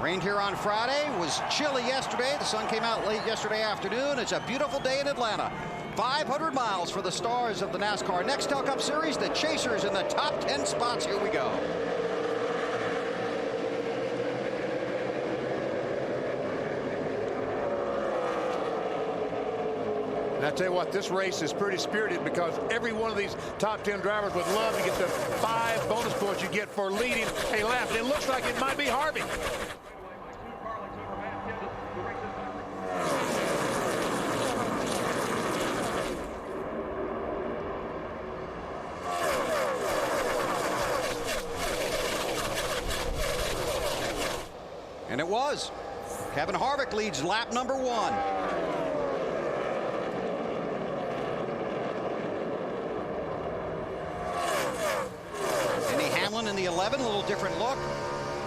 Rained here on Friday, was chilly yesterday. The sun came out late yesterday afternoon. It's a beautiful day in Atlanta. 500 miles for the stars of the NASCAR Nextel Cup Series. The Chasers in the top 10 spots. Here we go. And I tell you what, this race is pretty spirited because every one of these top 10 drivers would love to get the 5 bonus points you get for leading a lap. And it looks like it might be Harvey. And it was. Kevin Harvick leads lap number 1. In the 11, a little different look,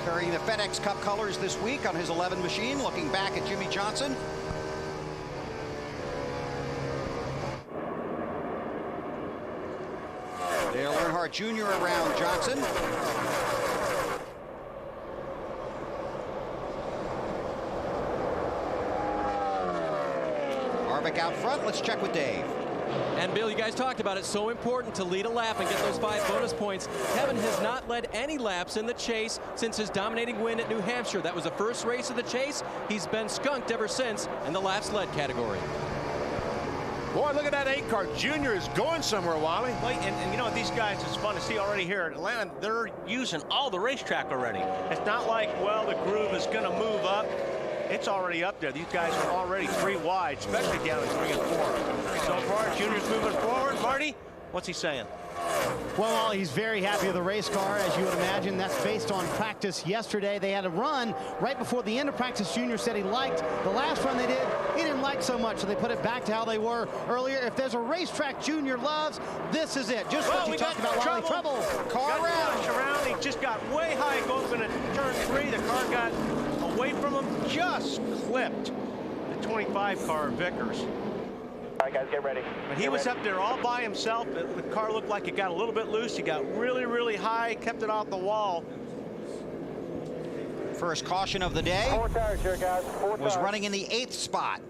carrying the FedEx Cup colors this week on his 11 machine, looking back at Jimmy Johnson. Dale Earnhardt Jr. around Johnson. Harvick out front. Let's check with Dave. And Bill, you guys talked about it. So important to lead a lap and get those 5 bonus points. Kevin has not led any laps in the chase since his dominating win at New Hampshire. That was the first race of the chase. He's been skunked ever since in the laps led category. Boy, look at that 8 car. Junior is going somewhere, Wally. Well, and you know, these guys, it's fun to see already here at Atlanta. They're using all the racetrack already. It's not like, well, the groove is going to move up. It's already up there. These guys are already 3 wide, especially down in 3 and 4. So far, Junior's moving forward. Marty, what's he saying? Well, he's very happy with the race car, as you would imagine. That's based on practice yesterday. They had a run right before the end of practice. Junior said he liked the last run they did. He didn't like so much, so they put it back to how they were earlier. If there's a racetrack Junior loves, this is it. Just what you talked about, Wally. Trouble. Car around. He just got way high going into turn 3. The car got away from him, just clipped the 25 car Vickers. All right, guys, get ready. But he was up there all by himself. The car looked like it got a little bit loose. He got really, really high, kept it off the wall. First caution of the day. 4 tires here, guys. 4 was tires. running in the 8th spot.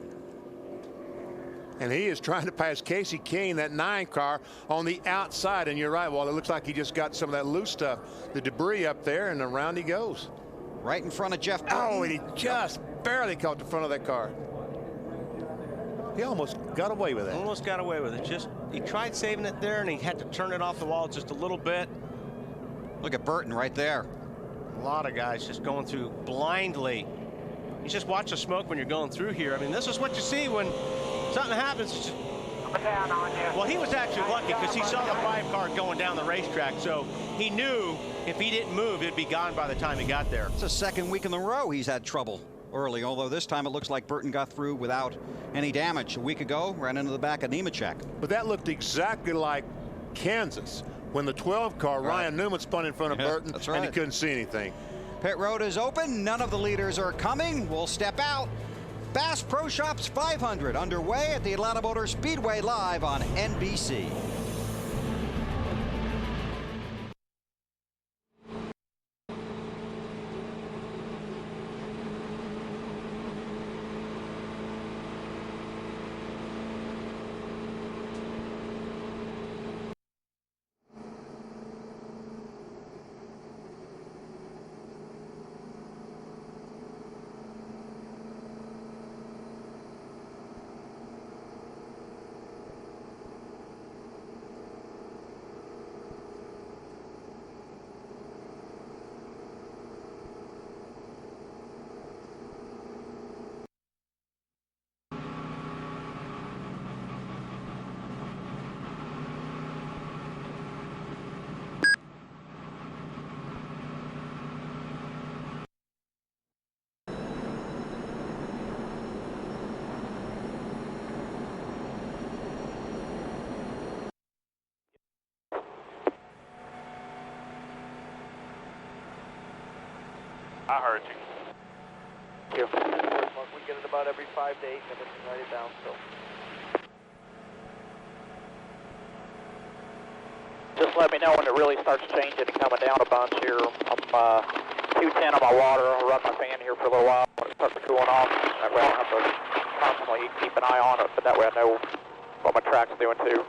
And he is trying to pass Casey Kane, that 9 car, on the outside. And you're right, Wally, it looks like he just got some of that loose stuff, the debris up there, and around he goes. Right in front of Jeff Burton. Oh, and he just barely caught the front of that car. He almost got away with it. Almost got away with it. Just, he tried saving it there, and he had to turn it off the wall just a little bit. Look at Burton right there. A lot of guys just going through blindly. You just watch the smoke when you're going through here. I mean, this is what you see when something happens. It's just, well, he was actually lucky because he saw the 5 car going down the racetrack, so he knew if he didn't move, it'd be gone by the time he got there. It's the 2nd week in a row he's had trouble early, although this time it looks like Burton got through without any damage. A week ago, ran into the back of Nemechek. But that looked exactly like Kansas when the 12 car, Ryan Newman, spun in front of Burton, that's right. and he couldn't see anything. Pit road is open. None of the leaders are coming. We'll step out. Bass Pro Shops 500 underway at the Atlanta Motor Speedway live on NBC. I heard you. We get it about every 5 to 8 minutes and write it down. So. Just let me know when it really starts changing and coming down a bunch here. I'm 210 on my water. I'll run my fan here for for a little while. When it starts cooling off, that way I don't have to constantly keep an eye on it, but that way I know what my track's doing too.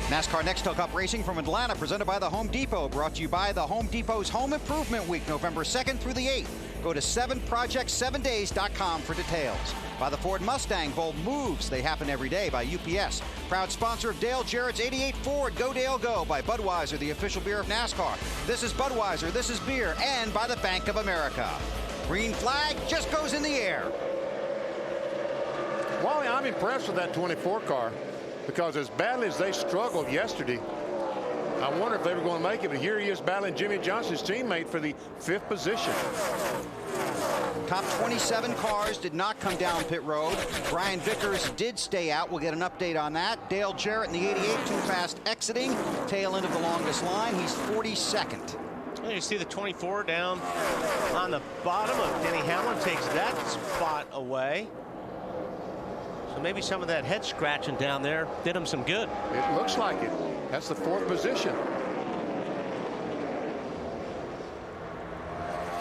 NASCAR Next Cup Racing from Atlanta, presented by the Home Depot, brought to you by the Home Depot's Home Improvement Week, November 2nd through the 8th. Go to 7project7days.com for details. By the Ford Mustang, bold moves. They happen every day. By UPS. Proud sponsor of Dale Jarrett's 88 Ford. Go Dale Go. By Budweiser, the official beer of NASCAR. This is Budweiser. This is beer. And by the Bank of America. Green flag just goes in the air. Wally, I'm impressed with that 24 car, because as badly as they struggled yesterday, I wonder if they were going to make it. But here he is battling Jimmy Johnson's teammate for the 5th position. Top 27 cars did not come down pit road. Brian Vickers did stay out. We'll get an update on that. Dale Jarrett in the 88, too fast exiting. Tail end of the longest line. He's 42nd. You see the 24 down on the bottom of Denny Hamlin, takes that spot away. So maybe some of that head scratching down there did him some good. It looks like it. That's the 4th position.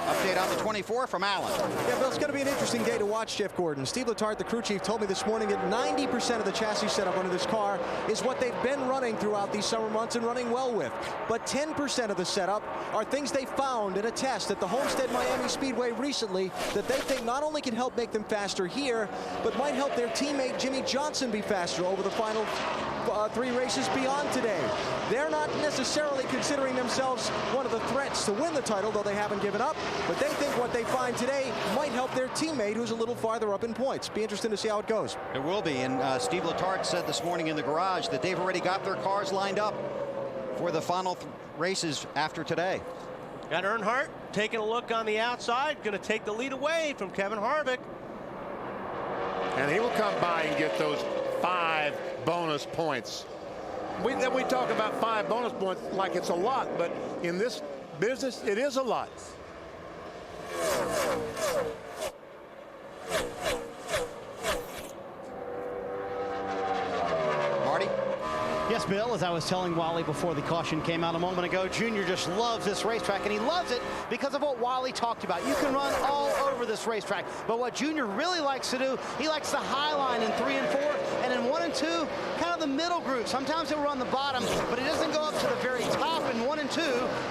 Update on the 24 from Allen. Yeah, Bill, it's going to be an interesting day to watch Jeff Gordon. Steve Letarte, the crew chief, told me this morning that 90% of the chassis setup under this car is what they've been running throughout these summer months and running well with. But 10% of the setup are things they found in a test at the Homestead Miami Speedway recently that they think not only can help make them faster here, but might help their teammate Jimmy Johnson be faster over the final 3 races beyond today. They're not necessarily considering themselves one of the threats to win the title, though they haven't given up, but they think what they find today might help their teammate who's a little farther up in points. Be interesting to see how it goes. It will be, and Steve Letarte said this morning in the garage that they've already got their cars lined up for the final races after today. Got Earnhardt taking a look on the outside, going to take the lead away from Kevin Harvick. And he will come by and get those 5 bonus points. We talk about 5 bonus points like it's a lot, but in this business, it is a lot. Marty? Yes, Bill, as I was telling Wally before the caution came out a moment ago, Junior just loves this racetrack, and he loves it because of what Wally talked about. You can run all over this racetrack, but what Junior really likes to do, he likes the high line in 3 and 4, and in 1 and 2, kind of the middle group. Sometimes he'll run the bottom, but he doesn't go up to the very top in 1 and 2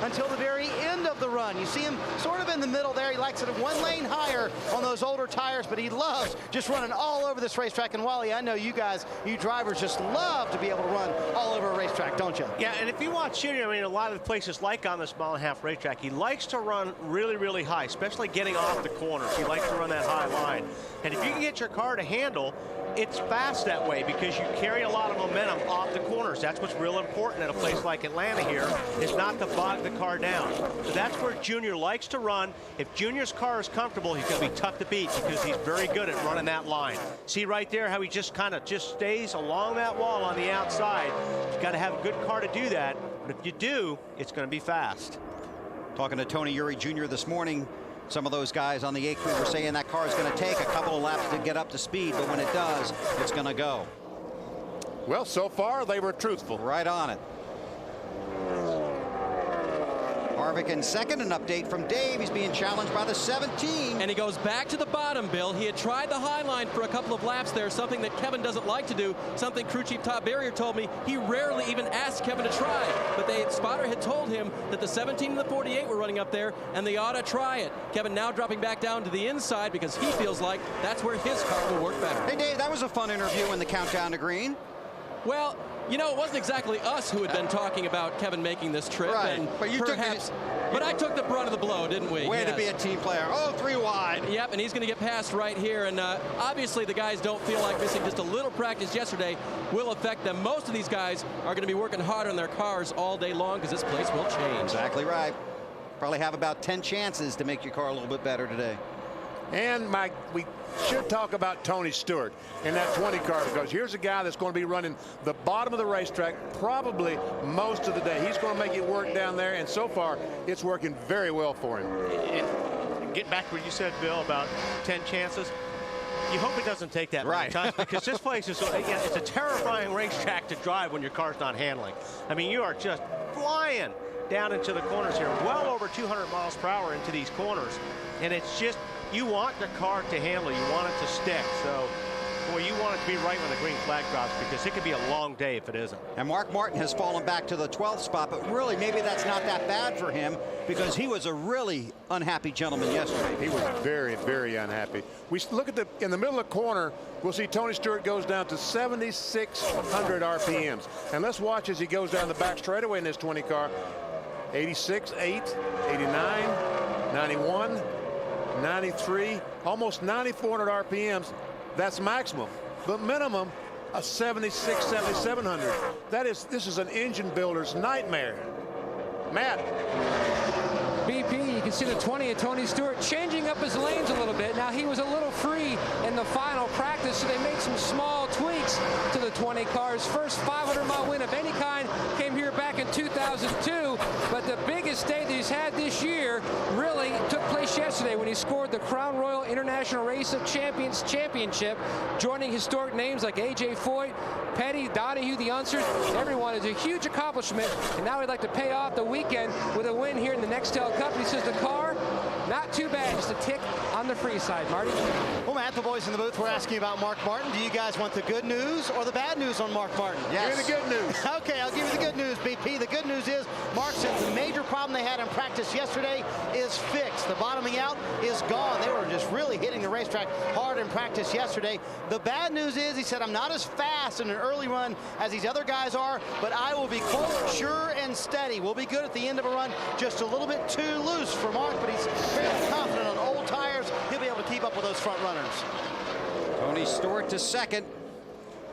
until the very end of the run. You see him sort of in the middle there. He likes it 1 lane higher on those older tires, but he loves just running all over this racetrack. And Wally, I know you guys, you drivers, just love to be able to run all over a racetrack, don't you? Yeah, and if you watch Junior, I mean, a lot of the places like on this mile-and-a-half racetrack, he likes to run really, really high, especially getting off the corners. He likes to run that high line. And if you can get your car to handle, it's fast that way because you carry a lot of momentum off the corners. That's what's real important at a place like Atlanta here, is not to bog the car down. So that's where Junior likes to run. If Junior's car is comfortable, he's going to be tough to beat because he's very good at running that line. See right there how he just kind of stays along that wall on the outside. You've got to have a good car to do that. But if you do, it's going to be fast. Talking to Tony Eury Jr. this morning, some of those guys on the A crew were saying that car is going to take a couple of laps to get up to speed, but when it does, it's going to go. Well, so far they were truthful. Right on it. Harvick in second. An update from Dave. He's being challenged by the 17. And he goes back to the bottom, Bill. He had tried the high line for a couple of laps there, something that Kevin doesn't like to do, something crew chief Todd Barrier told me he rarely even asked Kevin to try. But spotter had told him that the 17 and the 48 were running up there, and they ought to try it. Kevin now dropping back down to the inside because he feels like that's where his car will work better. Hey, Dave, that was a fun interview in the countdown to green. Well, you know, it wasn't exactly us who had been talking about Kevin making this trip. Right, and but you but I took the brunt of the blow, didn't we? Way to be a team player. Oh, 3 wide. Yep, and he's going to get past right here. And obviously the guys don't feel like missing just a little practice yesterday will affect them. Most of these guys are going to be working hard on their cars all day long because this place will change. Exactly right. Probably have about 10 chances to make your car a little bit better today. And we should talk about Tony Stewart in that 20 car, because here's a guy that's going to be running the bottom of the racetrack probably most of the day. He's going to make it work down there, and so far it's working very well for him. And get back to what you said, Bill, about 10 chances. You hope it doesn't take that many times, because this place is, again, it's a terrifying racetrack to drive when your car's not handling. I mean, you are just flying down into the corners here, well over 200 miles per hour into these corners, and it's just, you want the car to handle, you want it to stick. So, boy, you want it to be right when the green flag drops, because it could be a long day if it isn't. And Mark Martin has fallen back to the 12th spot, but really maybe that's not that bad for him, because he was a really unhappy gentleman yesterday. He was very, very unhappy. We look at in the middle of the corner, we'll see Tony Stewart goes down to 7,600 RPMs. And let's watch as he goes down the back straightaway in this 20 car. 86, 8, 89, 91. 93, almost 9,400 RPMs. That's maximum, but minimum a 76, 7,700. This is an engine builder's nightmare. Matt. BP, you can see the 20 of Tony Stewart changing up his lanes a little bit. Now, he was a little free in the final practice, so they made some small tweaks to the 20 cars. First 500-mile win of any kind came here back in 2002, but the biggest day that he's had this year really took place yesterday when he scored the Crown Royal International Race of Champions Championship, joining historic names like A.J. Foyt, Petty, Donahue, the Unsers. Everyone is a huge accomplishment, and now he'd like to pay off the weekend with a win here in the Nextel Cup. He says the car, not too bad, just a tick on the free side. Marty? Well, Matt, the boys in the booth were asking about Mark Martin. Do you guys want the good news or the bad news on Mark Martin? Yes. Give me the good news. Okay, I'll give you the good news, BP. The good news is Mark said the major problem they had in practice yesterday is fixed. The bottoming out is gone. They were just really hitting the racetrack hard in practice yesterday. The bad news is, he said, I'm not as fast in an early run as these other guys are, but I will be, quote, sure and steady. We'll be good at the end of a run. Just a little bit too loose for Mark, but he's fairly confident on old tires. He'll be able to keep up with those front runners. Tony Stewart to second,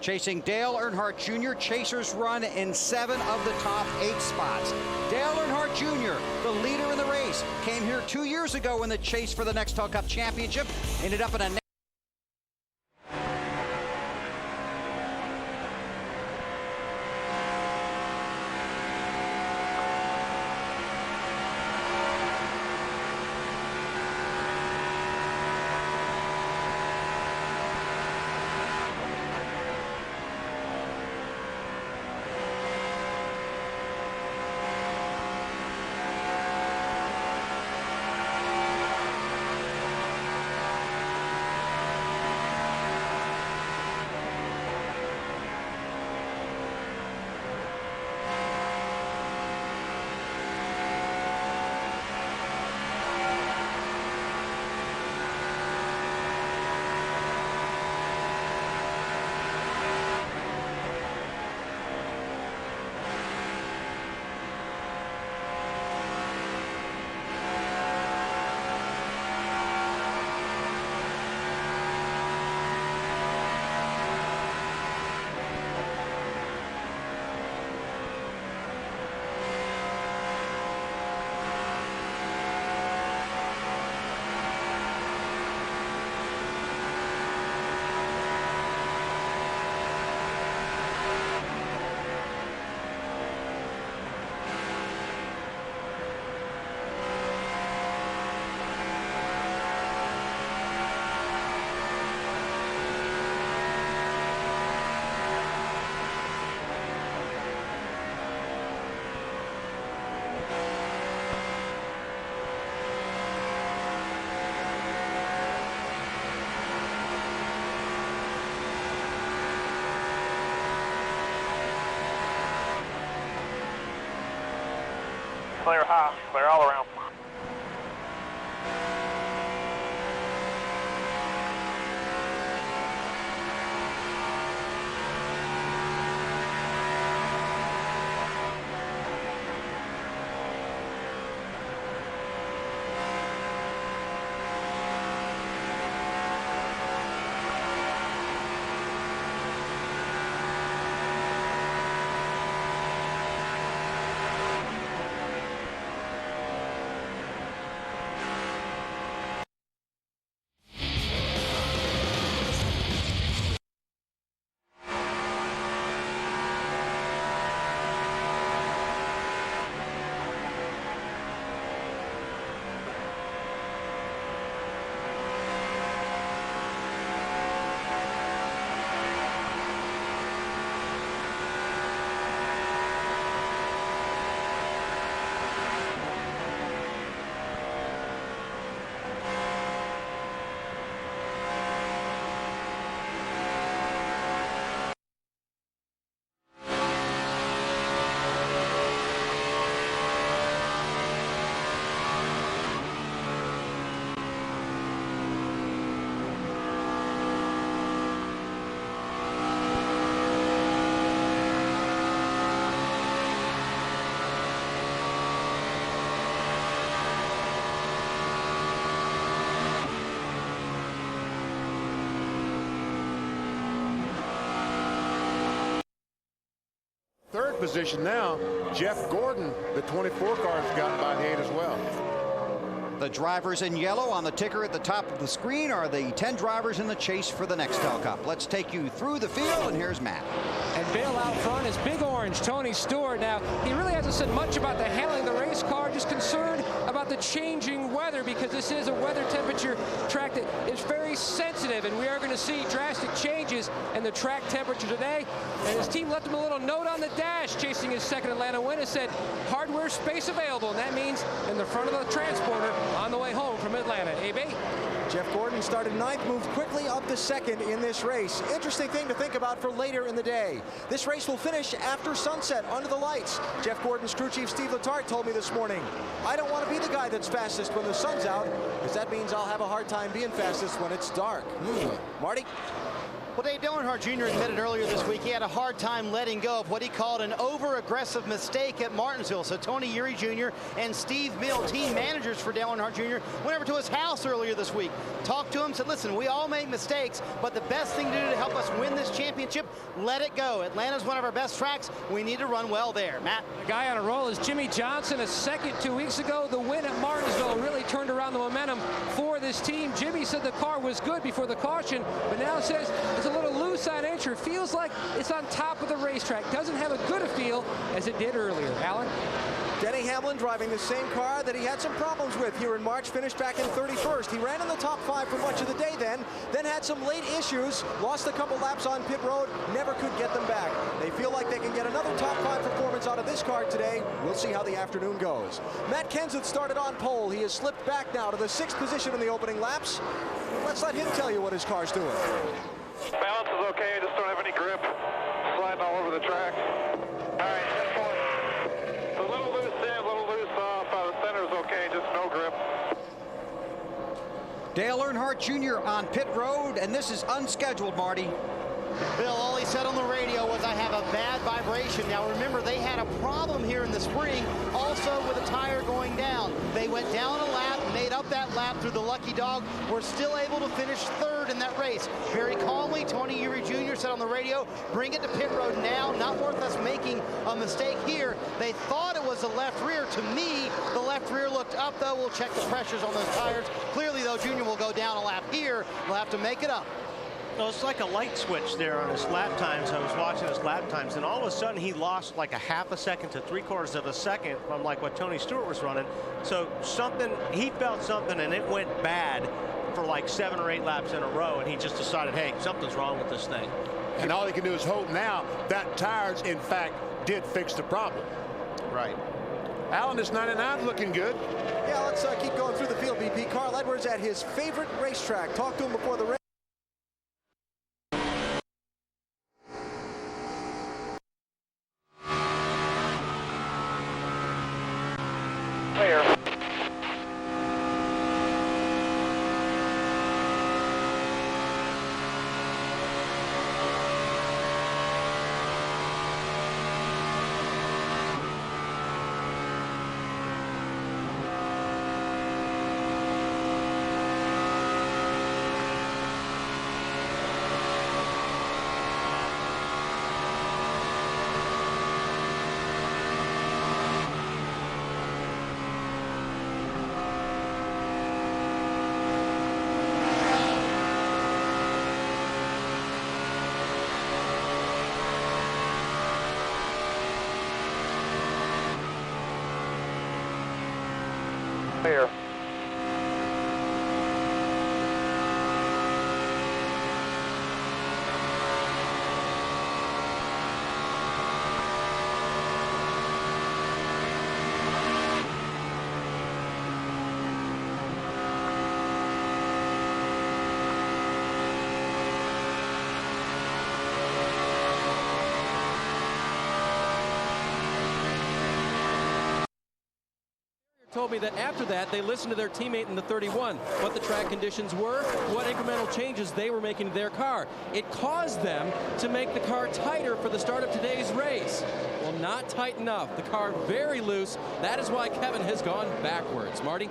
chasing Dale Earnhardt Jr. Chasers run in 7 of the top 8 spots. Dale Earnhardt Jr., the leader in the race, came here 2 years ago in the chase for the Nextel Cup Championship, ended up in a Clear high, clear all around. Third position now, Jeff Gordon, the 24 car, has gotten by the 8 as well. The drivers in yellow on the ticker at the top of the screen are the 10 drivers in the chase for the Nextel Cup. Let's take you through the field, and here's Matt. And Bill out front is Big Orange, Tony Stewart. Now, he really hasn't said much about the handling of the race car, just concerned about the changing weather, because this is a weather temperature track that is very sensitive, and we are going to see drastic changes in the track temperature today. And his team left him a little note on the dash, chasing his second Atlanta win. It said, hardware space available, and that means in the front of the transporter on the way home from Atlanta. AB? Jeff Gordon started ninth, moved quickly up to second in this race. Interesting thing to think about for later in the day. This race will finish after sunset, under the lights. Jeff Gordon's crew chief Steve Letarte told me this morning, I don't want to be the guy that's fastest when the sun's out, because that means I'll have a hard time being fastest when it's dark. Marty? Well, Dave Earnhardt Jr. admitted earlier this week he had a hard time letting go of what he called an over-aggressive mistake at Martinsville. So Tony Eury Jr. and Steve Mill, team managers for Dale Earnhardt Jr., went over to his house earlier this week, talked to him, said, listen, we all make mistakes, but the best thing to do to help us win this championship, let it go. Atlanta's one of our best tracks. We need to run well there. Matt? The guy on a roll is Jimmy Johnson, a second 2 weeks ago. The win at Martinsville really turned around the momentum for this team. Jimmy said the car was good before the caution, but now says it's a little loose on entry. Feels like it's on top of the racetrack. Doesn't have a good a feel as it did earlier. Alan? Denny Hamlin driving the same car that he had some problems with here in March, finished back in 31st. He ran in the top 5 for much of the day then had some late issues, lost a couple laps on pit road, never could get them back. They feel like they can get another top 5 performance out of this car today. We'll see how the afternoon goes. Matt Kenseth started on pole. He has slipped back now to the 6th position in the opening laps. Let's let him tell you what his car's doing. Balance is okay, I just don't have any grip. Sliding all over the track. All right, 10-4. It's a little loose in, a little loose off. The center is okay, just no grip. Dale Earnhardt Jr. on pit road, and this is unscheduled, Marty. Bill, all he said on the radio was, I have a bad vibration. Now remember, they had a problem here in the spring, also with a tire going down. They went down a lap, made up that lap through the lucky dog, were still able to finish third in that race. Very calmly, Tony Eury Jr. said on the radio, bring it to pit road now, not worth us making a mistake here. They thought it was the left rear. To me, the left rear looked up, though. We'll check the pressures on those tires. Clearly, though, Jr. will go down a lap here. We'll have to make it up. No, it's like a light switch there on his lap times. I was watching his lap times, and all of a sudden he lost like a half a second to 3/4 of a second from like what Tony Stewart was running. So something, he felt something, and it went bad for like 7 or 8 laps in a row, and he just decided, hey, something's wrong with this thing. And all he can do is hope now that tires, in fact, did fix the problem. Right. Alan, is 99 looking good? Yeah, let's keep going through the field, BP. Carl Edwards at his favorite racetrack. Talked to him before the race. Clear. Clear. Told me that after that they listened to their teammate in the 31, what the track conditions were, what incremental changes they were making to their car. It caused them to make the car tighter for the start of today's race. Well, not tight enough. The car very loose. That is why Kevin has gone backwards. Marty?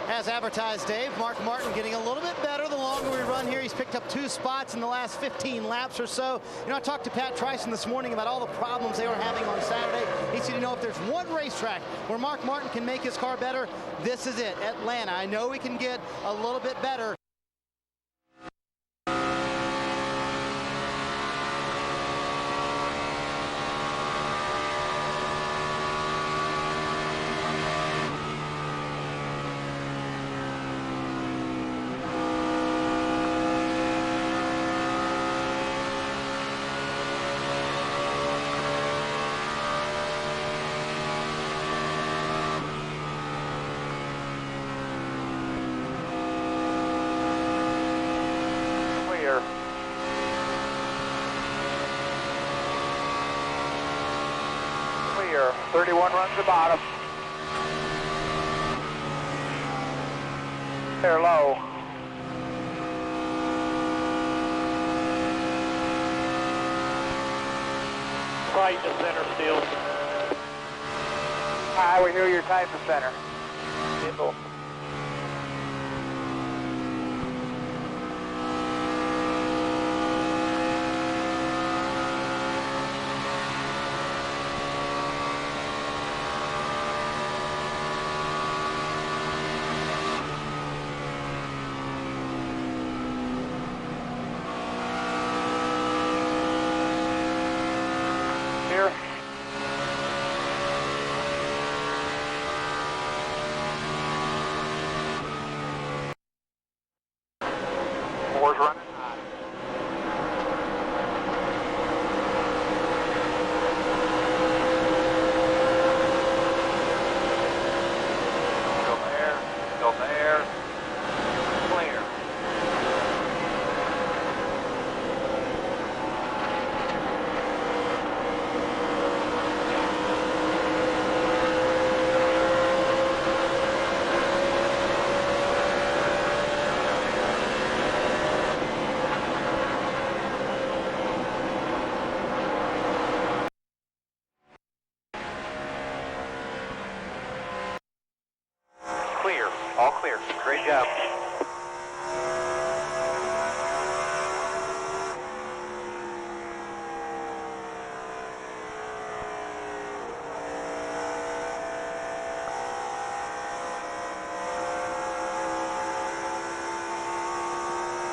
As advertised, Dave, Mark Martin getting a little bit better the longer we run here. He's picked up 2 spots in the last 15 laps or so. You know, I talked to Pat Tryson this morning about all the problems they were having on Saturday. He said, you know, if there's one racetrack where Mark Martin can make his car better, this is it, Atlanta. I know he can get a little bit better. Clear. 31 runs the bottom. They're low. Tight in the center still. Hi, we hear you're tight in the center. Simple. Here. Four's running hot. Go there, go there. Clear. Clear. All clear. Great job.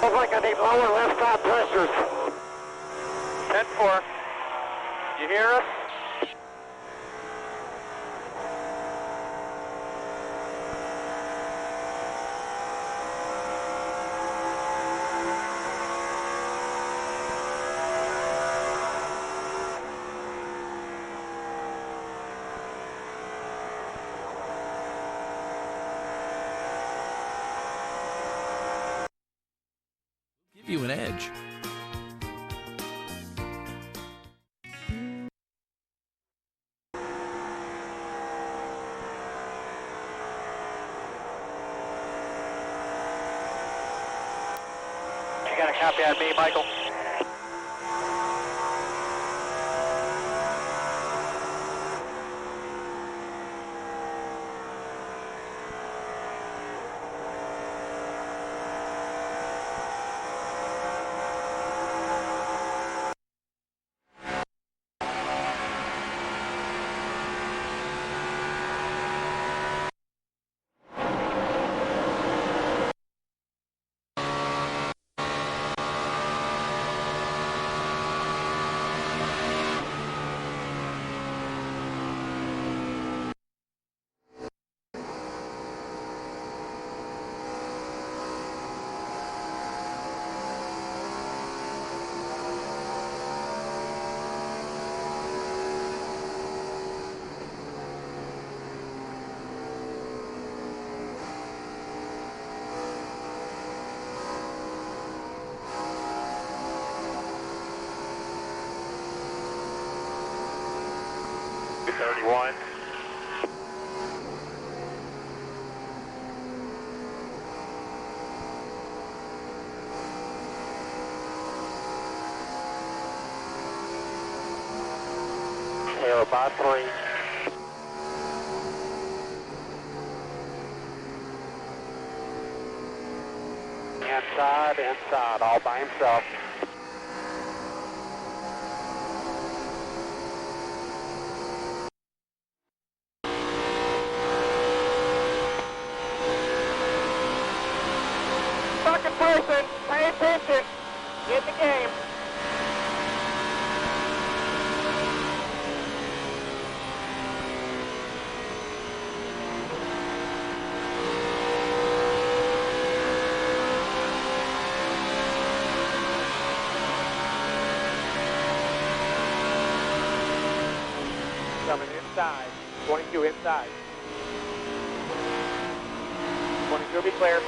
Looks like I need lower left side pressures. 10-4. You hear us? Give you an edge. got a copy on me, Michael. One. Aero by 3. Inside, all by himself. Person, pay attention. Get the game. Coming inside. 22 inside. 22 will be clear.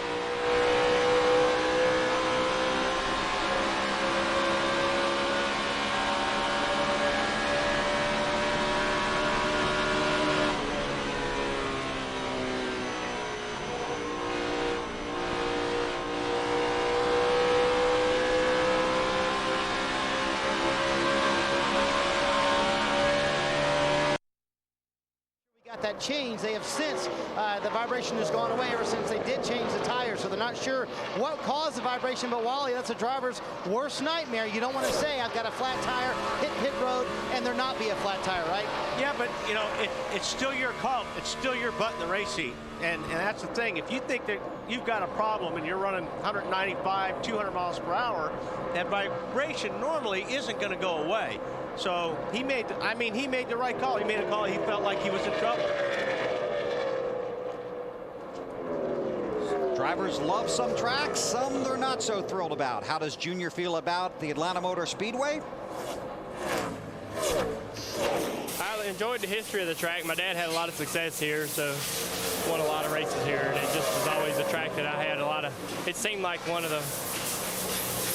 That change, they have since the vibration has gone away ever since they did change the tires, so they're not sure what caused the vibration. But Wally, that's a driver's worst nightmare. You don't want to say I've got a flat tire, hit pit road, and there not be a flat tire, right? Yeah, but you know it's still your call. It's still your butt in the race seat, and that's the thing. If you think that you've got a problem and you're running 195, 200 miles per hour, that vibration normally isn't going to go away. So he made the right call. He made a call. He felt like he was in trouble. Drivers love some tracks, some they're not so thrilled about. How does Junior feel about the Atlanta Motor Speedway? I enjoyed the history of the track. My dad had a lot of success here, so won a lot of races here, and it just was always a track that I had a lot of. It seemed like one of the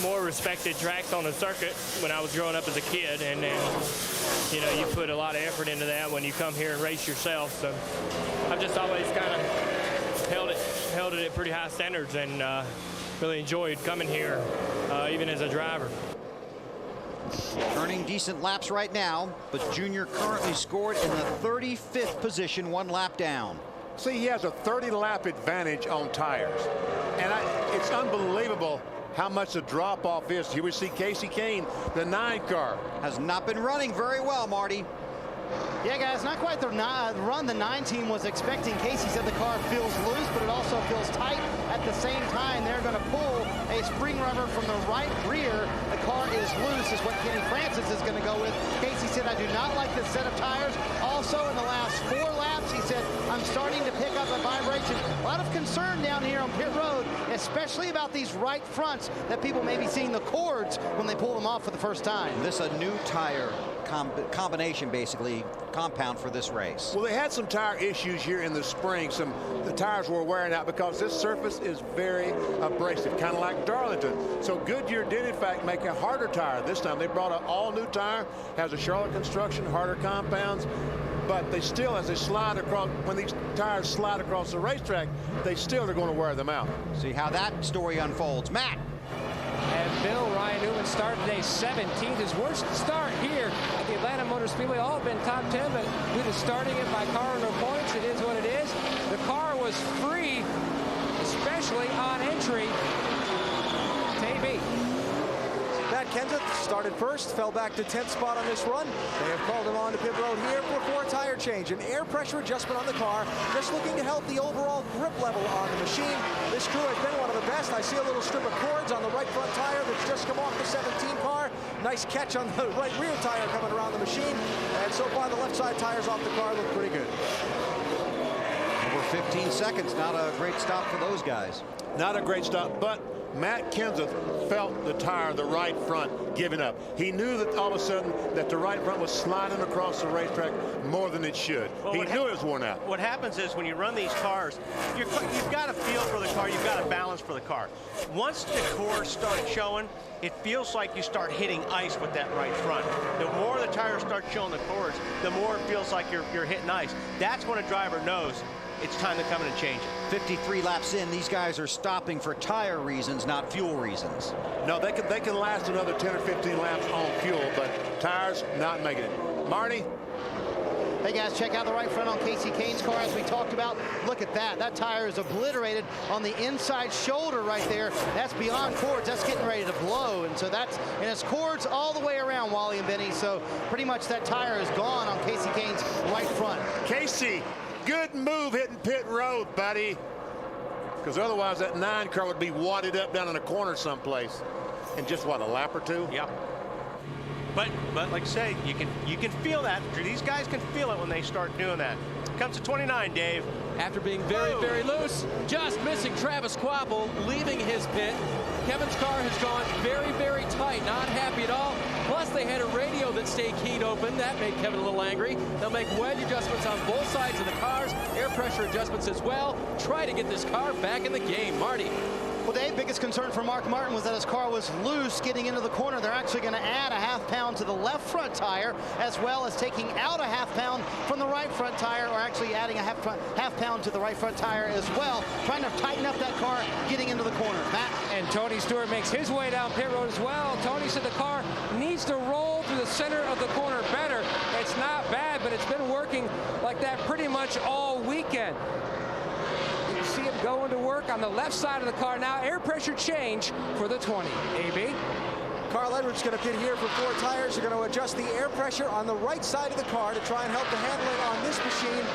more respected tracks on the circuit when I was growing up as a kid, and you know, you put a lot of effort into that when you come here and race yourself. So I've just always kind of held it at pretty high standards, and really enjoyed coming here, even as a driver. Turning decent laps right now, but Junior currently scored in the 35th position, 1 lap down. See, he has a 30-lap advantage on tires, and it's unbelievable how much the drop-off is. Here we see Casey Kane, the 9 car. Has not been running very well, Marty. Yeah, guys, not quite the run the 9 team was expecting. Casey said the car feels loose, but it also feels tight at the same time. They're going to pull a spring rubber from the right rear. The car is loose, is what Kenny Francis is going to go with. Casey said, I do not like this set of tires. Also, in the last 4 laps, he said, I'm starting to pick up a vibration. A lot of concern down here on pit road, especially about these right fronts that people may be seeing the cords when they pull them off for the first time. This a new tire combination, basically, compound for this race. Well, they had some tire issues here in the spring. The tires were wearing out because this surface is very abrasive, kind of like Darlington. So Goodyear did, in fact, make a harder tire this time. They brought an all-new tire, has a Charlotte construction, harder compounds, but they still, as they slide across, when these tires slide across the racetrack, they still are going to wear them out. See how that story unfolds. Matt. And Bill Ryan Newman started today 17th. His worst start here at the Atlanta Motor Speedway. All have been top 10, but due to starting it by car or no points, it is what it is. The car was free, especially on entry. AB. Matt Kenseth started first, fell back to 10th spot on this run. They have called him on to pit road here for a tire change. An air pressure adjustment on the car, just looking to help the overall grip level on the machine. This crew has been one of the best. I see a little strip of cords on the right front tire that's just come off the 17 car. Nice catch on the right rear tire coming around the machine. And so far, the left side tires off the car look pretty good. Over 15 seconds, not a great stop for those guys. Not a great stop, but Matt Kenseth felt the tire, the right front, giving up. He knew that all of a sudden that the right front was sliding across the racetrack more than it should. Well, he knew it was worn out. What happens is when you run these cars, you've got a feel for the car, you've got a balance for the car. Once the cores start showing, it feels like you start hitting ice with that right front. The more the tires start showing the cores, the more it feels like you're hitting ice. That's when a driver knows it's time to come in and change it. 53 laps in, these guys are stopping for tire reasons, not fuel reasons. No, they can last another 10 or 15 laps on fuel, but tires not making it. Marty? Hey guys, check out the right front on Casey Kane's car as we talked about. Look at that. That tire is obliterated on the inside shoulder right there. That's beyond cords. That's getting ready to blow. And so it's cords all the way around, Wally and Benny. So pretty much that tire is gone on Casey Kane's right front. Casey, good move hitting pit road, buddy. Because otherwise that 9 car would be wadded up down in a corner someplace. In just what, a lap or two? Yep. But like I say, you can feel that. These guys can feel it when they start doing that. Comes to 29, Dave. After being very, very loose, just missing Travis Quapple, leaving his pit. Kevin's car has gone very, very tight, not happy at all. Plus, they had a radio that stayed keyed open. That made Kevin a little angry. They'll make wedge adjustments on both sides of the cars, air pressure adjustments as well. Try to get this car back in the game. Marty. Well, Dave, biggest concern for Mark Martin was that his car was loose getting into the corner. They're actually going to add a ½ pound to the left front tire, as well as taking out a ½ pound from the right front tire, or actually adding a half pound to the right front tire as well, trying to tighten up that car getting into the corner. Matt? And Tony Stewart makes his way down pit road as well. Tony said the car needs to roll through the center of the corner better. It's not bad, but it's been working like that pretty much all weekend. You see him going to work on the left side of the car now. Air pressure change for the 20. AB? Carl Edwards going to pit here for 4 tires. They're going to adjust the air pressure on the right side of the car to try and help the handling on this machine.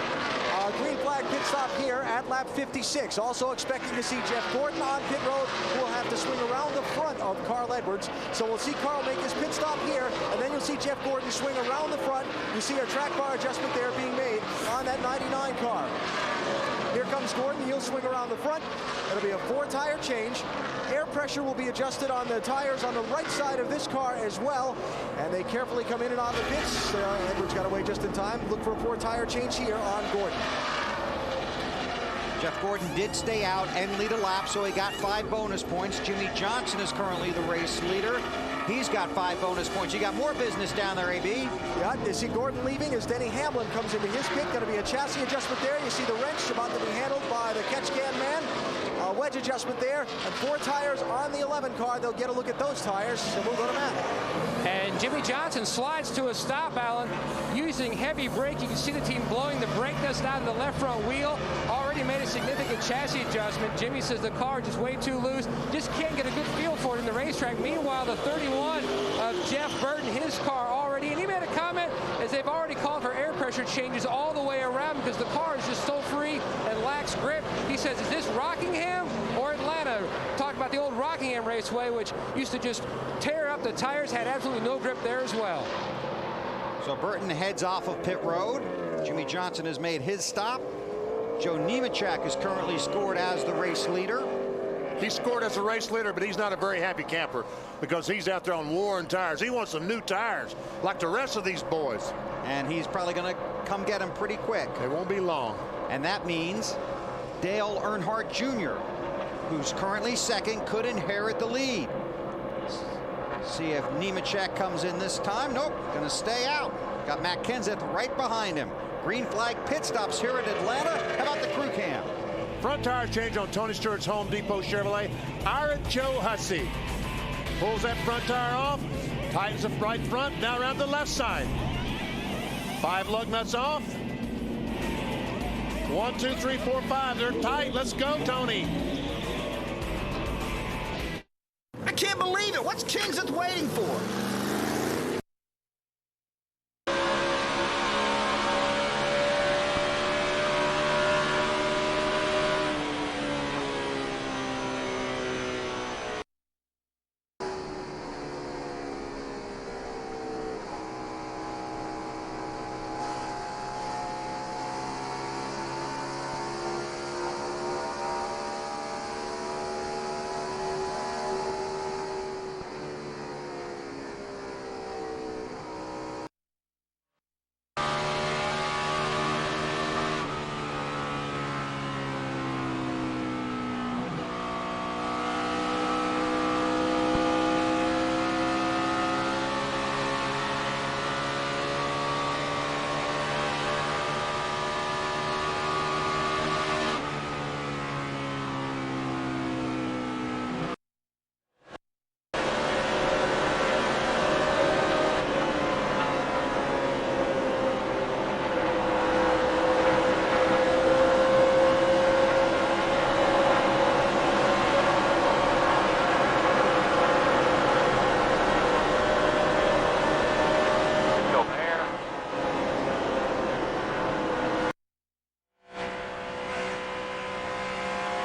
Green flag pit stop here at lap 56. Also expecting to see Jeff Gordon on pit road, who will have to swing around the front of Carl Edwards. So we'll see Carl make his pit stop here, and then you'll see Jeff Gordon swing around the front. You see a track bar adjustment there being made on that 99 car. Here comes Gordon. He'll swing around the front. It'll be a 4-tire change. Air pressure will be adjusted on the tires on the right side of this car as well. And they carefully come in and on the pits. Edwards got away just in time. Look for a 4-tire change here on Gordon. Jeff Gordon did stay out and lead a lap, so he got 5 bonus points. Jimmy Johnson is currently the race leader. He's got 5 bonus points. You got more business down there, AB. Yeah, you see Gordon leaving as Denny Hamlin comes into his pit. Going to be a chassis adjustment there. You see the wrench about to be handled by the catch can man. Wedge adjustment there, and 4 tires on the 11 car. They'll get a look at those tires, and we'll go to Matt. And Jimmy Johnson slides to a stop, Alan, using heavy braking. You can see the team blowing the brake dust out of the left front wheel. Already made a significant chassis adjustment. Jimmy says the car just way too loose. Just can't get a good feel for it in the racetrack. Meanwhile, the 31 of Jeff Burton, his car already, and he made a comment as they've already called for air pressure changes all the way around because the car is just so free and lacks grip. He says, is this Rockingham or Atlanta? Talk about the old Rockingham Raceway, which used to just tear up the tires, had absolutely no grip there as well. So Burton heads off of pit road. Jimmy Johnson has made his stop. Joe Nemechek is currently scored as the race leader. He scored as a race leader, but he's not a very happy camper because he's out there on worn tires. He wants some new tires like the rest of these boys. And he's probably going to come get him pretty quick. It won't be long. And that means Dale Earnhardt Jr., who's currently second, could inherit the lead. See if Nemechek comes in this time. Nope, going to stay out. Got Matt Kenseth right behind him. Green flag pit stops here at Atlanta. How about the crew cam? Front tire change on Tony Stewart's Home Depot Chevrolet. Ira Joe Hussey. Pulls that front tire off. Tightens the right front. Now around the left side. 5 lug nuts off. 1, 2, 3, 4, 5. They're tight. Let's go, Tony. I can't believe it. What's Kenseth waiting for?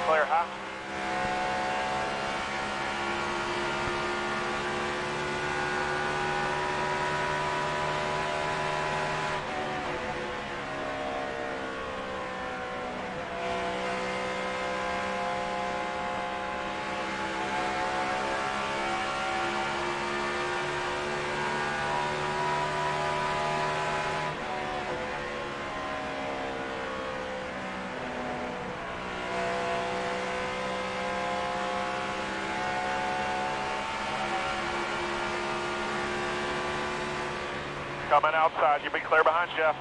Clear high. Coming outside, you'll be clear behind Jeff.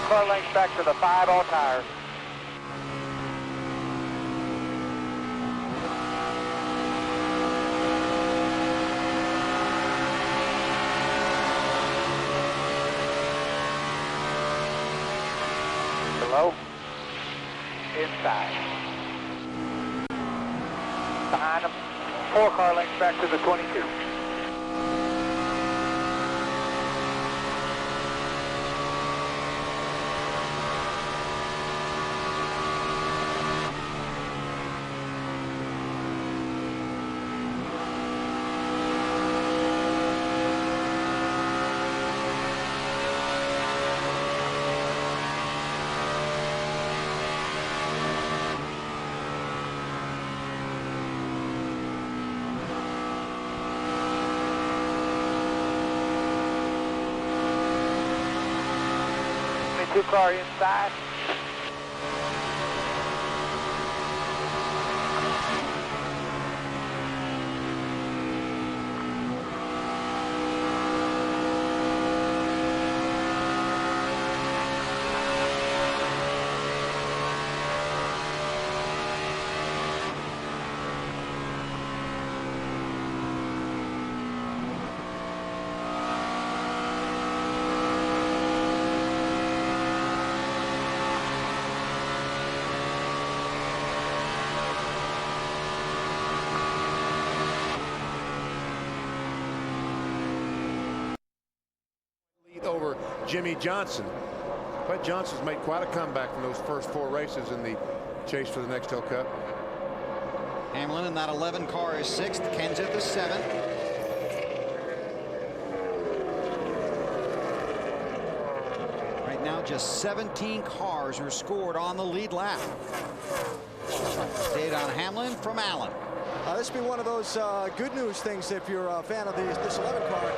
Car length back to the 5 all tires. Below. Inside. Behind them. 4 car lengths back to the 22. Two car inside. Over Jimmy Johnson. But Johnson's made quite a comeback from those first 4 races in the chase for the Nextel Cup. Hamlin in that 11 car is 6th. Kenseth is 7th. Right now, just 17 cars are scored on the lead lap. Data on Hamlin from Allen. This will be one of those good news things if you're a fan of this 11 car.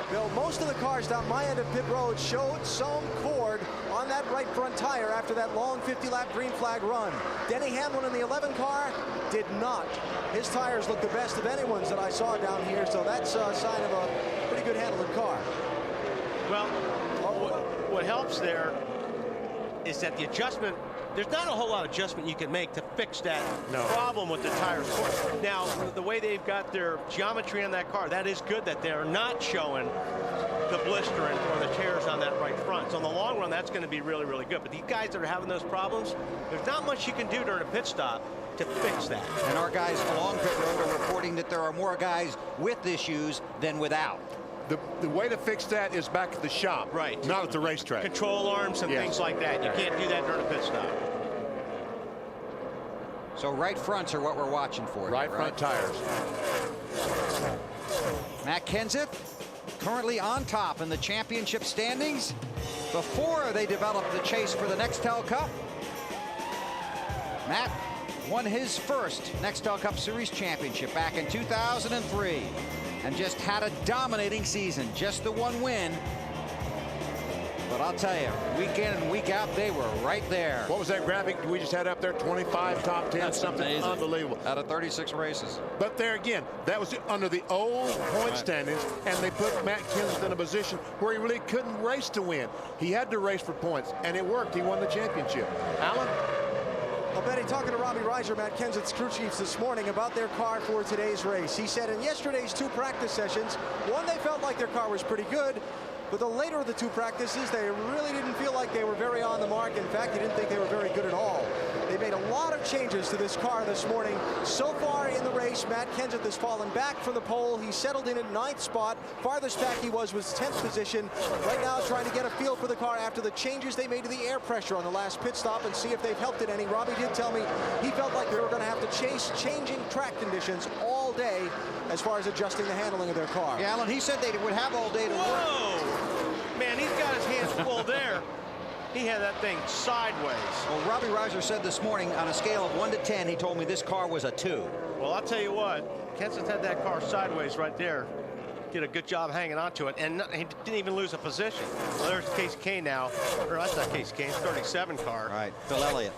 Bill, most of the cars down my end of pit road showed some cord on on that right front tire after that long 50-lap green flag run. Denny Hamlin in the 11 car did not. His tires look the best of anyone's that I saw down here, so that's a sign of a pretty good handling car. Well, what helps there is that the adjustment, there's not a whole lot of adjustment you can make to fix that problem with the tires. Now, the way they've got their geometry on that car, that is good that they're not showing the blistering or the tears on that right front. So in the long run, that's going to be really, really good. But these guys that are having those problems, there's not much you can do during a pit stop to fix that. And our guys along pit road are reporting that there are more guys with issues than without. The way to fix that is back at the shop, right? Not at the racetrack. Control arms and things like that. You can't do that during a pit stop. So right fronts are what we're watching for. Right front tires. Matt Kenseth currently on top in the championship standings before they developed the chase for the Nextel Cup. Matt won his first Nextel Cup Series championship back in 2003 and just had a dominating season, just the one win. But I'll tell you, week in and week out, they were right there. What was that graphic we just had up there? 25 top 10, something amazing. Unbelievable. Out of 36 races. But there again, that was under the old point standings, and they put Matt Kenseth in a position where he really couldn't race to win. He had to race for points, and it worked. He won the championship. Alan? Well, Benny, talking to Robbie Reiser, Matt Kenseth's crew chiefs this morning about their car for today's race. He said in yesterday's 2 practice sessions, one, they felt like their car was pretty good. But the later of the 2 practices, they really didn't feel like they were very on the mark. In fact, he didn't think they were very good at all. They made a lot of changes to this car this morning. So far in the race, Matt Kenseth has fallen back from the pole. He settled in at 9th spot. Farthest back he was 10th position. Right now trying to get a feel for the car after the changes they made to the air pressure on the last pit stop and see if they've helped it any. Robbie did tell me he felt like they were going to have to chase changing track conditions all day as far as adjusting the handling of their car. Yeah, Alan, he said they would have all day to work. Man, he's got his hands full there. He had that thing sideways. Well, Robbie Reiser said this morning on a scale of 1 to 10, he told me this car was a 2. Well, I'll tell you what, Kenseth had that car sideways right there. Did a good job hanging on to it, and he didn't even lose a position. Well, there's Casey Kane now. Or that's not Casey Kane, 37 car. Right, Phil Elliott.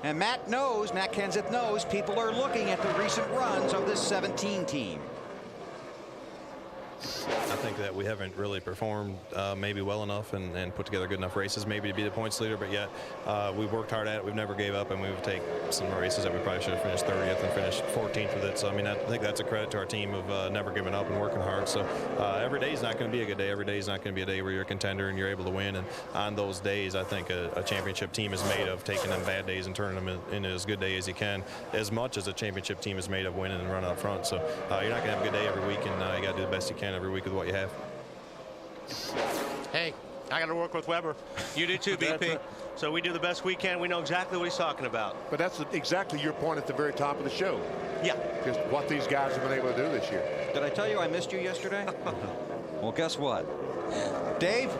And Matt Kenseth knows people are looking at the recent runs of this 17 team. I think that we haven't really performed maybe well enough and put together good enough races maybe to be the points leader, but yet we've worked hard at it. We've never gave up, and we've taken some races that we probably should have finished 30th and finished 14th with it. So I mean, I think that's a credit to our team of never giving up and working hard. So every day is not going to be a good day. Every day is not going to be a day where you're a contender and you're able to win. And on those days, I think a championship team is made of taking them bad days and turning them into as good day as you can, as much as a championship team is made of winning and running up front. So you're not going to have a good day every week, and you got to do the best you can every week with what you have. Hey, I got to work with Weber. You do too, BP. So we do the best we can. We know exactly what he's talking about. But that's exactly your point at the very top of the show. Yeah. Just what these guys have been able to do this year. Did I tell you I missed you yesterday? Well, guess what? Dave?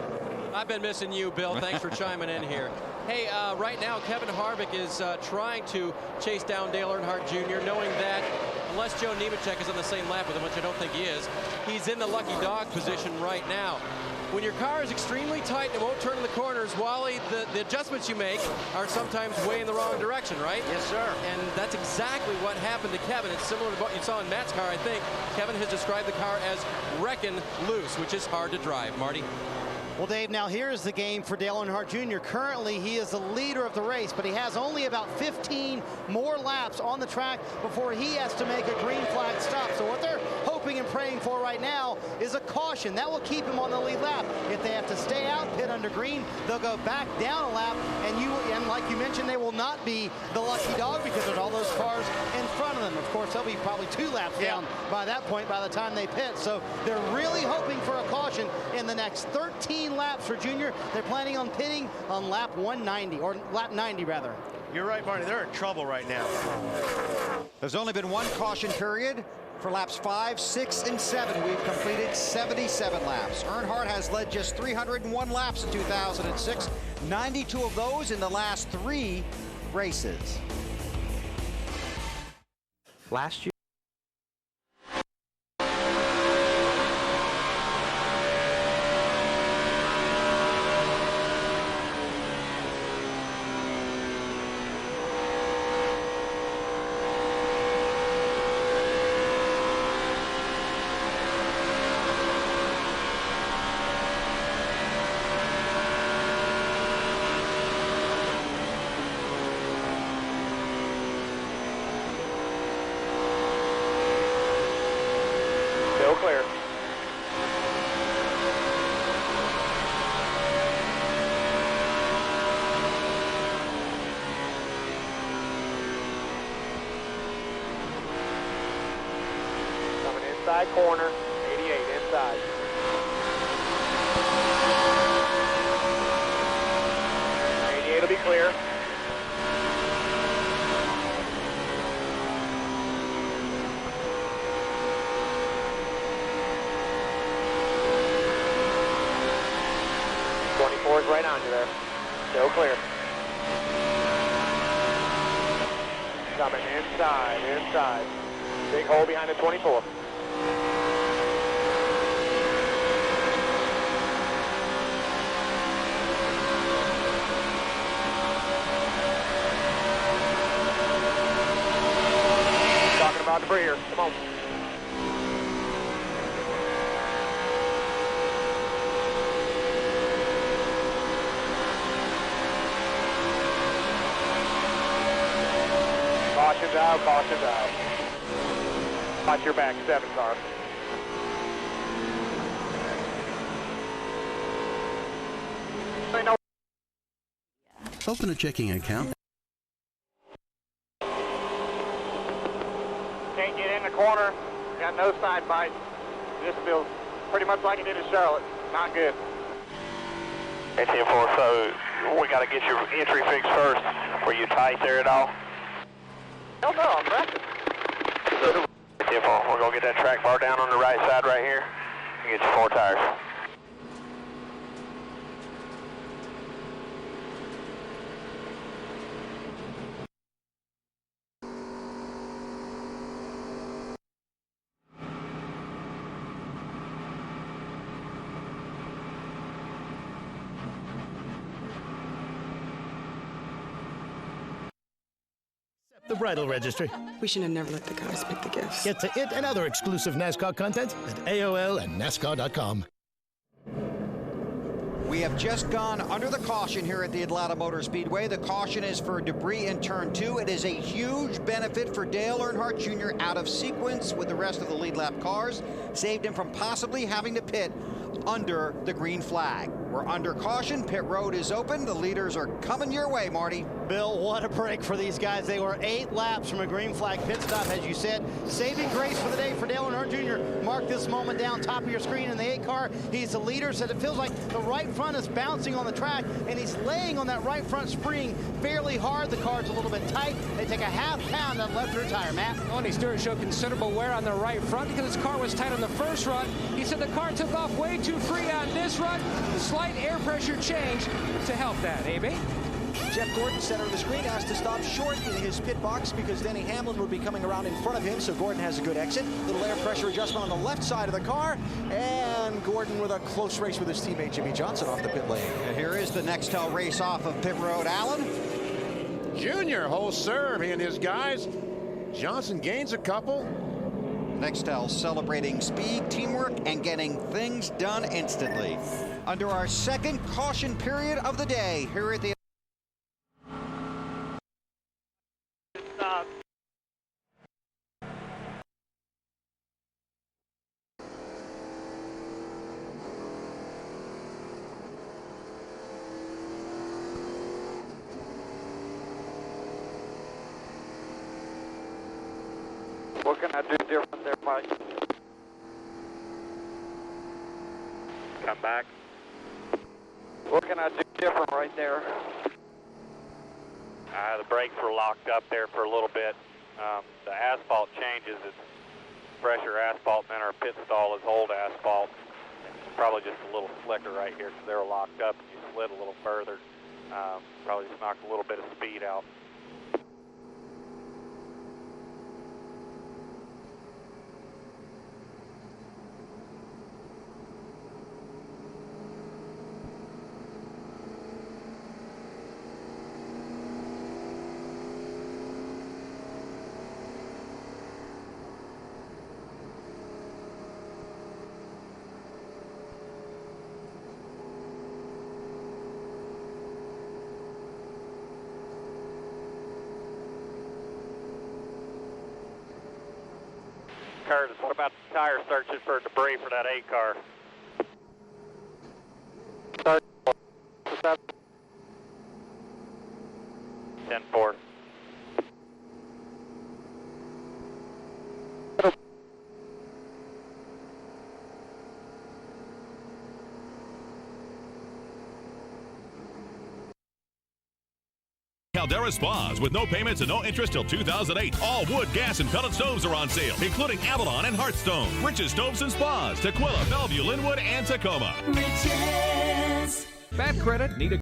I've been missing you, Bill. Thanks for chiming in here. Hey, right now, Kevin Harvick is trying to chase down Dale Earnhardt Jr., knowing that unless Joe Nemechek is on the same lap with him, which I don't think he is, he's in the lucky dog position right now. When your car is extremely tight and it won't turn in the corners, Wally, the adjustments you make are sometimes way in the wrong direction, right? Yes, sir. And that's exactly what happened to Kevin. It's similar to what you saw in Matt's car, I think. Kevin has described the car as wrecking loose, which is hard to drive. Marty? Well, Dave, now here's the game for Dale Earnhardt Jr. Currently, he is the leader of the race, but he has only about 15 more laps on the track before he has to make a green flag stop. So what they're hoping and praying for right now is a caution. That will keep him on the lead lap. If they have to stay out, pit under green, they'll go back down a lap, and like you mentioned, they will not be the lucky dog because there's all those cars in front of them. Of course, they'll be probably 2 laps down by that point by the time they pit. So they're really hoping for a caution in the next 13 laps for Junior. They're planning on pitting on lap 190, or lap 90 rather. You're right, Marty. They're in trouble right now. There's only been 1 caution period for laps 5, 6, and 7. We've completed 77 laps. Earnhardt has led just 301 laps in 2006, 92 of those in the last 3 races. Last year. inside corner, 88 inside. It'll be clear. Is right on you there. Still clear. Coming inside. Big hole behind the 24. Talking about debris here. Come on. Caution's out. Watch your back, 7 car. Open a checking account. Can't get in the corner. Got no side bite. This feels pretty much like it did in Charlotte. Not good. ATM4, so we got to get your entry fixed first. Were you tight there at all? Hell no, I'm practicing. ATM4, we're going to get that track bar down on the right side right here and get your 4 tires. The bridal registry. We should have never let the guys pick the gifts. Get to it and other exclusive NASCAR content at AOL and NASCAR.com. We have just gone under the caution here at the Atlanta Motor Speedway. The caution is for debris in turn 2. It is a huge benefit for Dale Earnhardt Jr. out of sequence with the rest of the lead lap cars. Saved him from possibly having to pit under the green flag. We're under caution. Pit road is open. The leaders are coming your way, Marty. Bill, what a break for these guys. They were 8 laps from a green flag pit stop, as you said. Saving grace for the day for Dale Earnhardt Jr. Mark this moment down top of your screen in the 8 car. He's the leader. Said it feels like the right front is bouncing on the track, and he's laying on that right front spring fairly hard. The car's a little bit tight. They take a half pound on left rear tire, Matt. Tony Stewart showed considerable wear on the right front because his car was tight on the first run. He said the car took off way too free on this run. The slight air pressure change to help that, AB. Jeff Gordon, center of the screen, has to stop short in his pit box because Denny Hamlin would be coming around in front of him, so Gordon has a good exit. Little air pressure adjustment on the left side of the car, and Gordon with a close race with his teammate Jimmy Johnson off the pit lane. And here is the Nextel race off of pit road. Allen? Junior, whole serve, he and his guys. Johnson gains a couple. Nextel celebrating speed, teamwork, and getting things done instantly. Under our second caution period of the day here at the What can I do different there, Mike? Come back. What can I do different right there? The brakes were locked up there for a little bit. The asphalt changes. It's fresher asphalt than our pit stall is old asphalt. It's probably just a little slicker right here because they were locked up and you slid a little further. Probably just knocked a little bit of speed out. Curtis, what about the tire searching for debris for that 8 car? 10-4. Caldera Spas with no payments and no interest till 2008. All wood, gas, and pellet stoves are on sale, including Avalon and Hearthstone. Rich's Stoves and Spas, Tequila, Bellevue, Linwood, and Tacoma. Rich's. Bad credit, need a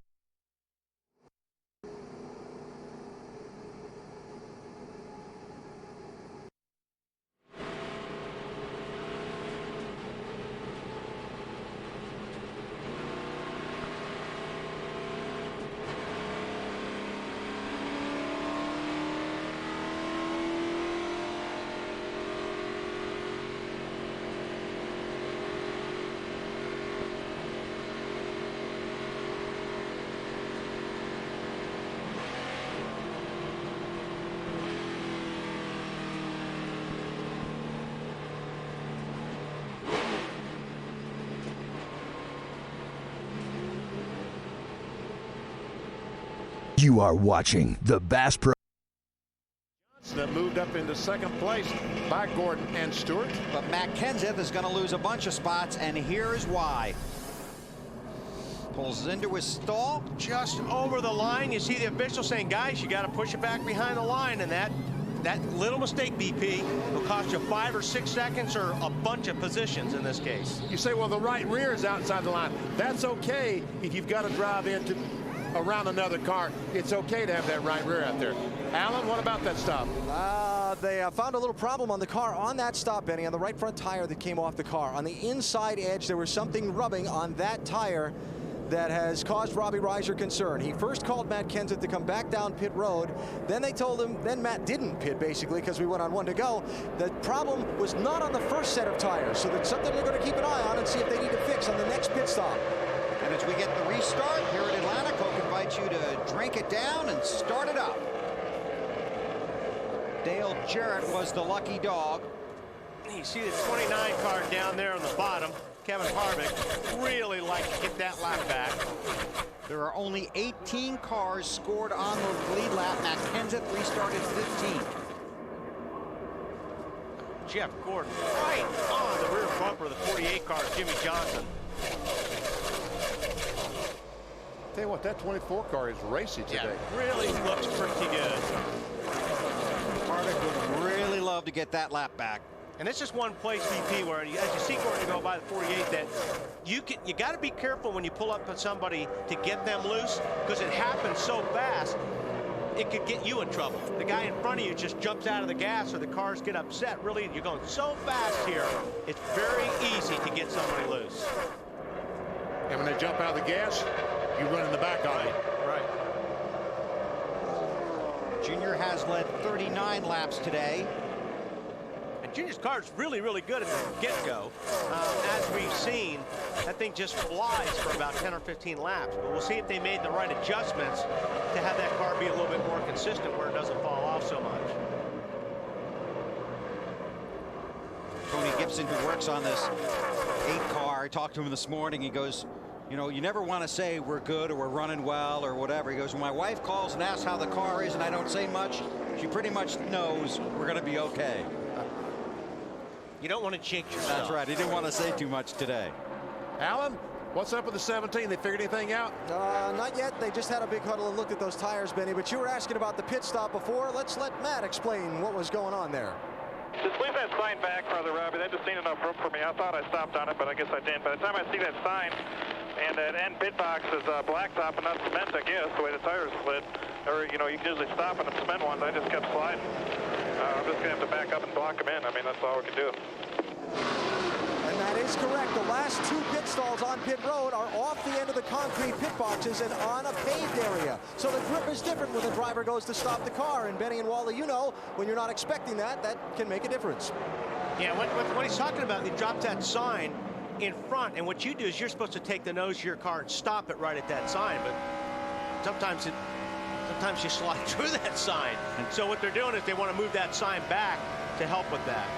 You are watching the Bass Pro. That moved up into second place by Gordon and Stewart. But Matt Kenseth is going to lose a bunch of spots, and here's why. Pulls into his stall. Just over the line. You see the official saying, guys, you got to push it back behind the line, and that little mistake, BP, will cost you 5 or 6 seconds or a bunch of positions in this case. You say, well, the right rear is outside the line. That's okay if you've got to drive into around another car. It's okay to have that right rear out there. Alan, what about that stop? They found a little problem on the car on that stop, Benny, on the right front tire that came off the car. On the inside edge, there was something rubbing on that tire that has caused Robbie Reiser concern. He first called Matt Kenseth to come back down pit road. Then they told him, then Matt didn't pit, basically, because we went on 1 to go. The problem was not on the first set of tires, so that's something they're going to keep an eye on and see if they need to fix on the next pit stop. And as we get the restart here in Atlanta, Coke invites you to drink it down and start it up. Dale Jarrett was the lucky dog. You see the 29 car down there on the bottom. Kevin Harvick really liked to get that lap back. There are only 18 cars scored on the lead lap. Matt Kenseth restarted 15. Jeff Gordon right on the rear bumper of the 48 car, Jimmy Johnson. Tell you what, that 24 car is racy today. Yeah, really looks pretty good. Harvick would really love to get that lap back. And it's just one place, VP, where as you see Gordon go by the 48, that you got to be careful when you pull up on somebody to get them loose, because it happens so fast, it could get you in trouble. The guy in front of you just jumps out of the gas, or the cars get upset. Really, you're going so fast here, it's very easy to get somebody loose. And when they jump out of the gas, you run in the back on it. Right. Junior has led 39 laps today. And Junior's car is really, really good at the get-go. As we've seen, that thing just flies for about 10 or 15 laps. But we'll see if they made the right adjustments to have that car be a little bit more consistent where it doesn't fall off so much. Tony Gibson, who works on this 8 car, I talked to him this morning. He goes, you know, you never want to say we're good or we're running well or whatever. He goes, when my wife calls and asks how the car is and I don't say much, she pretty much knows we're going to be okay. You don't want to jinx yourself. That's right. He didn't want to say too much today. Alan, what's up with the 17? They figured anything out? Not yet. They just had a big huddle and looked at those tires, Benny. But you were asking about the pit stop before. Let's let Matt explain what was going on there. Just leave that sign back, Father Robbie. That just ain't enough room for me. I thought I stopped on it, but I guess I didn't. By the time I see that sign, and that end pit box is blacktop and not cement, I guess, the way the tires slid. Or, you know, you can usually stop on the cement ones. I just kept sliding. I'm just going to have to back up and block them in. I mean, that's all we can do. And that is correct. The last 2 pit stalls on pit road are off the end of the concrete pit boxes and on a paved area. So the grip is different when the driver goes to stop the car. And Benny and Wally, you know, when you're not expecting that, that can make a difference. Yeah, what he's talking about, he drops that sign in front, and what you do is you're supposed to take the nose of your car and stop it right at that sign, but sometimes you slide through that sign. So what they're doing is they want to move that sign back to help with that.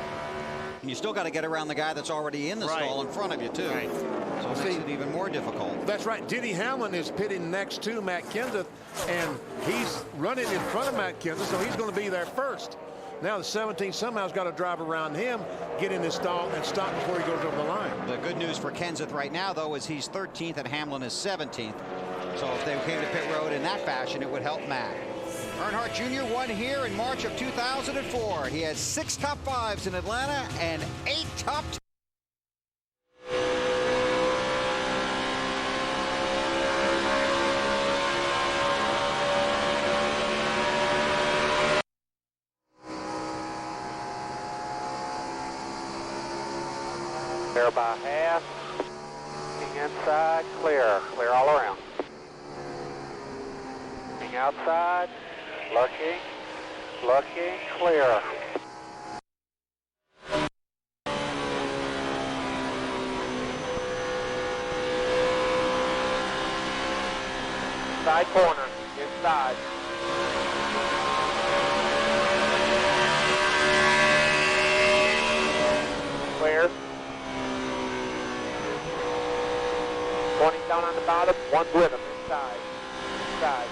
And you still got to get around the guy that's already in the stall in front of you, too. Right. So it makes it even more difficult. That's right. Denny Hamlin is pitting next to Matt Kenseth, and he's running in front of Matt Kenseth, so he's going to be there first. Now the 17 somehow's got to drive around him, get in his stall, and stop before he goes over the line. The good news for Kenseth right now, though, is he's 13th and Hamlin is 17th. So if they came to pit road in that fashion, it would help Matt. Earnhardt Jr. won here in March of 2004. He has 6 top 5s in Atlanta and 8 top 10s. Clear by half. Inside, clear. Clear all around. Outside, looking, clear. Side corner, inside. Clear. 20 down on the bottom, one's with him, inside. Inside.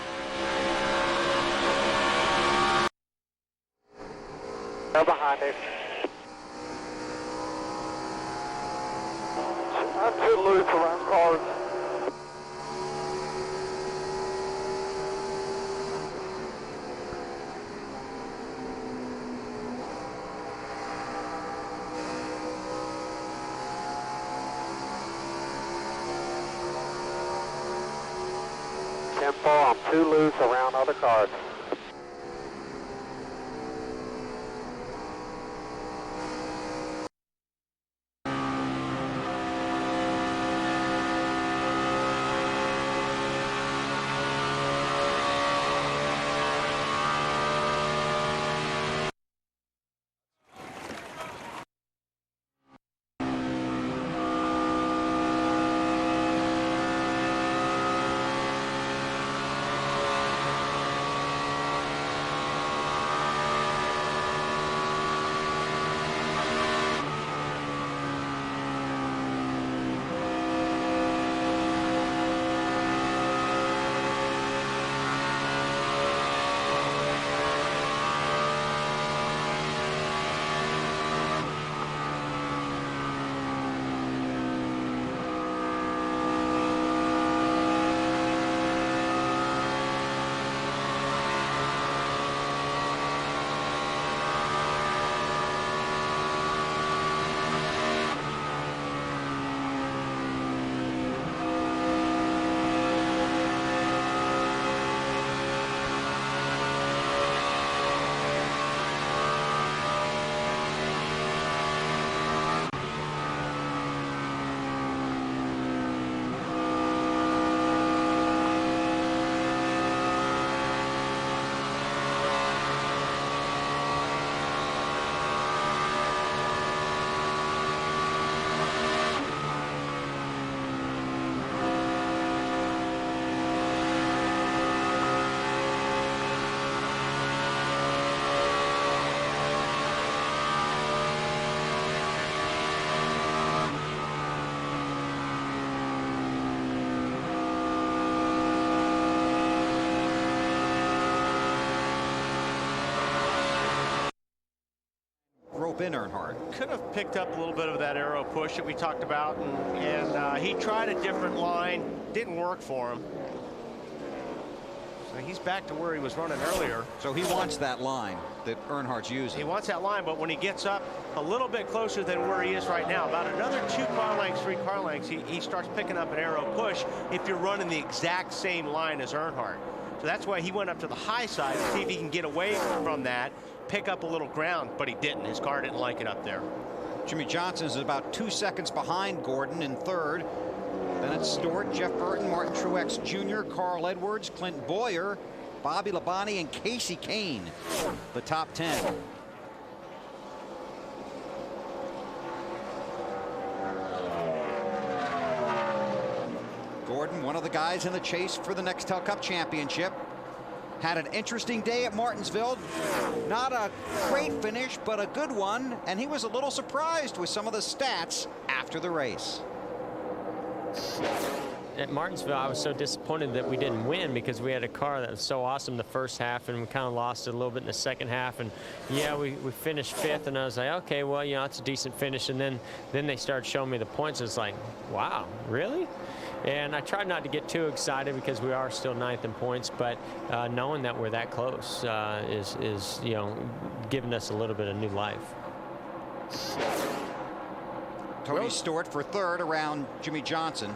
They're behind it. I'm too loose around cars. Tempo, I'm too loose around other cars. Ben Earnhardt could have picked up a little bit of that aero push that we talked about, and he tried a different line, didn't work for him. So he's back to where he was running earlier. So he wants that line that Earnhardt's using. He wants that line, but when he gets up a little bit closer than where he is right now, about another 2 car lengths, 3 car lengths, he starts picking up an aero push if you're running the exact same line as Earnhardt. So that's why he went up to the high side to see if he can get away from that, pick up a little ground, but he didn't. His car didn't like it up there. Jimmy Johnson is about 2 seconds behind Gordon in third. Then it's Stewart, Jeff Burton, Martin Truex Jr., Carl Edwards, Clint Boyer, Bobby Labonte, and Casey Kane, the top 10. Gordon, one of the guys in the chase for the Nextel Cup Championship. Had an interesting day at Martinsville. Not a great finish, but a good one. And he was a little surprised with some of the stats after the race. at Martinsville, I was so disappointed that we didn't win because we had a car that was so awesome the first half, and we kind of lost it a little bit in the second half. And yeah, we finished 5th, and I was like, okay, well, you know, it's a decent finish. And then they started showing me the points. It's like, wow, really? And I tried not to get too excited because we are still 9th in points, but knowing that we're that close is, you know, giving us a little bit of new life. Tony Stewart for 3rd around Jimmy Johnson.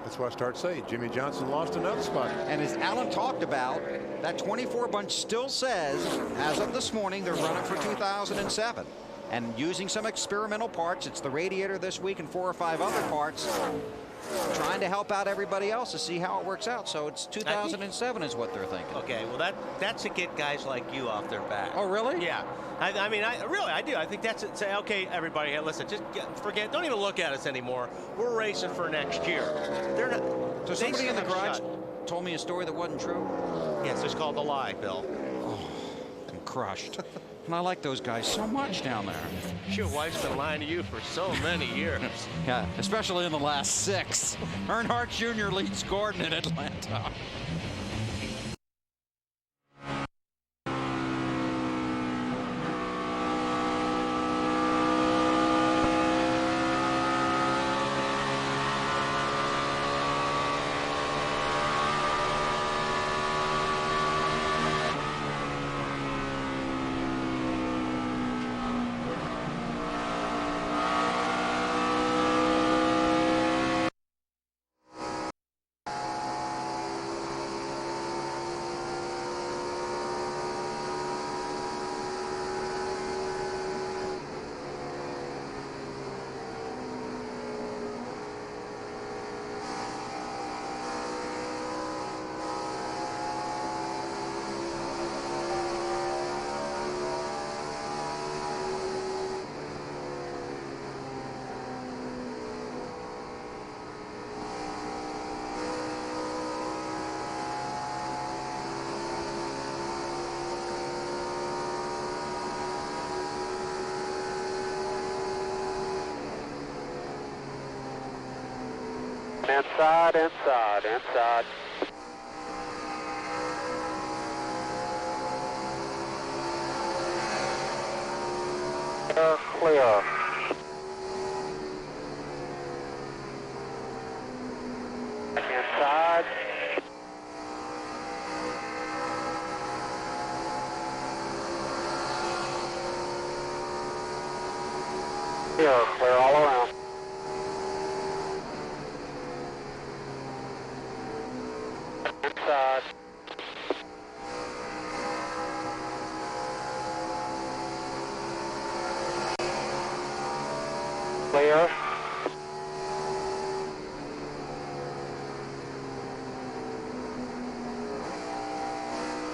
That's what I start saying. Jimmy Johnson lost another spot. And as Alan talked about, that 24 bunch still says, as of this morning, they're running for 2007. And using some experimental parts, it's the radiator this week and 4 or 5 other parts, trying to help out everybody else to see how it works out. So it's 2007 is what they're thinking. Okay, well, that's to get guys like you off their back. Oh, really? Yeah. I mean, I do. I think that's it. Say, okay, everybody, hey, listen, just forget. Don't even look at us anymore. We're racing for next year. They're not. So somebody in the garage told me a story that wasn't true? Yes, it's called The Lie, Bill. Oh, I'm crushed. And I like those guys so much down there. Your wife's been lying to you for so many years. Yeah, especially in the last 6. Earnhardt Jr. leads Gordon in Atlanta. Inside. Clear. Inside. Clear all around. Inside. Clear.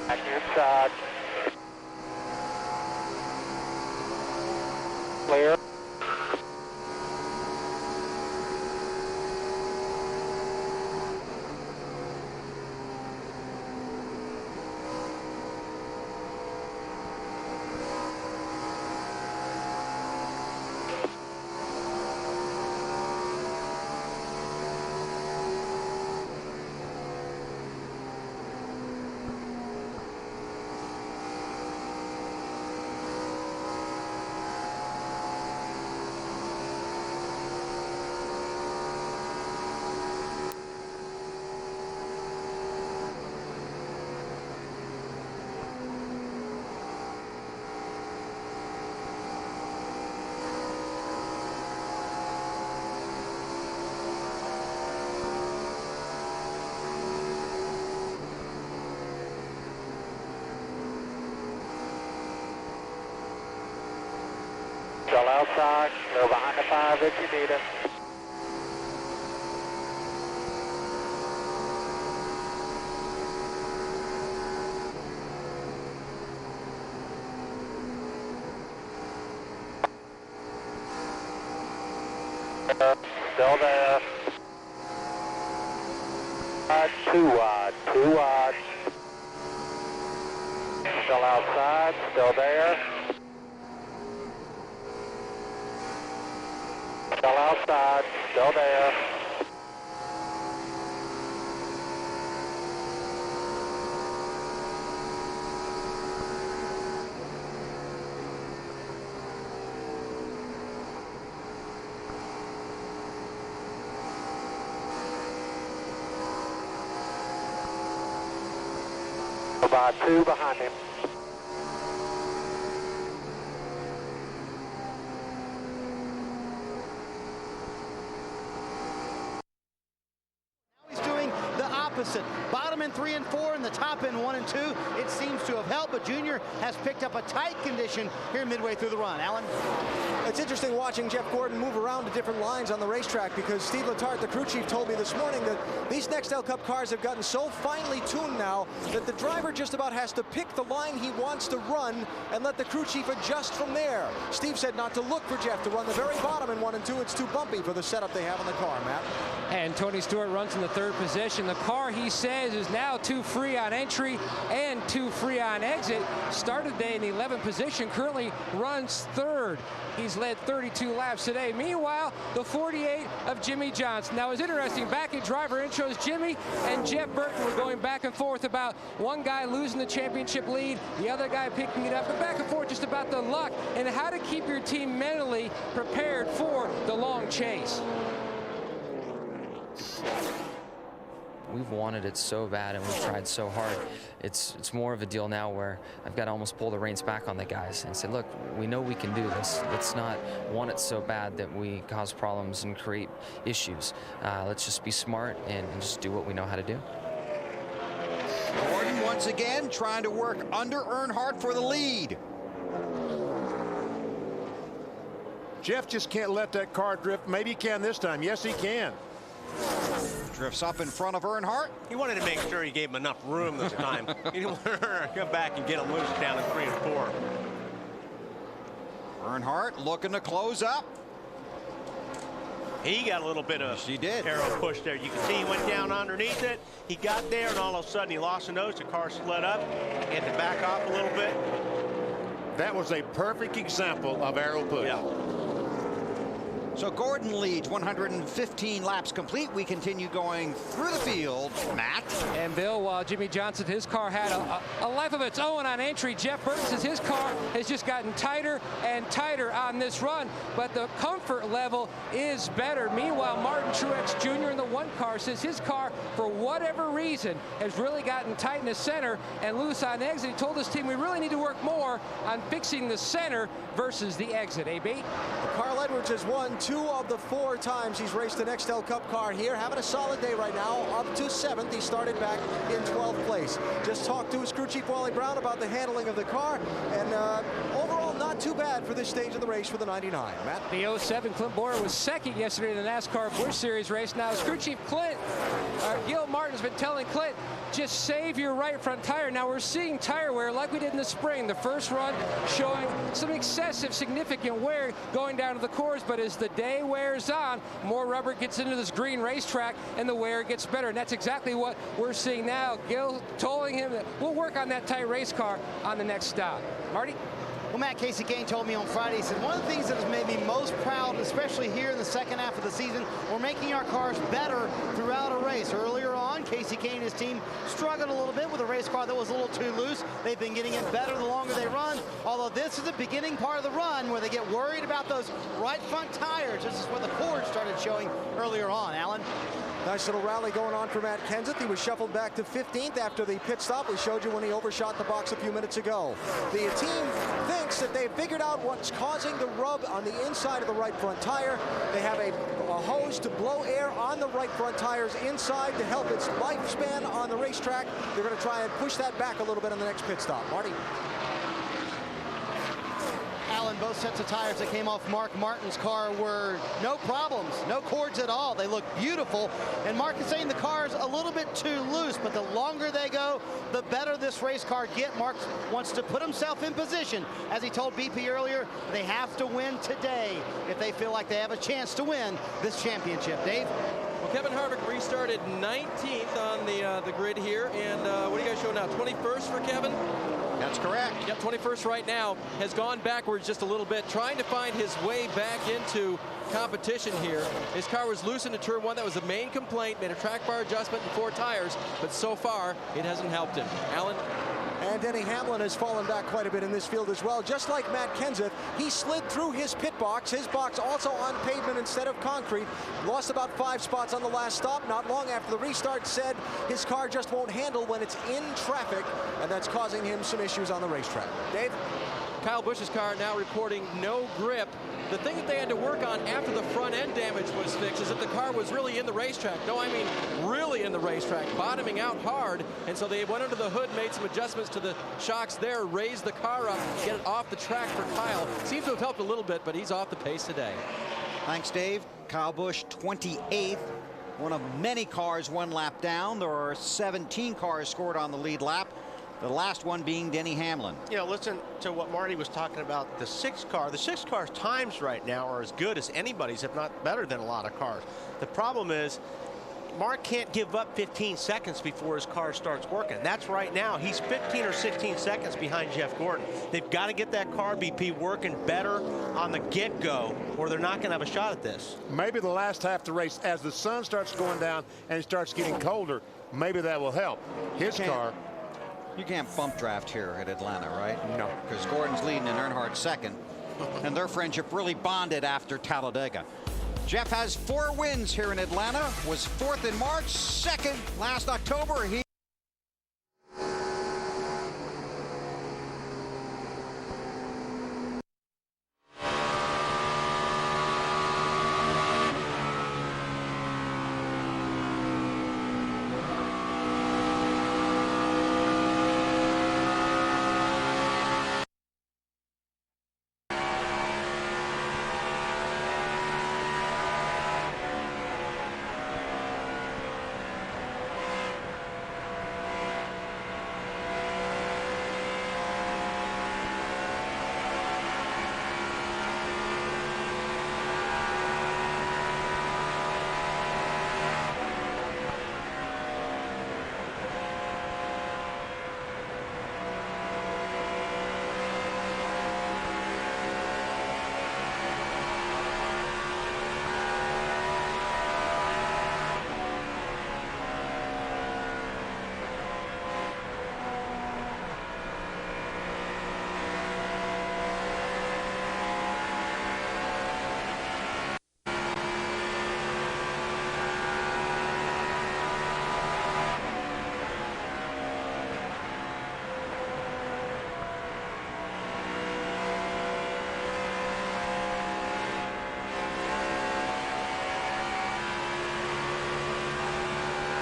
Back inside. Clear. Still outside, go behind the 5 if you need it. Still there. 2 wide, 2 wide. Still outside, still there. Still outside, still there. About 2 behind him. Bottom in 3 and 4 and the top in 1 and 2. It seems to have helped, but Junior has picked up a tight condition here midway through the run. Alan? It's interesting watching Jeff Gordon move around to different lines on the racetrack, because Steve Letarte, the crew chief, told me this morning that these Nextel Cup cars have gotten so finely tuned now that the driver just about has to pick the line he wants to run and let the crew chief adjust from there. Steve said not to look for Jeff to run the very bottom in 1 and 2. It's too bumpy for the setup they have on the car, Matt. And Tony Stewart runs in the 3rd position. The car, he says, is now too free on entry and too free on exit. Started today in the 11th position, currently runs 3rd. He's led 32 laps today. Meanwhile, the 48 of Jimmy Johnson. Now, it's interesting, back at driver intros, Jimmy and Jeff Burton were going back and forth about one guy losing the championship lead, the other guy picking it up, but back and forth just about the luck and how to keep your team mentally prepared for the long chase. We've wanted it so bad and we've tried so hard. It's more of a deal now where I've got to almost pull the reins back on the guys and say, look, we know we can do this. Let's not want it so bad that we cause problems and create issues. Let's just be smart and just do what we know how to do. Gordon once again trying to work under Earnhardt for the lead. Jeff just can't let that car drift. Maybe he can this time. Yes, he can. Drifts up in front of Earnhardt. He wanted to make sure he gave him enough room this time. He didn't want to come back and get him loose down in 3 and 4. Earnhardt looking to close up. He got a little bit of arrow push there. You can see he went down underneath it. He got there, and all of a sudden he lost the nose. The car slid up. He had to back off a little bit. That was a perfect example of arrow push. Yeah. So Gordon leads 115 laps complete. We continue going through the field. Matt. And Bill, while Jimmy Johnson, his car had a life of its own on entry, Jeff Burton says his car has just gotten tighter and tighter on this run, but the comfort level is better. Meanwhile, Martin Truex Jr. in the 1 car says his car, for whatever reason, has really gotten tight in the center and loose on exit. He told his team we really need to work more on fixing the center versus the exit. AB? Carl Edwards has won 2 of the 4 times he's raced the Nextel Cup car here. Having a solid day right now, up to 7th. He started back in 12th place. Just talked to his crew chief, Wally Brown, about the handling of the car, and overall not too bad for this stage of the race for the 99. Matt? The 07 Clint Boyer was 2nd yesterday in the NASCAR Busch Series race. Now, his crew chief Gil Martin's been telling Clint, just save your right front tire. Now we're seeing tire wear like we did in the spring. The first run showing some excessive significant wear going down to the cores, but as the day wears on, more rubber gets into this green racetrack and the wear gets better. And that's exactly what we're seeing now. Gil telling him that we'll work on that tight race car on the next stop. Marty? Well, Matt, Casey Kane told me on Friday, he said, one of the things that has made me most proud, especially here in the second half of the season, we're making our cars better throughout a race. Earlier on, Casey Kane and his team struggled a little bit with a race car that was a little too loose. They've been getting it better the longer they run, although this is the beginning part of the run where they get worried about those right front tires. This is where the cords started showing earlier on. Alan? Nice little rally going on for Matt Kenseth. He was shuffled back to 15th after the pit stop. We showed you when he overshot the box a few minutes ago. The team thinks that they've figured out what's causing the rub on the inside of the right front tire. They have a hose to blow air on the right front tires inside to help its lifespan on the racetrack. They're going to try and push that back a little bit on the next pit stop. Marty? Alan, both sets of tires that came off Mark Martin's car were no problems, no cords at all. They look beautiful. And Mark is saying the car's a little bit too loose, but the longer they go, the better this race car get. Mark wants to put himself in position. As he told BP earlier, they have to win today if they feel like they have a chance to win this championship. Dave? Well, Kevin Harvick restarted 19th on the grid here. And what do you guys show now? 21st for Kevin? That's correct. Yep, 21st right now. Has gone backwards just a little bit, trying to find his way back into competition here. His car was loose into turn 1. That was the main complaint. Made a track bar adjustment and 4 tires, but so far it hasn't helped him. Alan? And Denny Hamlin has fallen back quite a bit in this field as well. Just like Matt Kenseth, he slid through his pit box. His box also on pavement instead of concrete. Lost about 5 spots on the last stop. Not long after the restart, said his car just won't handle when it's in traffic, and that's causing him some issues on the racetrack. Dave? Kyle Busch's car now reporting no grip. The thing that they had to work on after the front end damage was fixed is that the car was really in the racetrack. No, I mean really in the racetrack, bottoming out hard. And so they went under the hood, made some adjustments to the shocks there, raised the car up, get it off the track for Kyle. Seems to have helped a little bit, but he's off the pace today. Thanks, Dave. Kyle Busch, 28th. One of many cars one lap down. There are 17 cars scored on the lead lap. The last one being Denny Hamlin. You know, listen to what Marty was talking about, the 6 car. The 6 car's times right now are as good as anybody's, if not better than a lot of cars. The problem is Mark can't give up 15 seconds before his car starts working. That's right now. He's 15 or 16 seconds behind Jeff Gordon. They've got to get that car BP working better on the get-go, or they're not going to have a shot at this. Maybe the last half of the race, as the sun starts going down and it starts getting colder, maybe that will help. His car. You can't bump draft here at Atlanta, right? No. Because Gordon's leading and Earnhardt's second. And their friendship really bonded after Talladega. Jeff has 4 wins here in Atlanta. Was 4th in March, 2nd last October. He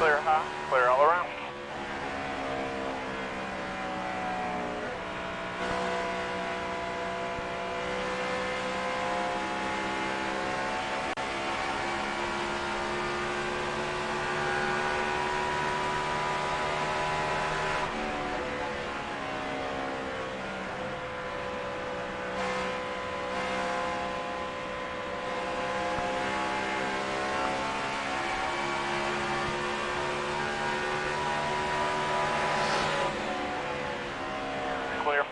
Clear high, clear all around. Clear.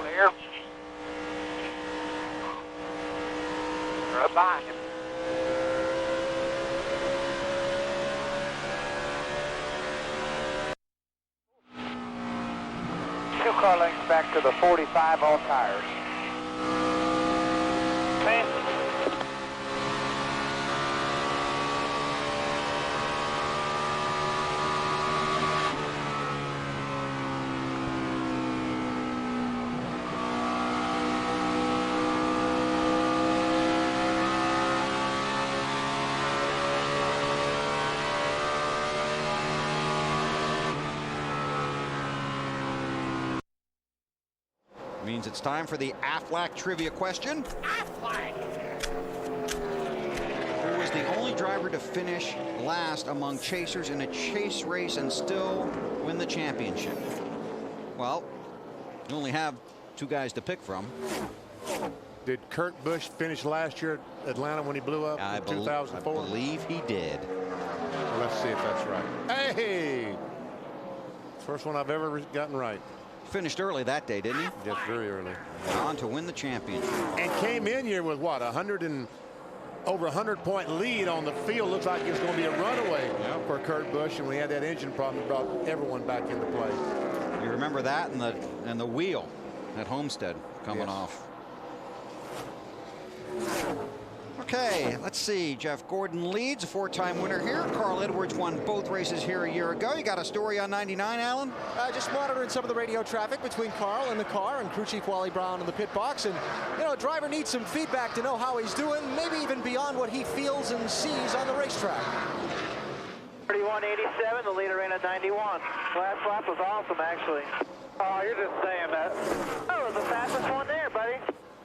Clear. Right behind you. Two car lengths back to the 45, all tires. Man. Means it's time for the Aflac trivia question. Aflac! Who was the only driver to finish last among chasers in a chase race and still win the championship? Well, you only have 2 guys to pick from. Did Kurt Busch finish last year at Atlanta when he blew up in 2004? I believe he did. Well, let's see if that's right. Hey! First one I've ever gotten right. Finished early that day, didn't he? Yes, very early. Went on to win the championship. And came in here with what, over 100-point lead on the field. Looks like it's going to be a runaway for Kurt Busch, and we had that engine problem that brought everyone back into play. You remember that and the wheel at Homestead coming off. Okay, let's see. Jeff Gordon leads, a 4-time winner here. Carl Edwards won both races here a year ago. You got a story on 99, Alan? Just monitoring some of the radio traffic between Carl and the car and crew chief Wally Brown in the pit box. And, you know, a driver needs some feedback to know how he's doing, maybe even beyond what he feels and sees on the racetrack. 31.87, the leader ran at 91. Last lap was awesome, actually. Oh, you're just saying that. Oh, it was the fastest one there, buddy.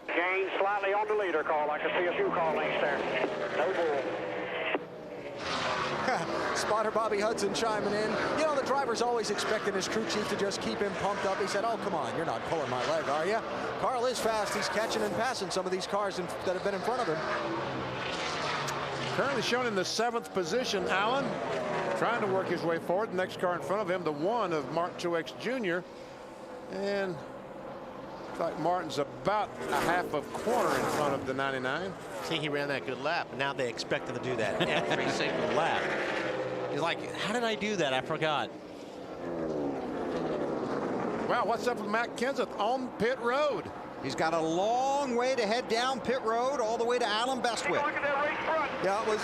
Gained slightly on the leader, Carl. I can see a few car lengths there. No bull. Spotter Bobby Hudson chiming in. You know, the driver's always expecting his crew chief to just keep him pumped up. He said, oh, come on, you're not pulling my leg, are you? Carl is fast. He's catching and passing some of these cars that have been in front of him. Currently shown in the 7th position, Allen. Trying to work his way forward. The next car in front of him, the 1 of Mark Truex Jr. And looks like Martin's about a half of quarter in front of the 99. See, he ran that good lap, and now they expect him to do that every single lap. He's like, how did I do that? I forgot. Wow, what's up with Matt Kenseth on pit road? He's got a long way to head down pit road all the way to Alan Bestwick. Yeah, it was.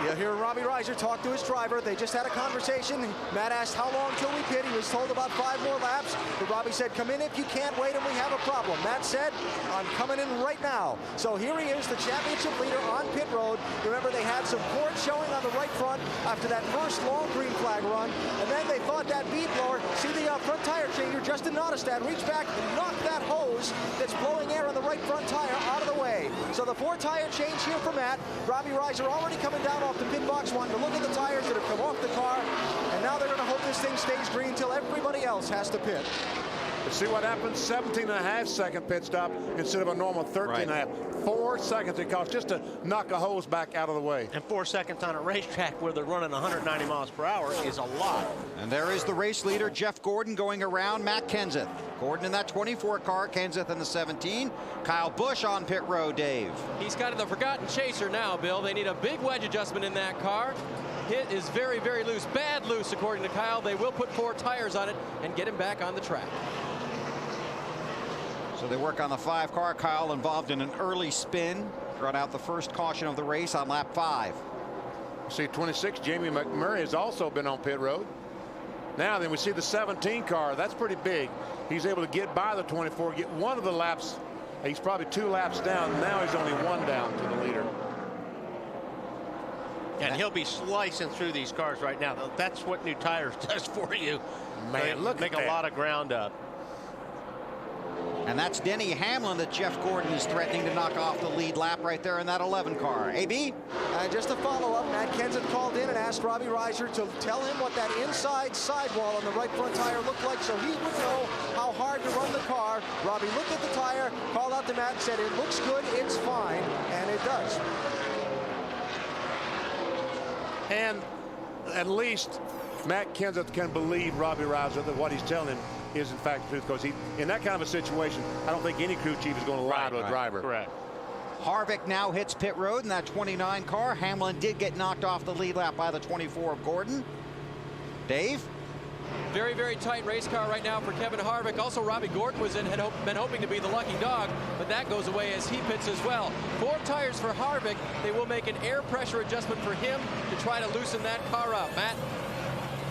You hear Robbie Reiser talk to his driver. They just had a conversation. Matt asked how long till we pit. He was told about 5 more laps. But Robbie said, come in if you can't wait and we have a problem. Matt said, I'm coming in right now. So here he is, the championship leader on pit road. Remember, they had some port showing on the right front after that first long green flag run. And then they thought that bead blower, see the front tire changer, Justin Nottestad, reach back and knock that hose that's blowing air on the right front tire out of the way. So the 4-tire change here for Matt. Robbie Reiser already coming down off the pit box, wanting to look at the tires that have come off the car, and now they're going to hope this thing stays green until everybody else has to pit. Let's see what happens. 17.5-second pit stop instead of a normal 13.5. 4 seconds it costs just to knock a hose back out of the way. And 4 seconds on a racetrack where they're running 190 miles per hour is a lot. And there is the race leader, Jeff Gordon, going around Matt Kenseth. Gordon in that 24 car, Kenseth in the 17. Kyle Busch on pit road, Dave. He's got the forgotten chaser now, Bill. They need a big wedge adjustment in that car. It is very, very loose. Bad loose, according to Kyle. They will put 4 tires on it and get him back on the track. So they work on the 5 car. Kyle involved in an early spin. Brought out the first caution of the race on lap 5. See 26, Jamie McMurray has also been on pit road. Now then we see the 17 car. That's pretty big. He's able to get by the 24, get one of the laps. He's probably 2 laps down. Now he's only 1 down to the leader. And he'll be slicing through these cars right now. That's what new tires does for you. Man, look make at that. a lot of ground up. And that's Denny Hamlin that Jeff Gordon is threatening to knock off the lead lap right there in that 11 car. AB? Just a follow-up, Matt Kenseth called in and asked Robbie Reiser to tell him what that inside sidewall on the right front tire looked like so he would know how hard to run the car. Robbie looked at the tire, called out to Matt and said, it looks good, it's fine, and it does. And at least Matt Kenseth can believe Robbie Reiser that what he's telling him is in fact the truth, because in that kind of a situation, I don't think any crew chief is going to lie to a driver. Correct. Harvick now hits pit road in that 29 car. Hamlin did get knocked off the lead lap by the 24 of Gordon. Dave? Very, very tight race car right now for Kevin Harvick. Also, Robbie Gordon was in, been hoping to be the lucky dog, but that goes away as he pits as well. 4 tires for Harvick. They will make an air pressure adjustment for him to try to loosen that car up. Matt?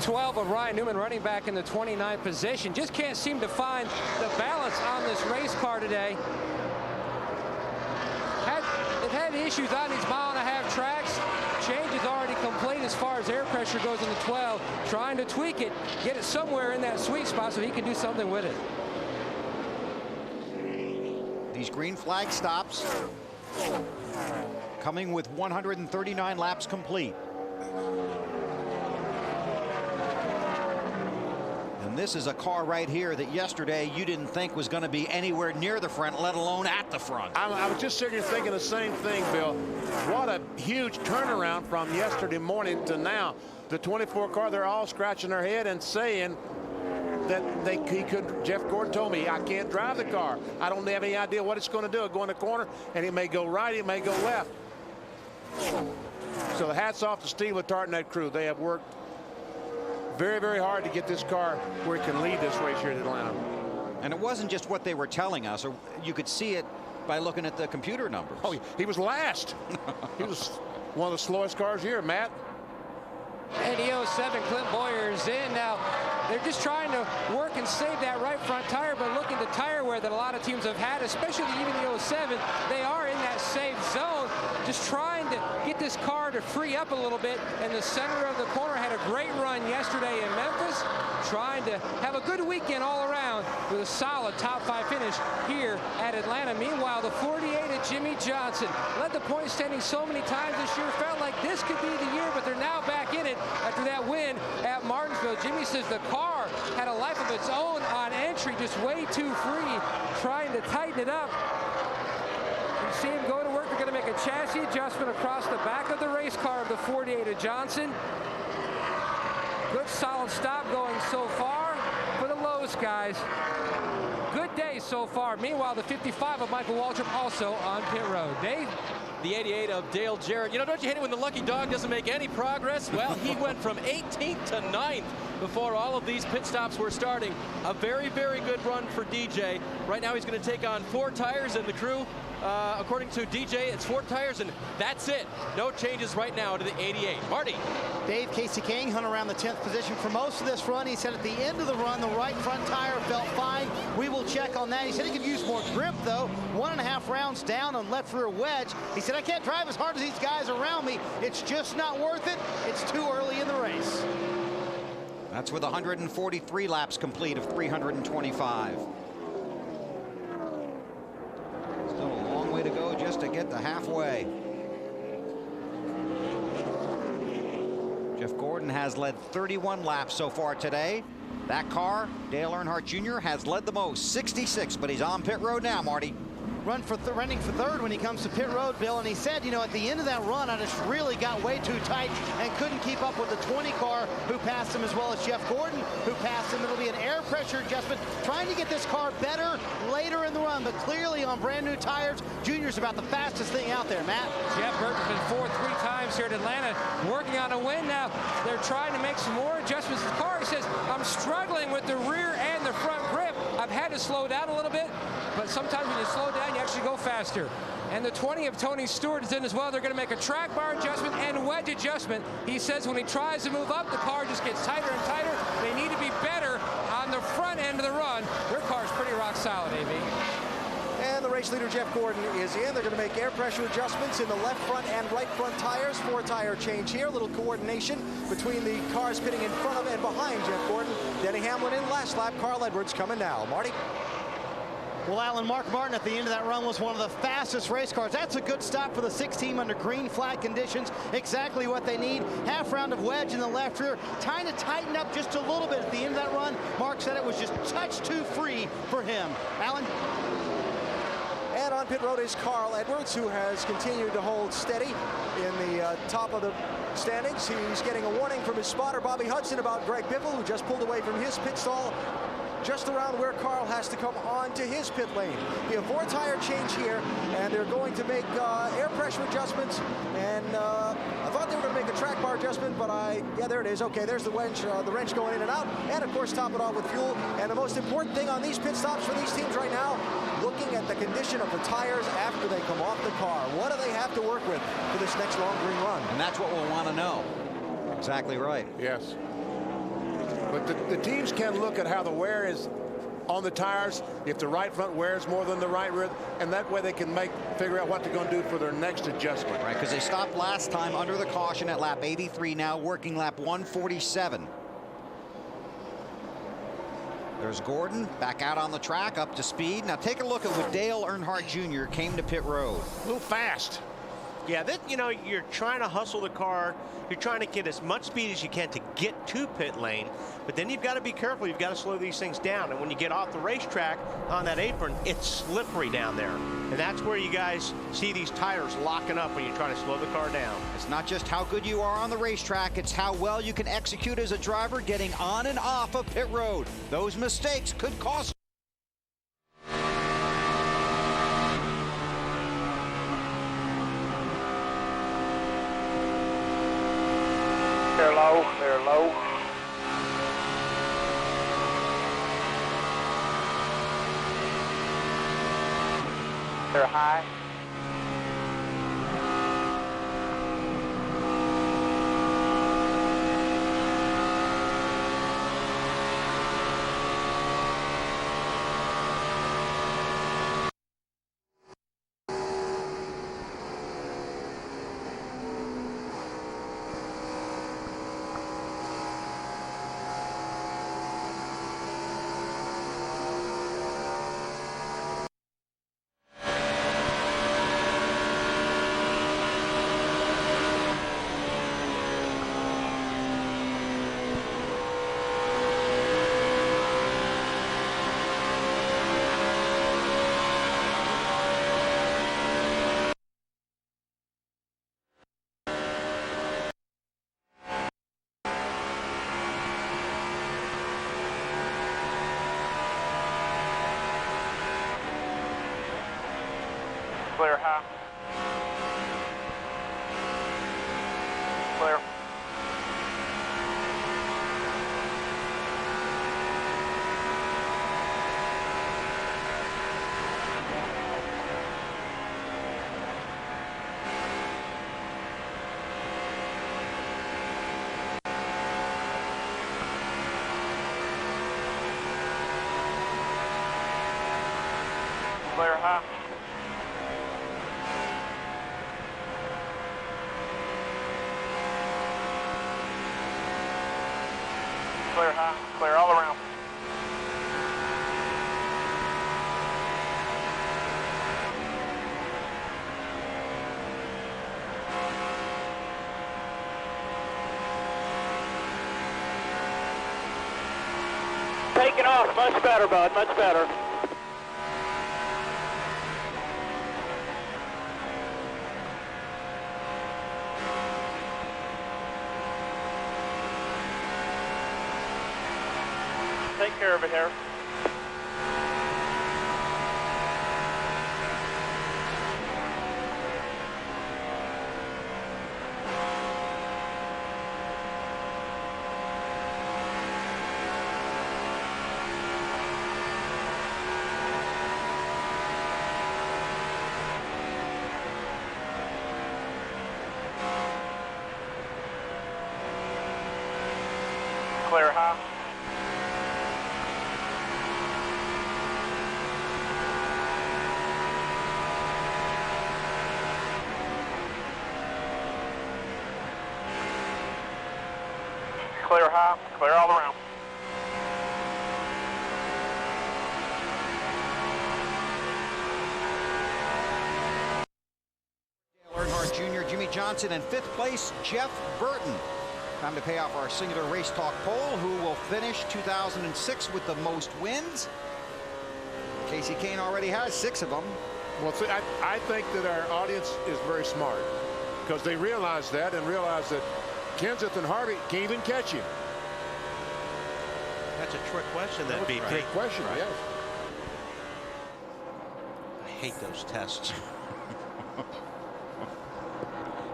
12 of Ryan Newman running back in the 29th position. Just can't seem to find the balance on this race car today. They've had issues on these 1.5-mile tracks. Change is already complete as far as air pressure goes in the 12. Trying to tweak it, get it somewhere in that sweet spot so he can do something with it. These green flag stops coming with 139 laps complete. And this is a car right here that yesterday you didn't think was going to be anywhere near the front, let alone at the front. I was just sitting here thinking the same thing, Bill. What a huge turnaround from yesterday morning to now. The 24 car, they're all scratching their head and saying that he could. Jeff Gordon told me, I can't drive the car. I don't have any idea what it's going to do. Go in the corner, and it may go right, it may go left. So the hats off to Steve Letarte and that crew. They have worked very, very hard to get this car where it can lead this race here at Atlanta. And it wasn't just what they were telling us, or you could see it by looking at the computer numbers. Oh, he was last. He was one of the slowest cars here, Matt. And the 07, Clint Boyer is in. Now, they're just trying to work and save that right front tire, but looking to tire wear that a lot of teams have had, especially even the 07, they are in that safe zone, just trying to get this car to free up a little bit. And the center of the corner had a great run yesterday in Memphis, trying to have a good weekend all around with a solid top 5 finish here at Atlanta. Meanwhile, the 48 of Jimmy Johnson led the point standing so many times this year, felt like this could be the year, but they're now back in it after that win at Martinsville. Jimmy says the car had a life of its own on entry, just way too free, trying to tighten it up. You see him go to work. They're going to make a chassis adjustment across the back of the race car of the 48 of Johnson. Good solid stop going so far for the Lowe's guys. Good day so far. Meanwhile, the 55 of Michael Waltrip also on pit road. Dave? The 88 of Dale Jarrett. You know, don't you hate it when the lucky dog doesn't make any progress? Well, he went from 18th to 9th before all of these pit stops were starting. A very, very good run for DJ. Right now he's going to take on 4 tires in the crew. According to DJ, it's 4 tires, and that's it. No changes right now to the 88. Marty. Dave, Casey King hung around the 10th position for most of this run. He said at the end of the run, the right front tire felt fine. We will check on that. He said he could use more grip, though. 1.5 rounds down on left rear wedge. He said, I can't drive as hard as these guys around me. It's just not worth it. It's too early in the race. That's with 143 laps complete of 325. Still a long way to go just to get to halfway. Jeff Gordon has led 31 laps so far today. That car, Dale Earnhardt Jr., has led the most, 66, but he's on pit road now, Marty. Running for third when he comes to pit road, Bill, and he said, you know, at the end of that run, I just really got way too tight and couldn't keep up with the 20 car who passed him, as well as Jeff Gordon who passed him. It'll be an air pressure adjustment, trying to get this car better later in the run, but clearly on brand new tires, Junior's about the fastest thing out there, Matt. Jeff Burton's been 4th 3 times here at Atlanta, working on a win now. They're trying to make some more adjustments to the car. He says, I'm struggling with the rear and the front grip. I've had to slow down a little bit, but sometimes when you slow down, you actually go faster. And the 20 of Tony Stewart is in as well. They're going to make a track bar adjustment and wedge adjustment. He says when he tries to move up, the car just gets tighter and tighter. They need to be better on the front end of the run. Their car's pretty rock solid, AV. And the race leader, Jeff Gordon, is in. They're going to make air pressure adjustments in the left front and right front tires. 4 tire change here. A little coordination between the cars pitting in front of and behind Jeff Gordon. Denny Hamlin in last lap. Carl Edwards coming now. Marty? Well, Alan, Mark Martin at the end of that run was one of the fastest race cars. That's a good stop for the 6 team under green flag conditions. Exactly what they need. Half round of wedge in the left rear. Trying to tighten up just a little bit at the end of that run. Mark said it was just touch too free for him. Alan? And on pit road is Carl Edwards, who has continued to hold steady in the top of the standings. He's getting a warning from his spotter, Bobby Hudson, about Greg Biffle, who just pulled away from his pit stall just around where Carl has to come on to his pit lane. We have 4 tire change here, and they're going to make air pressure adjustments. And I thought they were going to make a track bar adjustment, but yeah, there it is. Okay, there's the wrench going in and out, and of course top it off with fuel. And the most important thing on these pit stops for these teams right now, looking at the condition of the tires after they come off the car. What do they have to work with for this next long green run? And that's what we'll want to know. Exactly right. Yes. But the teams can look at how the wear is on the tires, if the right front wears more than the right rear, and that way they can figure out what they're going to do for their next adjustment. Right, because they stopped last time under the caution at lap 83, now working lap 147. There's Gordon back out on the track, up to speed. Now take a look at what Dale Earnhardt Jr. came to pit road. A little fast. Yeah, you know, you're trying to hustle the car. You're trying to get as much speed as you can to get to pit lane. But then you've got to be careful. You've got to slow these things down. And when you get off the racetrack on that apron, it's slippery down there. And that's where you guys see these tires locking up when you're trying to slow the car down. It's not just how good you are on the racetrack, it's how well you can execute as a driver getting on and off of pit road. Those mistakes could cost. They're low, they're low. They're high. Clear high. Clear. Clear high. Clear high, clear all around. Taking off, much better, bud, much better. Take care of it here. Clear high. Clear high, clear all around. Dale Earnhardt Jr., Jimmy Johnson, and 5th place, Jeff Burton. Time to pay off our singular race talk poll. Who will finish 2006 with the most wins? Casey Kane already has 6 of them. Well, see, I think that our audience is very smart because they realize that and realize that Kenseth and Harvey can't even catch him. That's a trick question, that BP. Trick question, right. Yes. I hate those tests.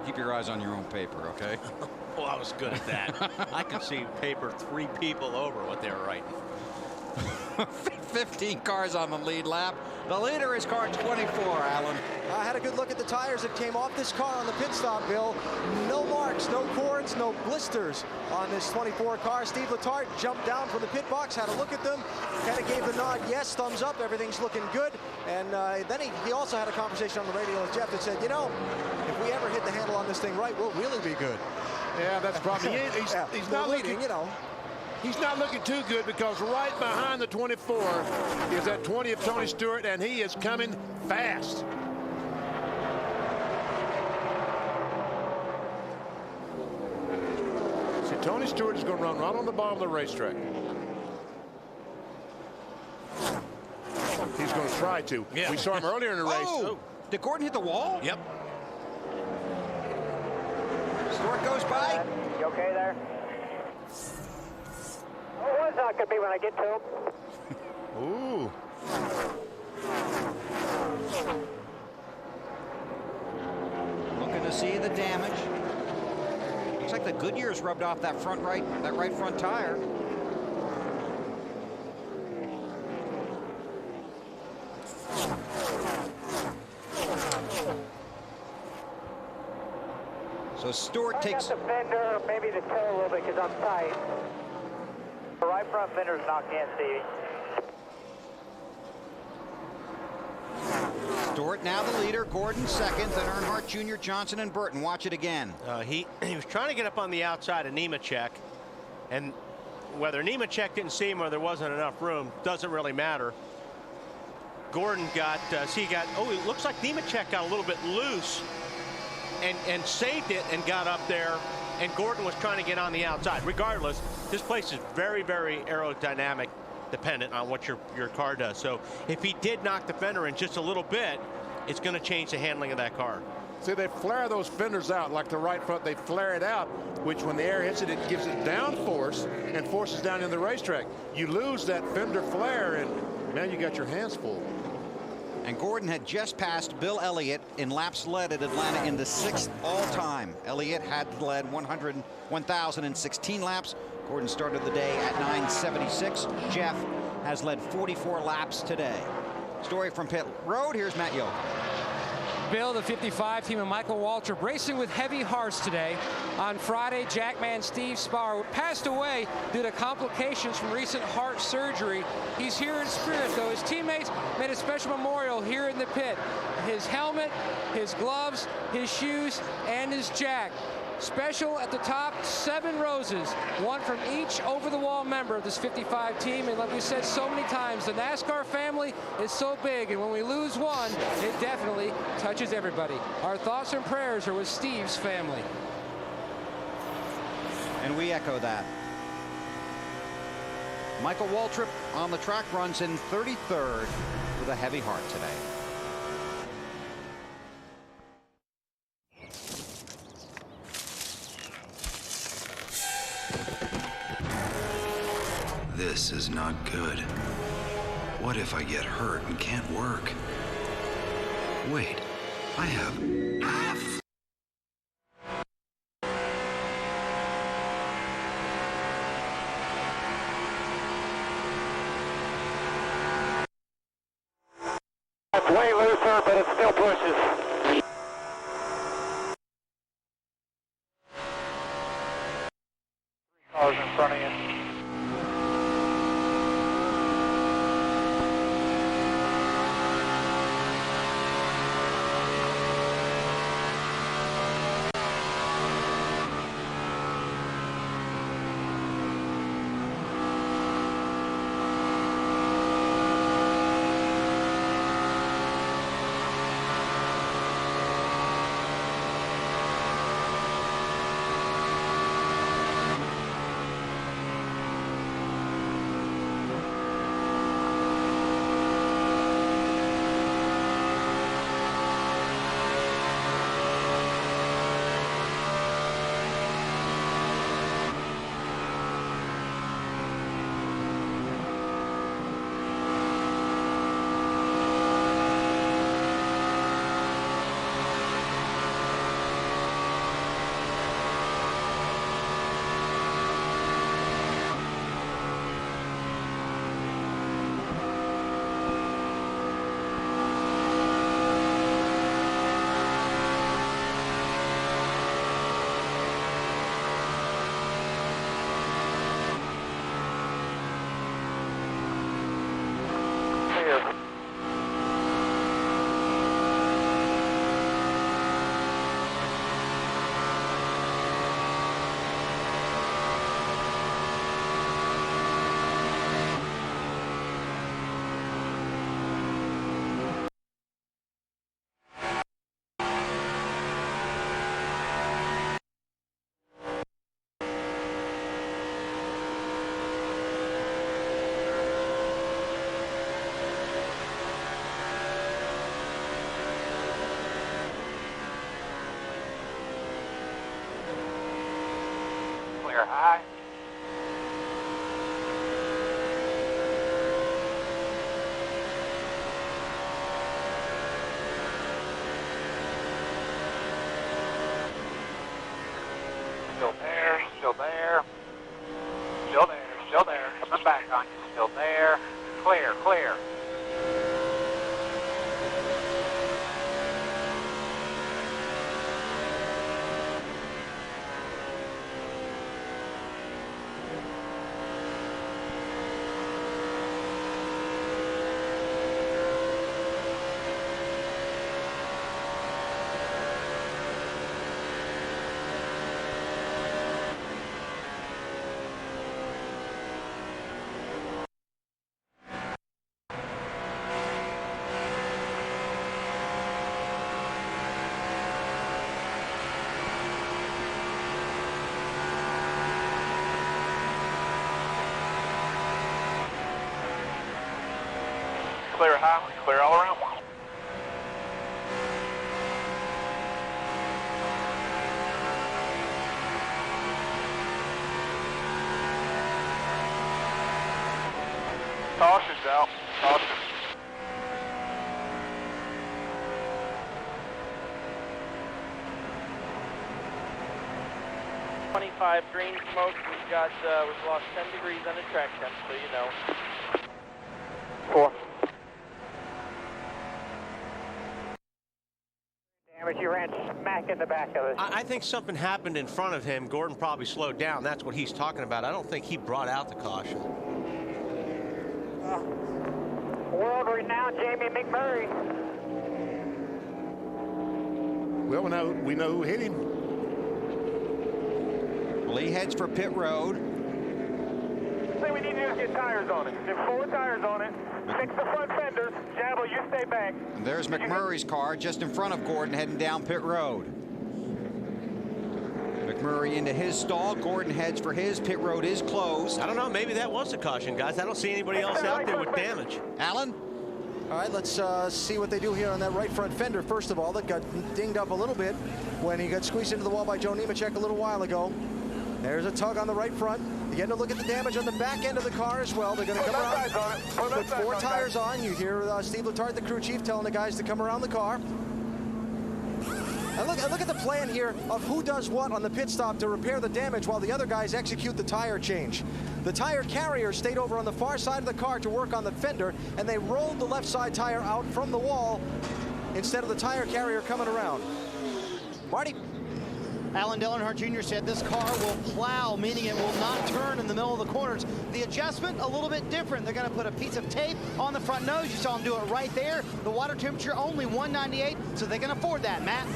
Keep your eyes on your own paper, okay? Oh, I was good at that. I could see paper 3 people over what they were writing. 15 cars on the lead lap. The leader is car 24, Alan. I had a good look at the tires that came off this car on the pit stop, Bill. No marks, no cords, no blisters on this 24 car. Steve Letarte jumped down from the pit box, had a look at them, kind of gave the nod, yes, thumbs up, everything's looking good. And then he also had a conversation on the radio with Jeff that said, you know, if we ever hit the handle on this thing right, we'll really be good. Yeah, that's probably he's not leading, you know. He's not looking too good because right behind the 24 is that 20 of Tony Stewart, and he is coming fast. See, Tony Stewart is going to run right on the bottom of the racetrack. He's going to try to. Yeah. We saw him earlier in the race. Oh, did Gordon hit the wall? Yep. Stewart goes by. You okay there? Oh, it's not going to be when I get to him. Ooh. Looking to see the damage. Looks like the Goodyear's rubbed off that right front tire. So Stewart takes. I got the fender, maybe the toe a little bit because I'm tight. The right front fender's knocked in, Stevie. Stewart now the leader, Gordon second, then Earnhardt Jr., Johnson, and Burton. Watch it again. He was trying to get up on the outside of Nemechek, and whether Nemechek didn't see him or there wasn't enough room doesn't really matter. Gordon got, it looks like Nemechek got a little bit loose and saved it and got up there, and Gordon was trying to get on the outside. Regardless, this place is very, very aerodynamic dependent on what your car does. So if he did knock the fender in just a little bit, it's going to change the handling of that car. See, they flare those fenders out like the right front. They flare it out, which when the air hits it, it gives it down force and forces down in the racetrack. You lose that fender flare, and now you got your hands full. And Gordon had just passed Bill Elliott in laps led at Atlanta in the 6th all-time. Elliott had led 1,016 laps. Gordon started the day at 976. Jeff has led 44 laps today. Story from pit road. Here's Matt Yoke. Bill, the 55 team, and Michael Waltrip racing with heavy hearts today. On Friday, Jackman Steve Spar passed away due to complications from recent heart surgery. He's here in spirit, though. His teammates made a special memorial here in the pit. His helmet, his gloves, his shoes, and his jack. Special at the top, 7 roses, one from each over-the-wall member of this 55 team. And like we said so many times, the NASCAR family is so big, and when we lose one, it definitely touches everybody. Our thoughts and prayers are with Steve's family. And we echo that. Michael Waltrip on the track runs in 33rd with a heavy heart today. This is not good. What if I get hurt and can't work? Wait, I have It's way looser, but it still pushes. Cars in front of you. Clear high. Still there, still there. Still there, still there. Coming back on you. Still there. Clear, clear. Clear high, clear all around. Caution's out, caution. Green smoke. We've lost 10 degrees on the track temp, so you know. 4. Damage, you ran smack in the back of us. I think something happened in front of him. Gordon probably slowed down. That's what he's talking about. I don't think he brought out the caution. World-renowned Jamie McMurray. Well, we know who hit him. Well, he heads for pit road. Thing we need to do is get tires on it. Get 4 tires on it. Fix the front fenders. Jabba, you stay back. And there's McMurray's car just in front of Gordon heading down pit road. McMurray into his stall. Gordon heads for his. Pit road is closed. I don't know. Maybe that was the caution, guys. I don't see anybody else out there with damage. Alan? All right, let's see what they do here on that right front fender. First of all, that got dinged up a little bit when he got squeezed into the wall by Joe Nemechek a little while ago. There's a tug on the right front. You're getting a look at the damage on the back end of the car as well. They're going to come around, put 4 tires on. You hear Steve Letarte, the crew chief, telling the guys to come around the car. And look at the plan here of who does what on the pit stop to repair the damage while the other guys execute the tire change. The tire carrier stayed over on the far side of the car to work on the fender, and they rolled the left side tire out from the wall instead of the tire carrier coming around. Marty? Alan Dellenhart Jr. said this car will plow, meaning it will not turn in the middle of the corners. The adjustment, a little bit different. They're going to put a piece of tape on the front nose. You saw them do it right there. The water temperature only 198, so they can afford that, Matt.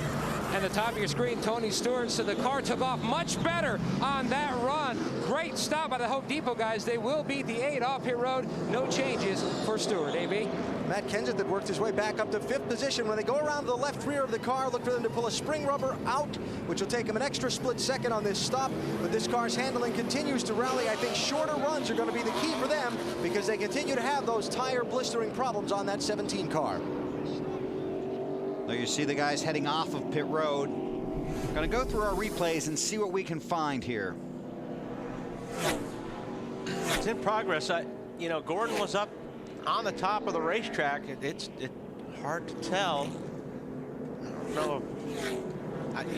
And the top of your screen, Tony Stewart, so the car took off much better on that run. Great stop by the Hope Depot guys. They will beat the 8 off pit road. No changes for Stewart, AB. Matt Kenseth that worked his way back up to 5th position. When they go around the left rear of the car, look for them to pull a spring rubber out, which will take them an extra split second on this stop. But this car's handling continues to rally. I think shorter runs are going to be the key for them because they continue to have those tire blistering problems on that 17 car. There you see the guys heading off of pit road. Going to go through our replays and see what we can find here. It's in progress. You know, Gordon was up on the top of the racetrack. It's hard to tell. I don't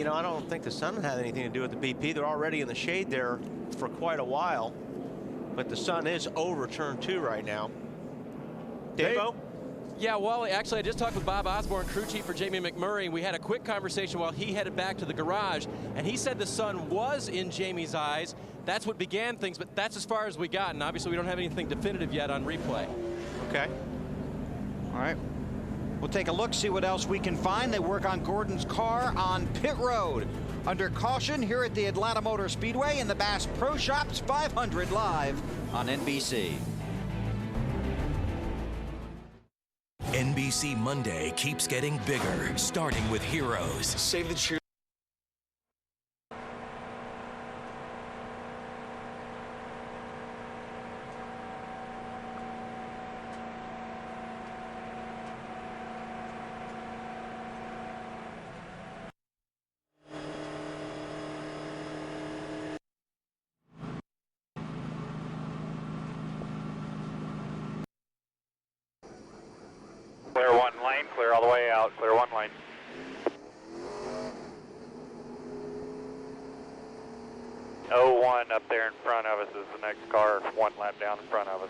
know. I don't think the sun had anything to do with the BP. They're already in the shade there for quite a while. But the sun is over turn 2 right now. Davo? Yeah, well, actually, I just talked with Bob Osborne, crew chief for Jamie McMurray, and we had a quick conversation while he headed back to the garage, and he said the sun was in Jamie's eyes. That's what began things, but that's as far as we got, and obviously we don't have anything definitive yet on replay. Okay. All right. We'll take a look, see what else we can find. They work on Gordon's car on pit road. Under caution here at the Atlanta Motor Speedway in the Bass Pro Shops 500 live on NBC. NBC Monday keeps getting bigger, starting with Heroes. Save the cheer. Clear one lane, clear all the way out, clear one lane. '01 up there in front of us is the next car, one lap down in front of us.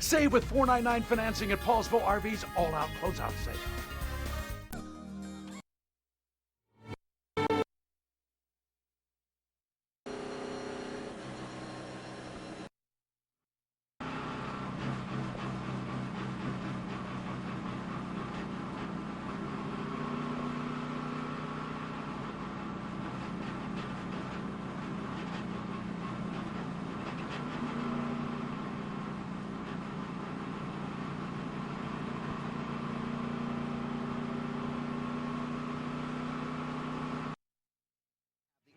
Save with $4.99 financing at Paulsville RV's all-out closeout sale.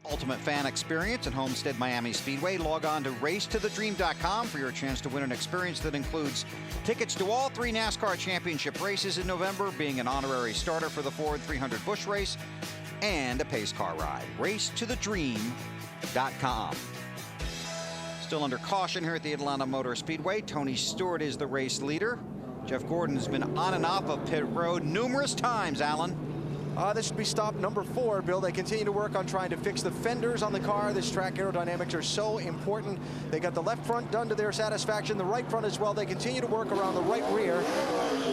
Ultimate fan experience at Homestead Miami Speedway. Log on to racetothedream.com for your chance to win an experience that includes tickets to all 3 NASCAR championship races in November, being an honorary starter for the Ford 300 Busch race, and a pace car ride. Racetothedream.com. Still under caution here at the Atlanta Motor Speedway. Tony Stewart is the race leader. Jeff Gordon has been on and off of pit road numerous times, Alan. This should be stop number 4, Bill. They continue to work on trying to fix the fenders on the car. This track aerodynamics are so important. They got the left front done to their satisfaction, the right front as well. They continue to work around the right rear,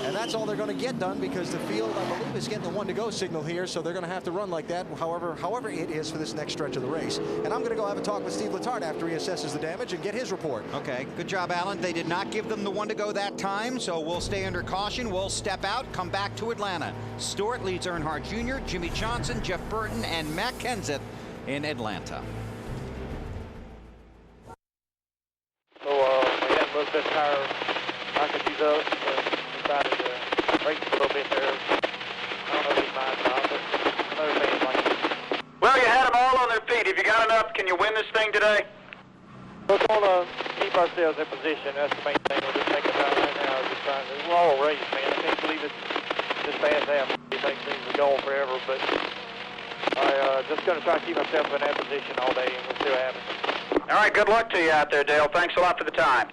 and that's all they're going to get done because the field, I believe, is getting the 1-to-go signal here, so they're going to have to run like that, however it is for this next stretch of the race. And I'm going to go have a talk with Steve Letarte after he assesses the damage and get his report. Okay, good job, Alan. They did not give them the 1-to-go that time, so we'll stay under caution. We'll step out, come back to Atlanta. Stewart leads Earnhardt Jr., Jimmy Johnson, Jeff Burton, and Matt Kenseth in Atlanta. So we had a little bit of tire packages up, decided to race a little bit there. I don't know if he minds or not, but another man like it. Well, you had them all on their feet. If you got enough, can you win this thing today? We're going to keep ourselves in position. That's the main thing we're just thinking about right now. Just trying to, we're all race, man. I can't believe it's this fast half. It makes things go on forever, but I just going to try to keep myself in that position all day, and we'll see what happens. All right, good luck to you out there, Dale. Thanks a lot for the time.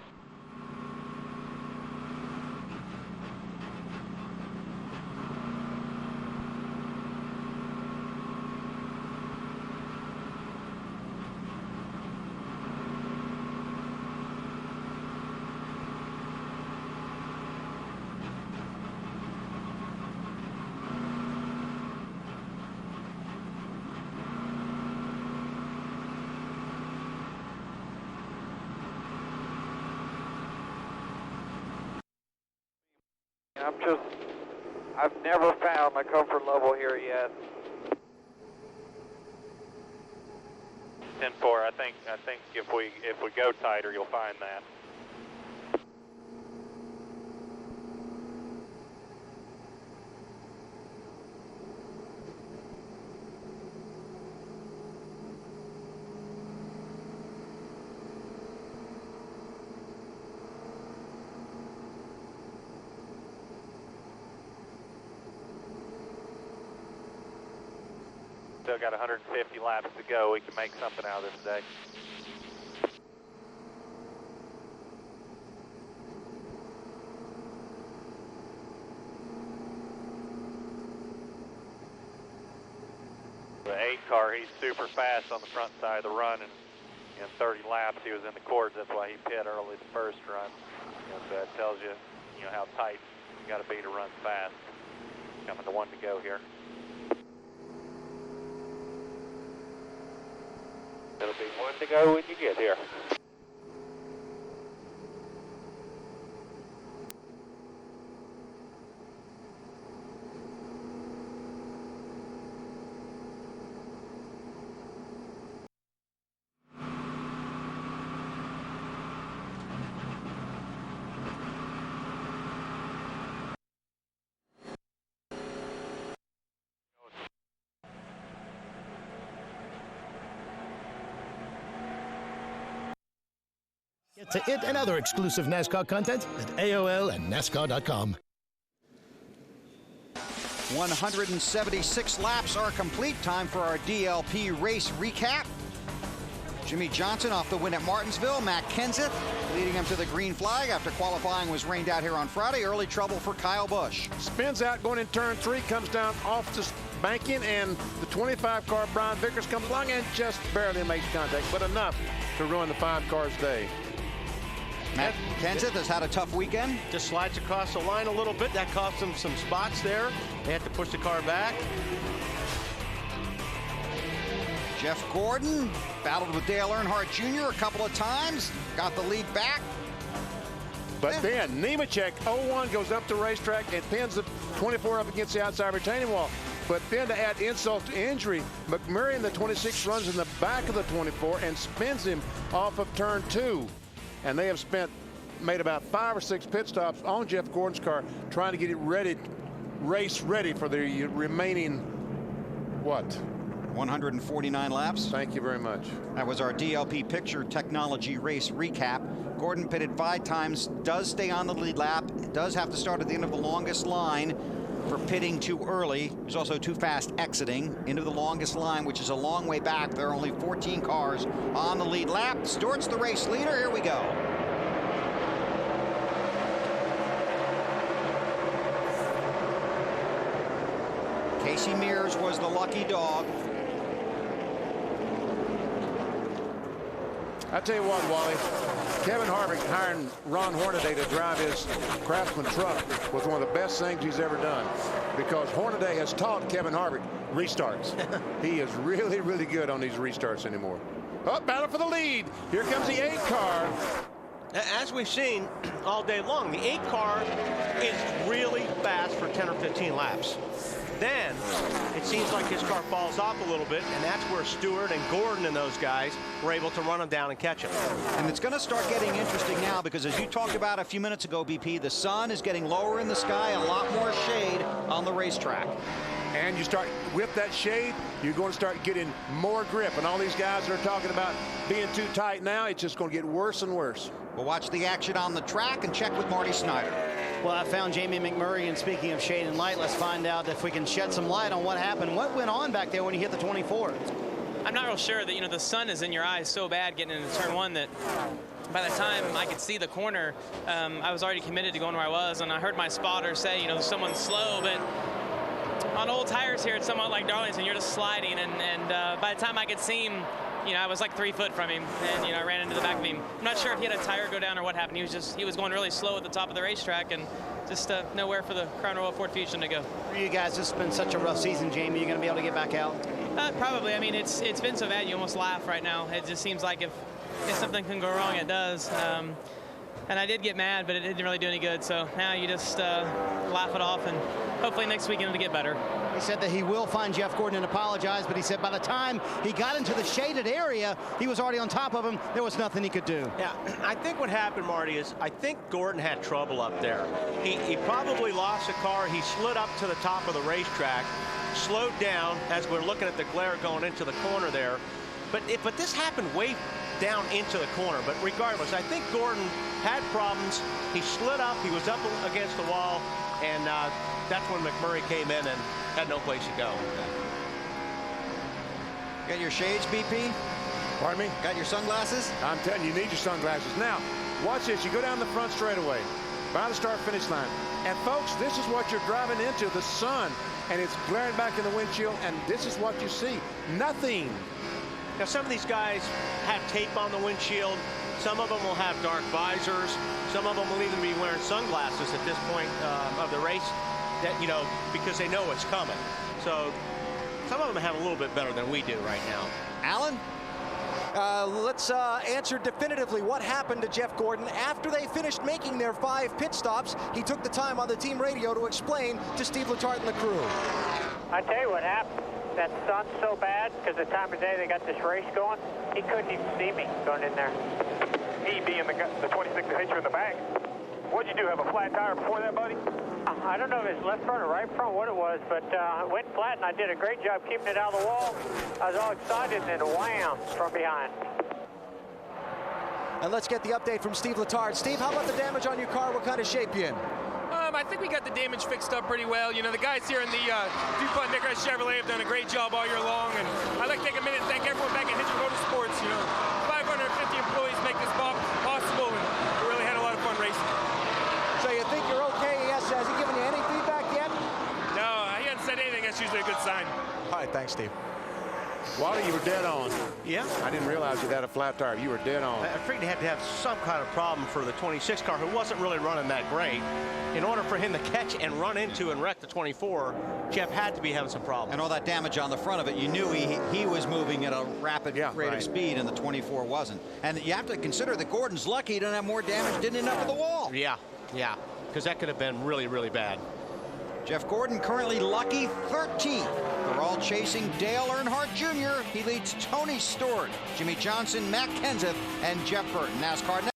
I've never found my comfort level here yet. 10-4. I think if we go tighter, you'll find that. Still got 150 laps to go. We can make something out of this day. The 8 car he's super fast on the front side of the run, and in 30 laps he was in the cords. That's why he pit early the first run. So that tells you, how tight you got to be to run fast. Coming to 1 to go here. It'll be 1 to go when you get here. Get to it and other exclusive NASCAR content at AOL and NASCAR.com. 176 laps are complete. Time for our DLP race recap. Jimmy Johnson off the win at Martinsville. Matt Kenseth leading him to the green flag after qualifying was rained out here on Friday. Early trouble for Kyle Busch. Spins out going in turn 3, comes down off the banking, and the 25 car Brian Vickers comes along and just barely makes contact, but enough to ruin the 5 car's day. Matt Kenseth has had a tough weekend. Just slides across the line a little bit. That cost him some spots there. They had to push the car back. Jeff Gordon battled with Dale Earnhardt Jr. a couple of times. Got the lead back. But then Nemechek 01 goes up the racetrack and pins the 24 up against the outside retaining wall. But then to add insult to injury, McMurray in the 26 runs in the back of the 24 and spins him off of turn 2. And they have made about 5 or 6 pit stops on Jeff Gordon's car, trying to get it ready, race ready for the remaining, 149 laps. Thank you very much. That was our DLP picture technology race recap. Gordon pitted 5 times, does stay on the lead lap, does have to start at the end of the longest line for pitting too early. He's also too fast exiting into the longest line, which is a long way back. There are only 14 cars on the lead lap. Stewart's the race leader. Here we go. Casey Mears was the lucky dog. I tell you what, Wally, Kevin Harvick hiring Ron Hornaday to drive his Craftsman truck was one of the best things he's ever done, because Hornaday has taught Kevin Harvick restarts. He is really, really good on these restarts anymore. Oh, battle for the lead. Here comes the 8 car. As we've seen all day long, the 8 car is really fast for 10 or 15 laps. Then it seems like his car falls off a little bit, and that's where Stewart and Gordon and those guys were able to run him down and catch him. And it's going to start getting interesting now, because as you talked about a few minutes ago, BP, the sun is getting lower in the sky, a lot more shade on the racetrack. And you start with that shade, you're going to start getting more grip. And all these guys that are talking about being too tight now, it's just going to get worse and worse. We'll watch the action on the track and check with Marty Snyder. Well, I found Jamie McMurray, and speaking of shade and light, let's find out if we can shed some light on what happened. What went on back there when you hit the 24? I'm not real sure that, the sun is in your eyes so bad getting into turn 1 that by the time I could see the corner, I was already committed to going where I was, and I heard my spotter say, someone's slow, but on old tires here, it's somewhat like Darlington. You're just sliding, and by the time I could see him, I was like 3 foot from him, and I ran into the back of him. I'm not sure if he had a tire go down or what happened. He was going really slow at the top of the racetrack, and just nowhere for the Crown Royal Ford Fusion to go. For you guys, this has been such a rough season, Jamie. You're going to be able to get back out? Probably. I mean, it's been so bad you almost laugh right now. It just seems like if something can go wrong, it does. And I did get mad, but it didn't really do any good. So now you just laugh it off, and hopefully next weekend it'll get better. He said that he will find Jeff Gordon and apologize, but he said by the time he got into the shaded area, he was already on top of him. There was nothing he could do. Yeah, I think what happened, Marty, is I think Gordon had trouble up there. He probably lost the car. He slid up to the top of the racetrack, slowed down as we're looking at the glare going into the corner there. But this happened way down into the corner. But regardless, I think Gordon had problems. He slid up. He was up against the wall, and that's when McMurray came in and had no place to go. Got your shades, BP? Pardon me? Got your sunglasses? I'm telling you, you need your sunglasses. Now, watch this. You go down the front straightaway by the start-finish line. And, folks, this is what you're driving into, the sun. and it's glaring back in the windshield, and this is what you see. Nothing. Now, some of these guys have tape on the windshield. Some of them will have dark visors. Some of them will even be wearing sunglasses at this point of the race, that, you know, because they know it's coming. So some of them have a little bit better than we do right now. Alan? Let's answer definitively what happened to Jeff Gordon after they finished making their 5 pit stops. He took the time on the team radio to explain to Steve Letarte and the crew. I tell you what happened. That sun's so bad because the time of day they got this race going, he couldn't even see me going in there. He being the 26 that hit you in the back. What'd you do, have a flat tire before that, buddy? I don't know if it's left front or right front, what it was, but it went flat, and I did a great job keeping it out of the wall. I was all excited, and then wham, from behind. And let's get the update from Steve Letarte. Steve, how about the damage on your car? What kind of shape you in? I think we got the damage fixed up pretty well. You know, the guys here in the DuPont Nickers Chevrolet have done a great job all year long, and I'd like to take a minute and thank everyone back at Hendrick Motorsports. You know, 550 employees make this possible, and we really had a lot of fun racing. So you think you're okay? Has he given you any feedback yet? No, he hasn't said anything. That's usually a good sign. All right, thanks, Steve. Walter, you were dead on. Yeah. I didn't realize you had a flat tire. You were dead on. I figured he had to have some kind of problem for the 26 car, who wasn't really running that great. In order for him to catch and run into and wreck the 24, Jeff had to be having some problems. And all that damage on the front of it, you knew he was moving at a rapid rate of speed, and the 24 wasn't. And you have to consider that Gordon's lucky he didn't have more damage, didn't end up at the wall. Yeah, because that could have been really, really bad. Jeff Gordon currently lucky 13th. They're all chasing Dale Earnhardt Jr. He leads Tony Stewart, Jimmy Johnson, Matt Kenseth, and Jeff Burton. NASCAR.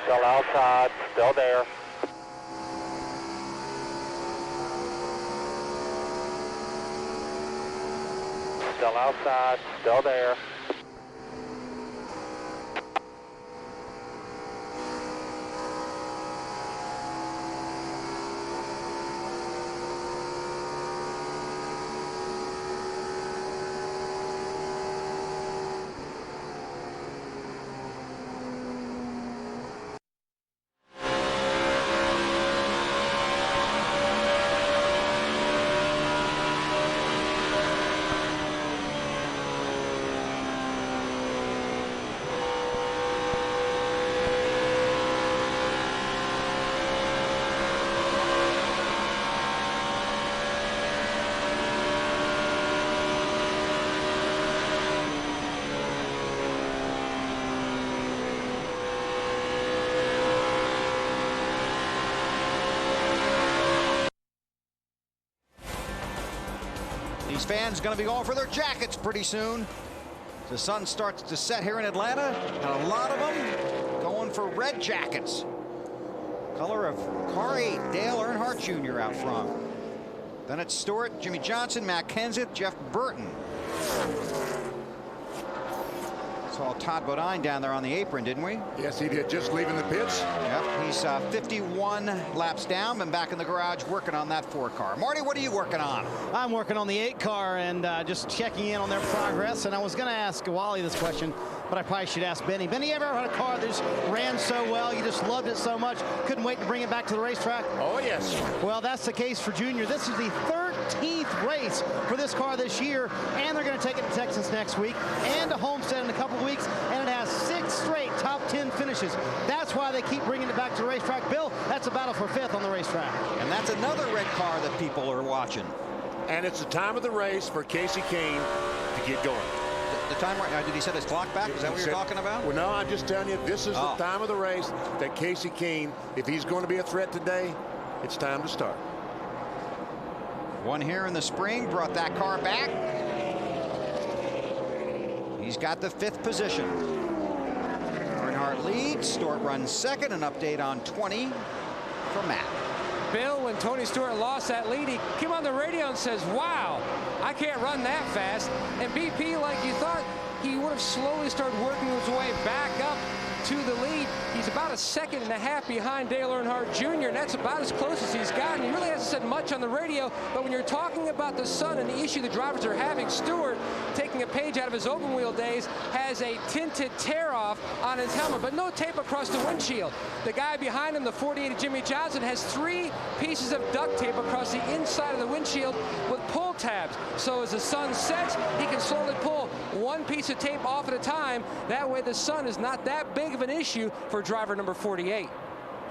Still outside, still there. Still outside, still there. fans going to be going for their jackets pretty soon. The sun starts to set here in Atlanta, and a lot of them going for red jackets. Color of car 8, Dale Earnhardt Jr. out front. Then it's Stewart, Jimmy Johnson, Matt Kenseth, Jeff Burton. Saw Todd Bodine down there on the apron, didn't we? Yes, he did, just leaving the pits. Yep, he's 51 laps down, been back in the garage working on that 4 car. Marty, what are you working on? I'm working on the 8 car and just checking in on their progress. And I was going to ask Wally this question, but I probably should ask Benny. Benny, you ever had a car that just ran so well, you just loved it so much, couldn't wait to bring it back to the racetrack? Oh, yes. Well, that's the case for Junior. This is the 13th race for this car this year, and they're going to take it to Texas next week and to Homestead in a couple of weeks, and it has 6 straight top 10 finishes. That's why they keep bringing it back to the racetrack. Bill, that's a battle for 5th on the racetrack. And that's another red car that people are watching. And it's the time of the race for Casey Kane to get going. The time, did he set his clock back? Is that what you're talking about? Well, no, I'm just telling you, this is the time of the race that Casey Kane, if he's going to be a threat today, it's time to start. One here in the spring brought that car back. He's got the 5th position. Earnhardt leads. Stewart runs 2nd. An update on 20 from Matt. Bill, when Tony Stewart lost that lead, he came on the radio and says, wow, I can't run that fast. And BP, like you thought, he would have slowly started working his way back up to the lead. He's about 1.5 seconds behind Dale Earnhardt Jr., and that's about as close as he's gotten. He really hasn't said much on the radio, but when you're talking about the sun and the issue the drivers are having, Stewart, taking a page out of his open wheel days, has a tinted tear-off on his helmet, but no tape across the windshield. The guy behind him, the 48 Jimmy Johnson, has 3 pieces of duct tape across the inside of the windshield with pull tabs. So as the sun sets, he can slowly pull 1 piece of tape off at a time. That way the sun is not that big of an issue for driver number 48.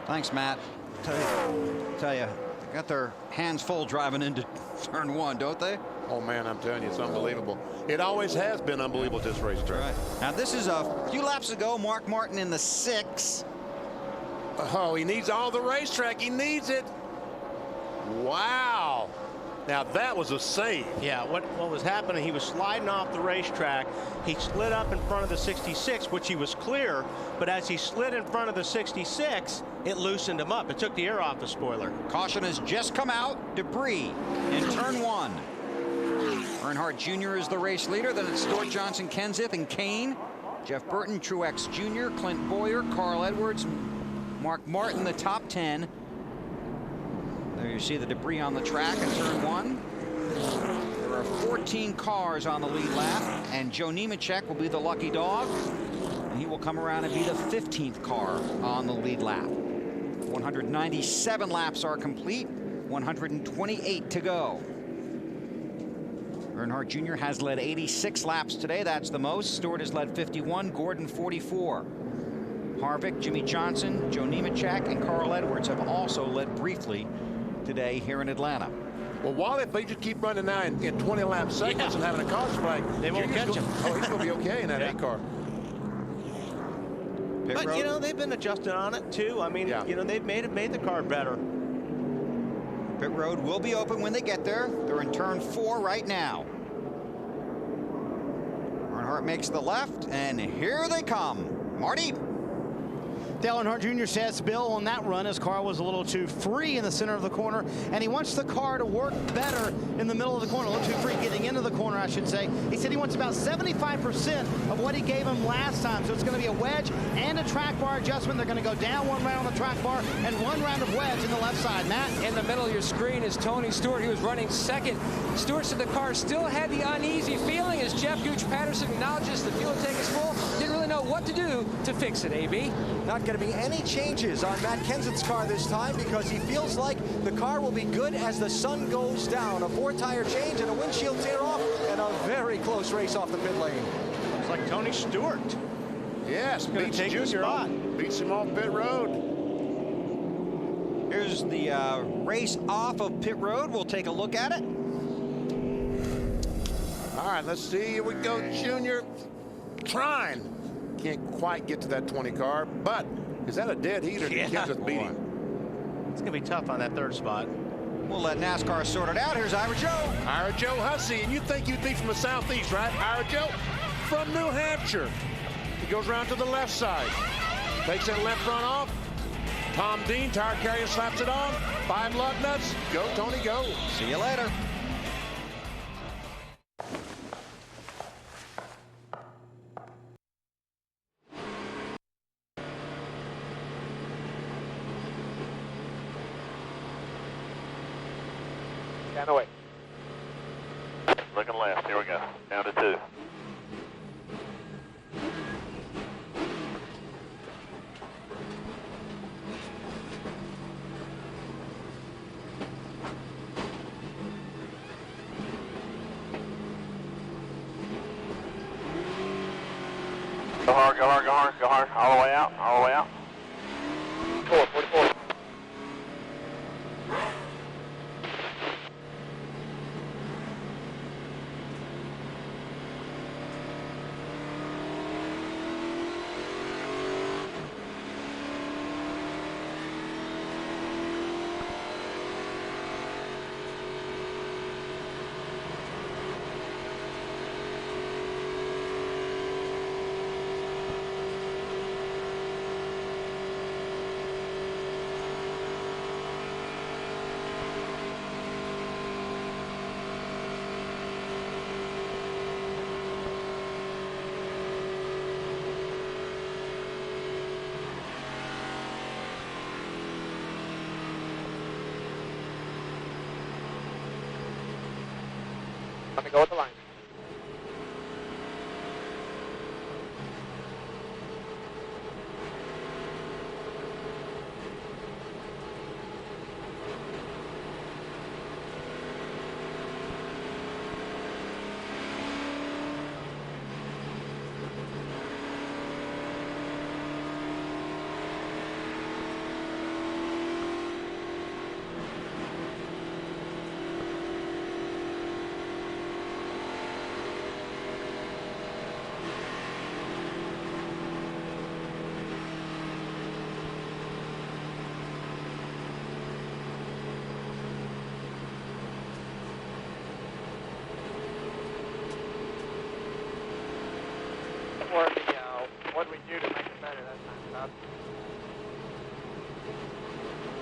Thanks, Matt. Tell you, they got their hands full driving into turn 1, don't they? Oh, man, I'm telling you, it's unbelievable. It always has been unbelievable at this racetrack. Right. Now, this is a few laps ago. Mark Martin in the 6. Oh, he needs all the racetrack. He needs it. Wow. Now, that was a save. Yeah, what was happening, he was sliding off the racetrack. He slid up in front of the 66, which he was clear, but as he slid in front of the 66, it loosened him up. It took the air off the spoiler. Caution has just come out. Debris in turn 1. Earnhardt Jr. is the race leader. Then it's Stewart, Johnson, Kenseth, and Kane. Jeff Burton, Truex Jr., Clint Bowyer, Carl Edwards, Mark Martin, the top 10. There you see the debris on the track in turn 1. There are 14 cars on the lead lap, and Joe Nemechek will be the lucky dog, and he will come around and be the 15th car on the lead lap. 197 laps are complete, 128 to go. Earnhardt Jr. has led 86 laps today. That's the most. Stewart has led 51, Gordon 44. Harvick, Jimmy Johnson, Joe Nemechek, and Carl Edwards have also led briefly today here in Atlanta. Well, Wally, if they just keep running now in 20 lap segments and having a car spike, they won't catch him. Oh, he's going to be okay in that 8 car. But, you know, they've been adjusting on it, too. I mean, you know, they've made the car better. Pit road will be open when they get there. They're in turn 4 right now. Earnhardt makes the left, and here they come. Marty. Dale Earnhardt Jr. says, Bill, on that run, his car was a little too free in the center of the corner, and he wants the car to work better in the middle of the corner, a little too free getting into the corner, I should say. He said he wants about 75% of what he gave him last time, so it's going to be a wedge and a track bar adjustment. They're going to go down 1 round on the track bar and 1 round of wedge in the left side. Matt? In the middle of your screen is Tony Stewart. He was running 2nd. Stewart said the car still had the uneasy feeling as Jeff Gooch Patterson acknowledges the fuel tank is full. Didn't really know what to do to fix it, AB. Not going to be any changes on Matt Kenseth's car this time because he feels like the car will be good as the sun goes down. A 4-tire change and a windshield tear off and a very close race off the pit lane. It's like Tony Stewart. Yes, beats Junior. Beats him off pit road. Here's the race off of pit road. We'll take a look at it. All right, let's see. Here we go, Junior. Trying. Can't quite get to that 20 car, but is that a dead heat or did Kenseth beat him? It's going to be tough on that 3rd spot. We'll let NASCAR sort it out. Here's Ira Joe. Ira Joe Hussey, and you'd think you'd be from the southeast, right? Ira Joe from New Hampshire. He goes around to the left side. Takes that left front off. Tom Dean, tire carrier, slaps it on. 5 lug nuts. Go, Tony, go. See you later. Down away. Looking left. Here we go. Down to 2. Go hard, go hard, go hard, go hard. All the way out, all the way out. 44. Let me go with the line. What do we do to make it better that time,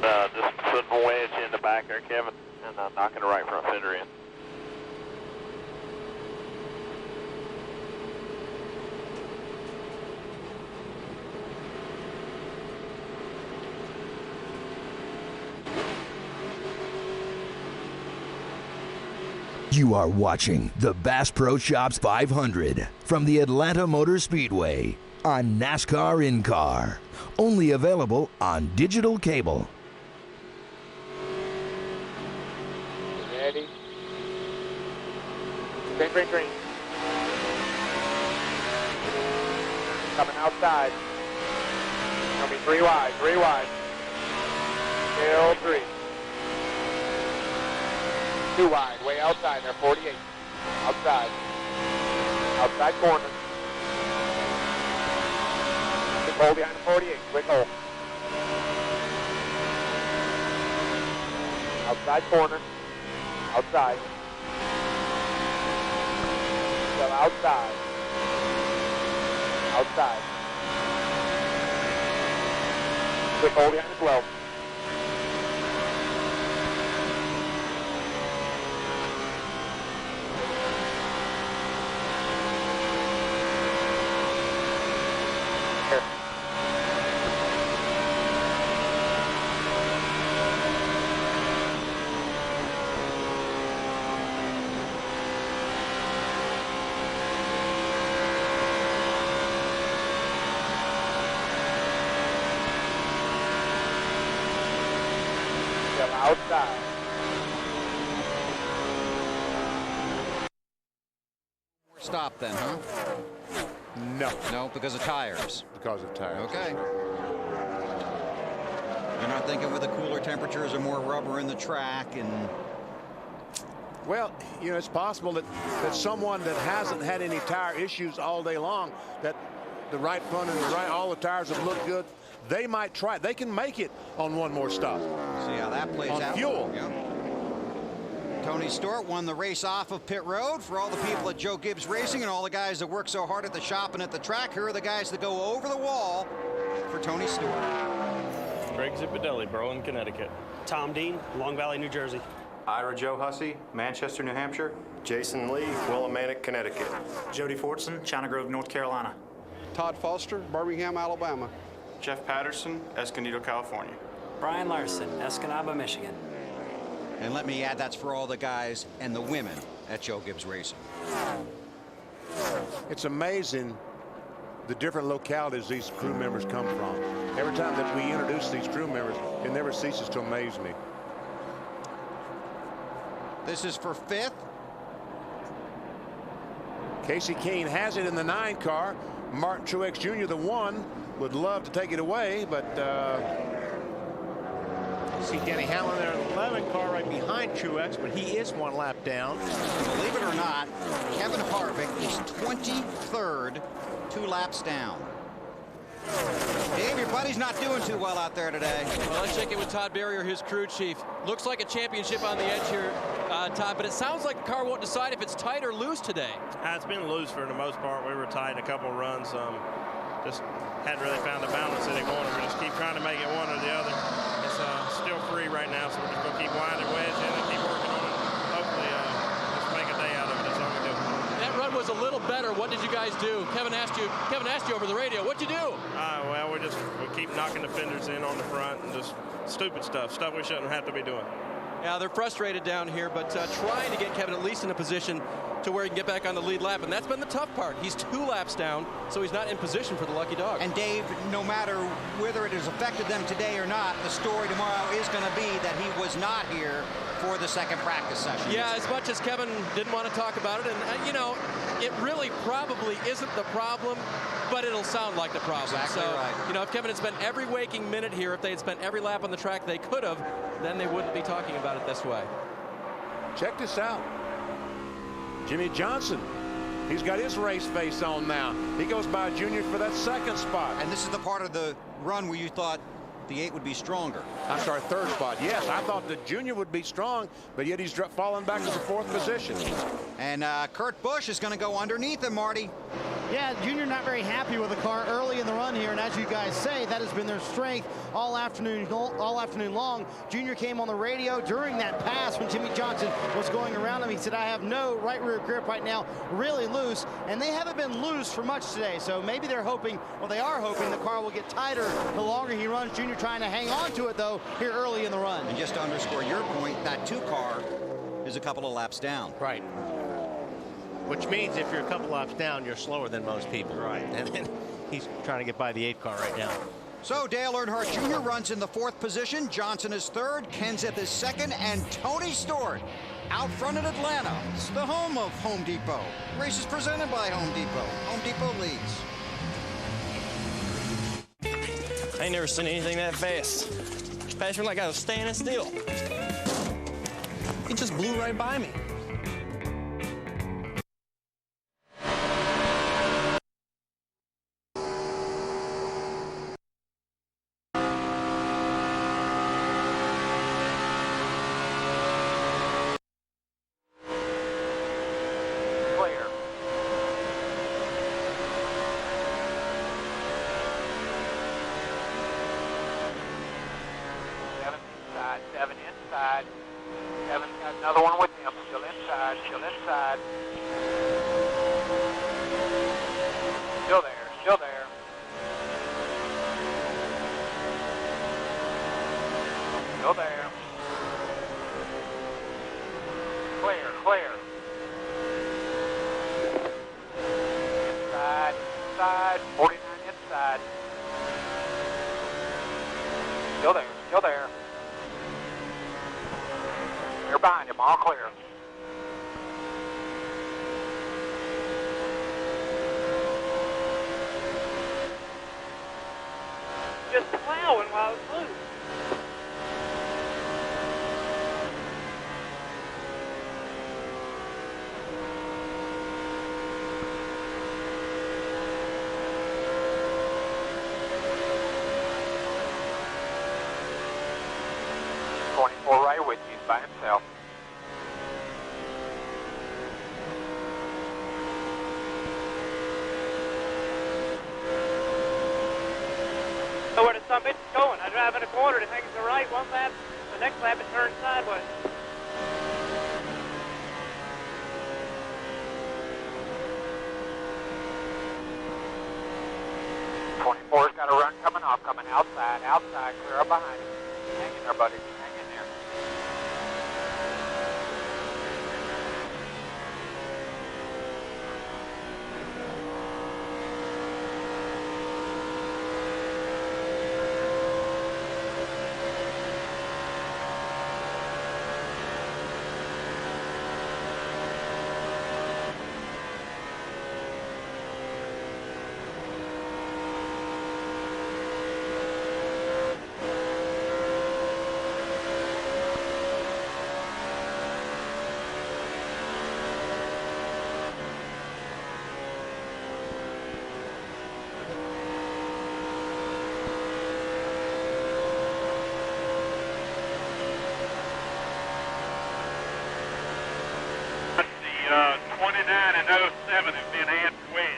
Bob? Just putting a wedge in the back there, Kevin, and knocking the right front fender in. You are watching the Bass Pro Shops 500 from the Atlanta Motor Speedway on NASCAR In-Car. Only available on digital cable. Ready? Green, green, green. Coming outside. Gonna be 3 wide, 3 wide. Still 3. 2 wide, way outside there, 48. Outside. Outside corner. Quick hole behind the 48, quick hole. Outside corner. Outside. Still outside. Outside. Quick hole behind the 12. Outside. Stop then, huh? No. No, because of tires. Because of tires. Okay. You're not thinking with the cooler temperatures or more rubber in the track and... Well, you know, it's possible that someone that hasn't had any tire issues all day long, that the right front and the right, all the tires have looked good, they might try it. They can make it on one more stop. See how that plays on out. Fuel. Yeah. Tony Stewart won the race off of pit road. For all the people at Joe Gibbs Racing and all the guys that work so hard at the shop and at the track, here are the guys that go over the wall for Tony Stewart. Greg Zipadelli, Berlin, Connecticut. Tom Dean, Long Valley, New Jersey. Ira Joe Hussey, Manchester, New Hampshire. Jason Lee, Willimantic, Connecticut. Jody Fortson, China Grove, North Carolina. Todd Foster, Birmingham, Alabama. Jeff Patterson, Escondido, California. Brian Larson, Escanaba, Michigan. And let me add, that's for all the guys and the women at Joe Gibbs Racing. It's amazing the different localities these crew members come from. Every time that we introduce these crew members, it never ceases to amaze me. This is for 5th. Casey Keene has it in the 9 car. Martin Truex Jr., the 1, would love to take it away, but see Denny Hamlin there in the 11 car right behind Truex, but he is 1 lap down. Believe it or not, Kevin Harvick is 23rd, 2 laps down. Dave, your buddy's not doing too well out there today. Well, let's check in with Todd Barrier, his crew chief. Looks like a championship on the edge here, Todd, but it sounds like the car won't decide if it's tight or loose today. It's been loose for the most part. We were tight a couple of runs. Just hadn't really found the balance that he wanted. We just keep trying to make it one or the other. It's still free right now, so we're just going to keep winding wedge in and keep working on it. Hopefully, just make a day out of it. That's all we do. That run was a little better. What did you guys do? Kevin asked you over the radio. What'd you do? Well, we keep knocking the fenders in on the front and just stupid stuff we shouldn't have to be doing. Yeah, they're frustrated down here, but trying to get Kevin at least in a position to where he can get back on the lead lap, and that's been the tough part. He's 2 laps down, so he's not in position for the lucky dog. And Dave, no matter whether it has affected them today or not, the story tomorrow is going to be that he was not here for the 2nd practice session. Yeah, as much as Kevin didn't want to talk about it, and you know, it really probably isn't the problem, but it'll sound like the problem. Exactly so, right. you know, if Kevin had spent every waking minute here, if they had spent every lap on the track they could have, then they wouldn't be talking about it this way. Check this out. Jimmy Johnson, he's got his race face on now. He goes by Junior for that 2nd spot. And this is the part of the run where you thought the 8 would be stronger. I'm sorry, 3rd spot. Yes, I thought the Junior would be strong, but yet he's falling back to the 4th position. And Kurt Busch is going to go underneath him, Marty. Yeah, Junior not very happy with the car early in the run here, and as you guys say, that has been their strength all afternoon long. Junior came on the radio during that pass when Jimmy Johnson was going around him. He said, I have no right rear grip right now, really loose, and they haven't been loose for much today, so maybe they're hoping, well, they are hoping the car will get tighter the longer he runs. Junior trying to hang on to it, though, here early in the run. And just to underscore your point, that 2 car is a couple of laps down. Right. Which means if you're a couple laps down, you're slower than most people. Right. And then he's trying to get by the 8 car right now. So Dale Earnhardt Jr. runs in the 4th position. Johnson is 3rd. Kenseth is 2nd. And Tony Stewart out front in Atlanta. It's the home of Home Depot. Race is presented by Home Depot. Home Depot leads. I ain't never seen anything that fast. Passed me like I was standing still. It just blew right by me. Mitch is going. I drive in the corner, it hangs to the right one lap. The next lap it turns sideways. 's got a run coming off, coming outside, clear up behind him. Hang in there, buddy, hang in there. The 29 and 07 have been Andrew Wedge.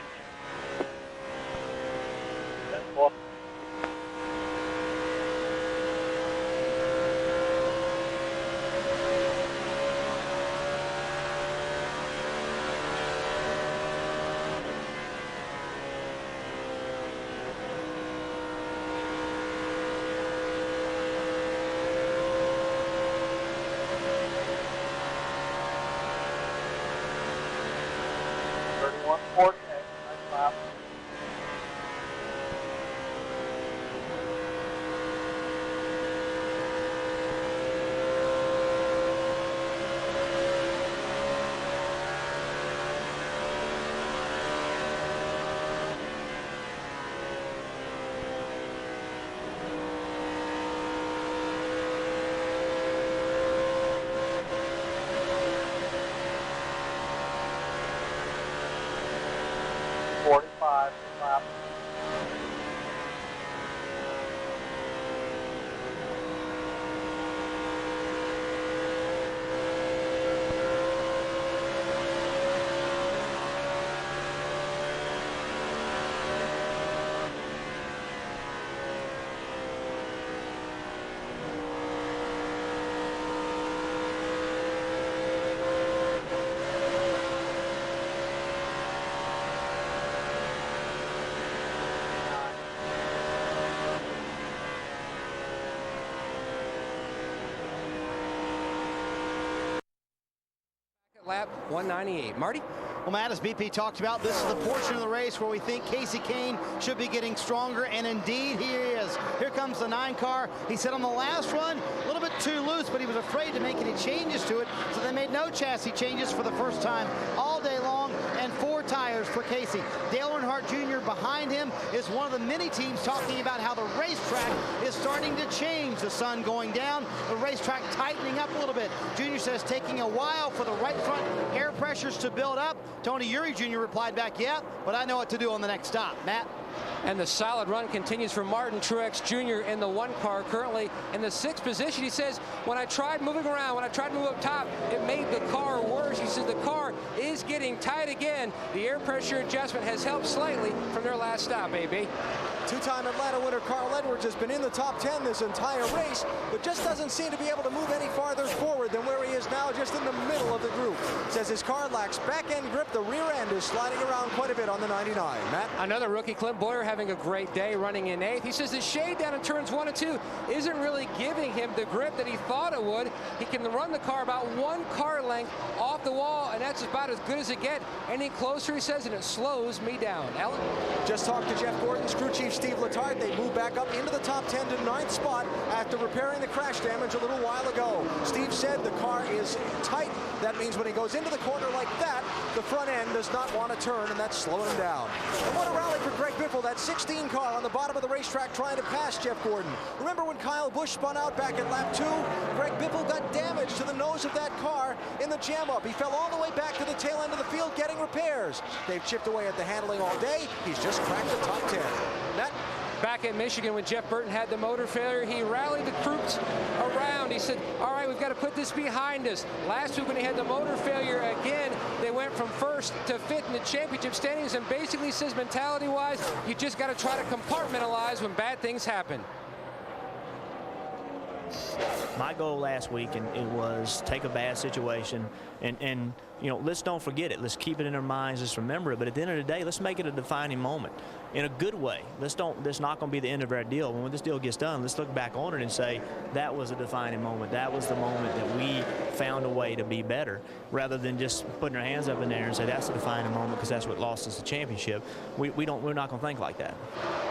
Lap 198. Marty? Well, Matt, as BP talked about, this is the portion of the race where we think Kasey Kahne should be getting stronger, and indeed he is. Here comes the 9 car. He said on the last run, a little bit too loose, but he was afraid to make any changes to it, so they made no chassis changes for the first time all day long, and 4 tires for Kasey. Dale Earnhardt Jr. behind him is one of the many teams talking about how the racetrack is starting to change. The sun going down, the racetrack tightening up a little bit. Jr. says taking a while for the right front air pressures to build up. Tony Eury Jr. replied back, yeah, but I know what to do on the next stop. Matt? And the solid run continues for Martin Truex Jr. in the 1 car, currently in the 6th position. He says, when I tried moving around, when I tried to move up top, it made the car worse. He says the car is getting tight again. The air pressure adjustment has helped slightly from their last stop, AB. Two-time Atlanta winner Carl Edwards has been in the top 10 this entire race, but just doesn't seem to be able to move any farther forward than where he is now, just in the middle of the group. Says his car lacks back-end grip. The rear end is sliding around quite a bit on the 99. Matt? Another rookie, Clint Boyer, having a great day running in 8th. He says the shade down in turns 1 and 2 isn't really giving him the grip that he thought it would. He can run the car about 1 car length off the wall, and that's about as good as it gets. Any closer, he says, and it slows me down. Alan? Just talked to Jeff Gordon's crew chief Steve Letarte. They moved back up into the top 10 to 9th spot after repairing the crash damage a little while ago. Steve said the car is tight. That means when he goes into the corner like that, the front end does not want to turn, and that's slowing him down. And what a rally for Greg Biffle, that 16 car on the bottom of the racetrack trying to pass Jeff Gordon. Remember when Kyle Busch spun out back at lap 2? Greg Biffle got damage to the nose of that car in the jam up. He fell all the way back to the tail end of the field getting repairs. They've chipped away at the handling all day. He's just cracked the top 10. Matt? Back at Michigan when Jeff Burton had the motor failure, he rallied the troops around. He said, all right, we've got to put this behind us. Last week when he had the motor failure again, they went from 1st to 5th in the championship standings, and basically says mentality-wise, you just got to try to compartmentalize when bad things happen. My goal last week, and it was take a bad situation and you know, let's don't forget it. Let's keep it in our minds. Let's remember it. But at the end of the day, let's make it a defining moment in a good way. That's not going to be the end of our deal. When this deal gets done, let's look back on it and say that was a defining moment. That was the moment that we found a way to be better, rather than just putting our hands up in there and say that's a defining moment because that's what lost us the championship. We're not going to think like that.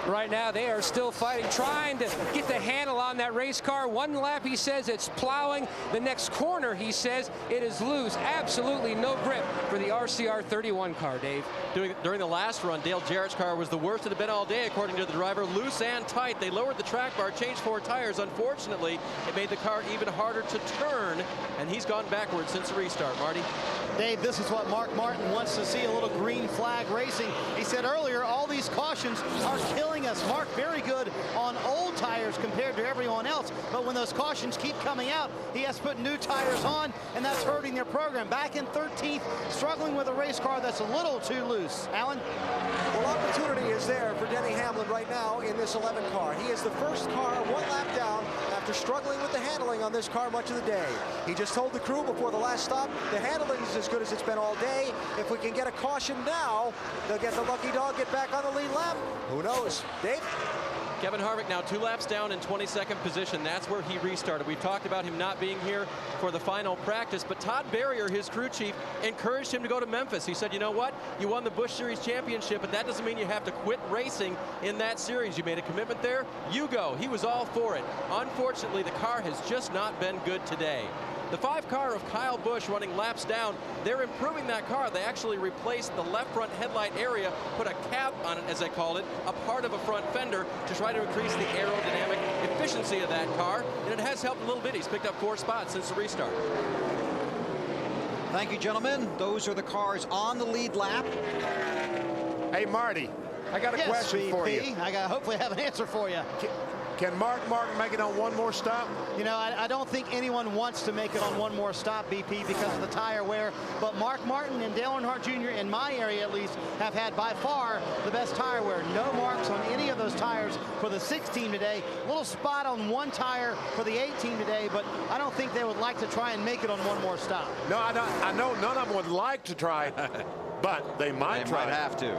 Right now, they are still fighting, trying to get the handle on that race car. One lap, he says it's plowing. The next corner, he says it is loose. Absolutely no grip for the RCR 31 car, Dave. During the last run, Dale Jarrett's car was the worst it had been all day, according to the driver. Loose and tight. They lowered the track bar, changed 4 tires. Unfortunately, it made the car even harder to turn, and he's gone backwards since the restart. Marty? Dave, this is what Mark Martin wants to see, a little green flag racing. He said earlier, all these cautions are killing us. Mark, very good on old tires compared to everyone else, but when those cautions keep coming out, he has to put new tires on, and that's hurting their program. Back in 13th, struggling with a race car that's a little too loose. Alan? Well, opportunity is there for Denny Hamlin right now in this 11 car. He is the first car 1 lap down after struggling with the handling on this car much of the day. He just told the crew before the last stop, the handling is as good as it's been all day. If we can get a caution now, they'll get the lucky dog, get back on the lead lap. Who knows? Dave? Kevin Harvick now 2 laps down in 22nd position. That's where he restarted. We've talked about him not being here for the final practice, but Todd Berrier, his crew chief, encouraged him to go to Memphis. He said, you know what? You won the Busch Series championship, but that doesn't mean you have to quit racing in that series. You made a commitment there. You go. He was all for it. Unfortunately, the car has just not been good today. The 5 car of Kyle Busch running laps down, they're improving that car. They actually replaced the left front headlight area, put a cap on it, as they called it, a part of a front fender to try to increase the aerodynamic efficiency of that car, and it has helped a little bit. He's picked up 4 spots since the restart. Thank you, gentlemen. Those are the cars on the lead lap. Hey, Marty, I got a question for you. Hopefully I have an answer for you. Can Mark Martin make it on one more stop? You know, I don't think anyone wants to make it on one more stop, BP, because of the tire wear. But Mark Martin and Dale Earnhardt Jr., in my area at least, have had by far the best tire wear. No marks on any of those tires for the 6 team today. A little spot on one tire for the 8 team today, but I don't think they would like to try and make it on one more stop. No, I know none of them would like to try, but they might try. They might have to.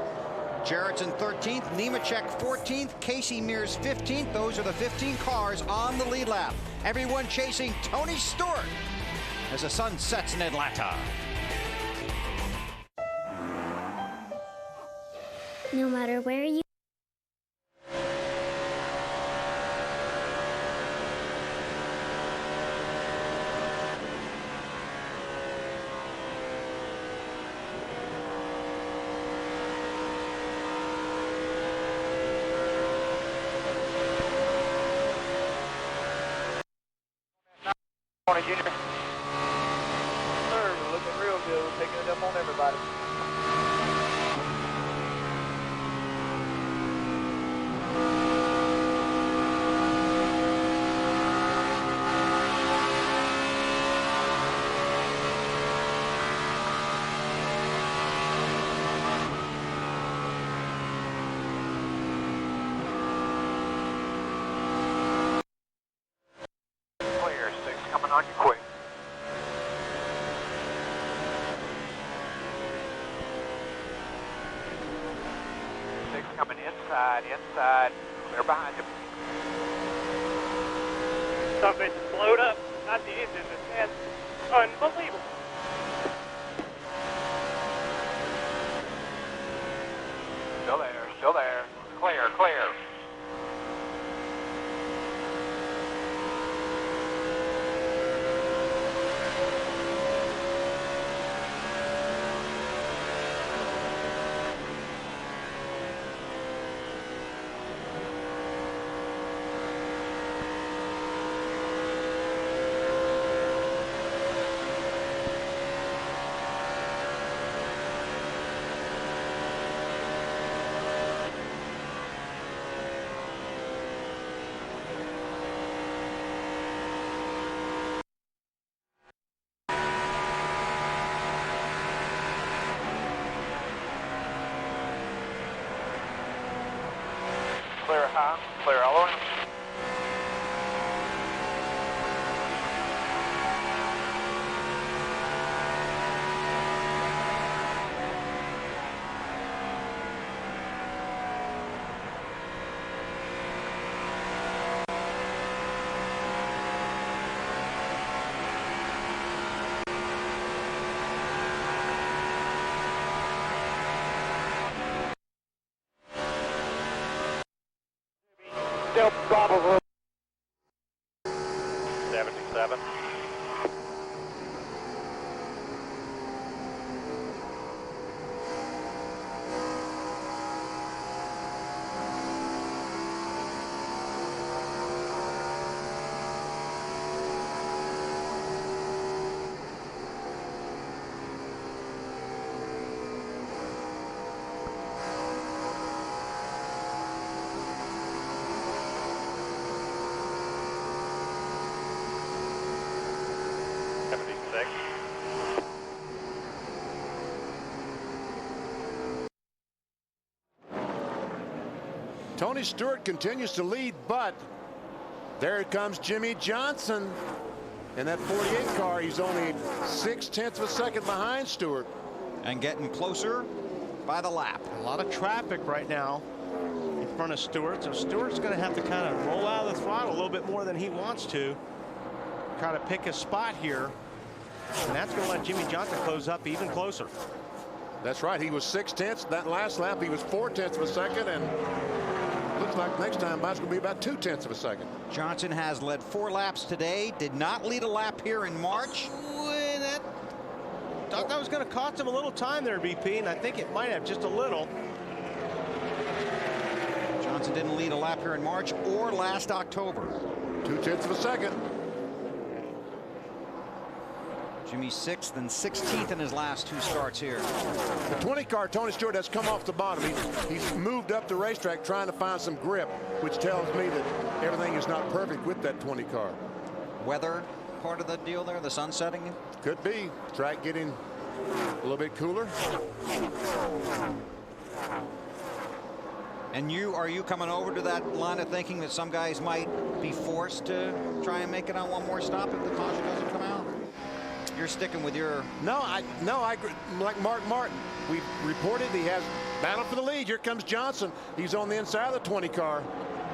Jarrett's in 13th, Nemechek 14th, Casey Mears 15th. Those are the 15 cars on the lead lap. Everyone chasing Tony Stewart as the sun sets in Atlanta. No matter where you Junior. Sir, you're looking real good. We're taking it up on everybody. Clear, 6 coming on you quick. Coming inside, clear behind him. Something slowed up, not the engine, that's unbelievable. Still there, clear. Clear high, clear all around. still probably 77. Tony Stewart continues to lead, but there comes Jimmy Johnson. In that 48 car, he's only 0.6 of a second behind Stewart. And getting closer by the lap. A lot of traffic right now in front of Stewart. So Stewart's going to have to kind of roll out of the throttle a little bit more than he wants to. Try to pick a spot here. And that's going to let Jimmy Johnson close up even closer. That's right. He was 0.6. That last lap, he was 0.4 of a second. And looks like next time it's going to be about 0.2 of a second. Johnson has led 4 laps today. Did not lead a lap here in March. Thought that was going to cost him a little time there, BP, and I think it might have just a little. Johnson didn't lead a lap here in March or last October. 0.2 of a second. Jimmy 6th and 16th in his last 2 starts here. The 20 car, Tony Stewart, has come off the bottom. He's moved up the racetrack trying to find some grip, which tells me that everything is not perfect with that 20 car. Weather part of the deal there, the sun setting? Could be. Track getting a little bit cooler. And are you coming over to that line of thinking that some guys might be forced to try and make it on one more stop if the caution doesn't come out? You're sticking with your... No, I agree. Like Mark Martin, we reported he has battle for the lead. Here comes Johnson. He's on the inside of the 20 car.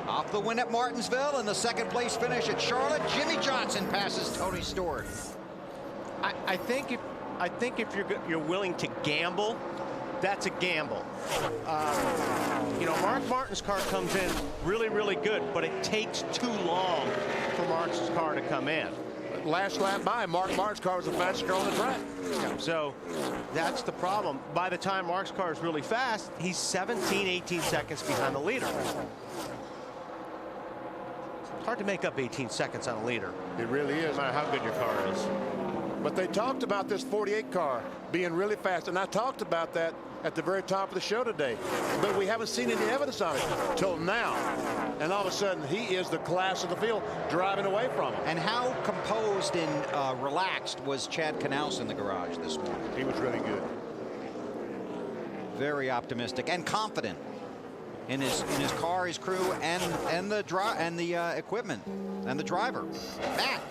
Off the win at Martinsville and the 2nd place finish at Charlotte, Jimmy Johnson passes Tony Stewart. I think if you're willing to gamble, that's a gamble. You know, Mark Martin's car comes in really, really good, but it takes too long for Mark's car to come in. Last lap by, Mark Martin's car was the fastest car on the track. So that's the problem. By the time Mark's car is really fast, he's 17, 18 seconds behind the leader. It's hard to make up 18 seconds on a leader. It really is. No matter how good your car is. But they talked about this 48 car being really fast, and I talked about that at the very top of the show today. But we haven't seen any evidence of it till now. And all of a sudden, he is the class of the field, driving away from him. And how composed and relaxed was Chad Knaus in the garage this morning? He was really good. Very optimistic and confident in his car, his crew, and the equipment and the driver. Matt.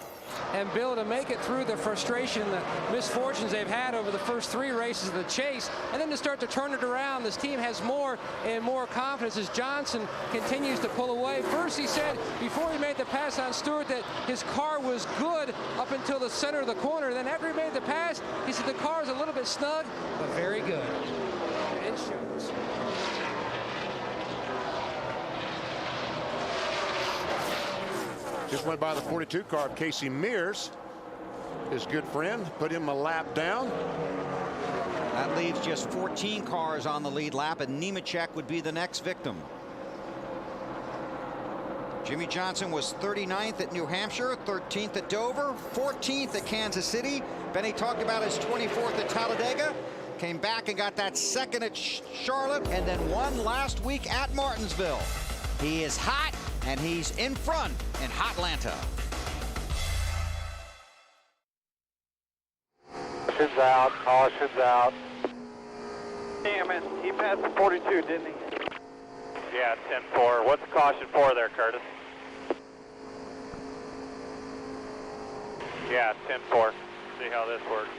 And Bill, to make it through the frustration, the misfortunes they've had over the first 3 races of the chase, and then to start to turn it around, this team has more and more confidence as Johnson continues to pull away. First, he said before he made the pass on Stewart that his car was good up until the center of the corner. Then after he made the pass, he said the car is a little bit snug, but very good. It shows. Just went by the 42 car of Casey Mears, his good friend, put him a lap down. That leaves just 14 cars on the lead lap, and Nemechek would be the next victim. Jimmy Johnson was 39th at New Hampshire, 13th at Dover, 14th at Kansas City. Benny talked about his 24th at Talladega. Came back and got that 2nd at Charlotte, and then won last week at Martinsville. He is hot, and he's in front in Hotlanta. Caution's out, caution's out. Damn it, he passed the 42, didn't he? Yeah, 10-4. What's the caution for there, Curtis? Yeah, 10-4. See how this works.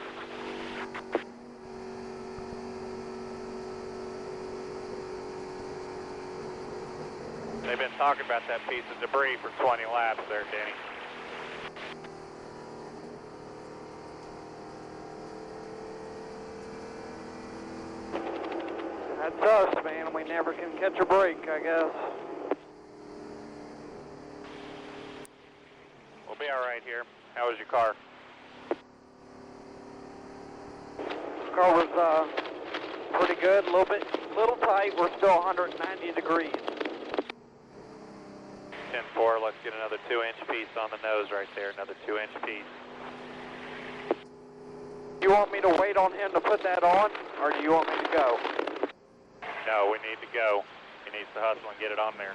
They've been talking about that piece of debris for 20 laps there, Denny. That's us, man. We never can catch a break, I guess. be all right here. How was your car? Car was pretty good, a little tight. We're still 190 degrees. 10-4, let's get another 2-inch piece on the nose right there, another 2-inch piece. You want me to wait on him to put that on, or do you want me to go? No, we need to go. He needs to hustle and get it on there.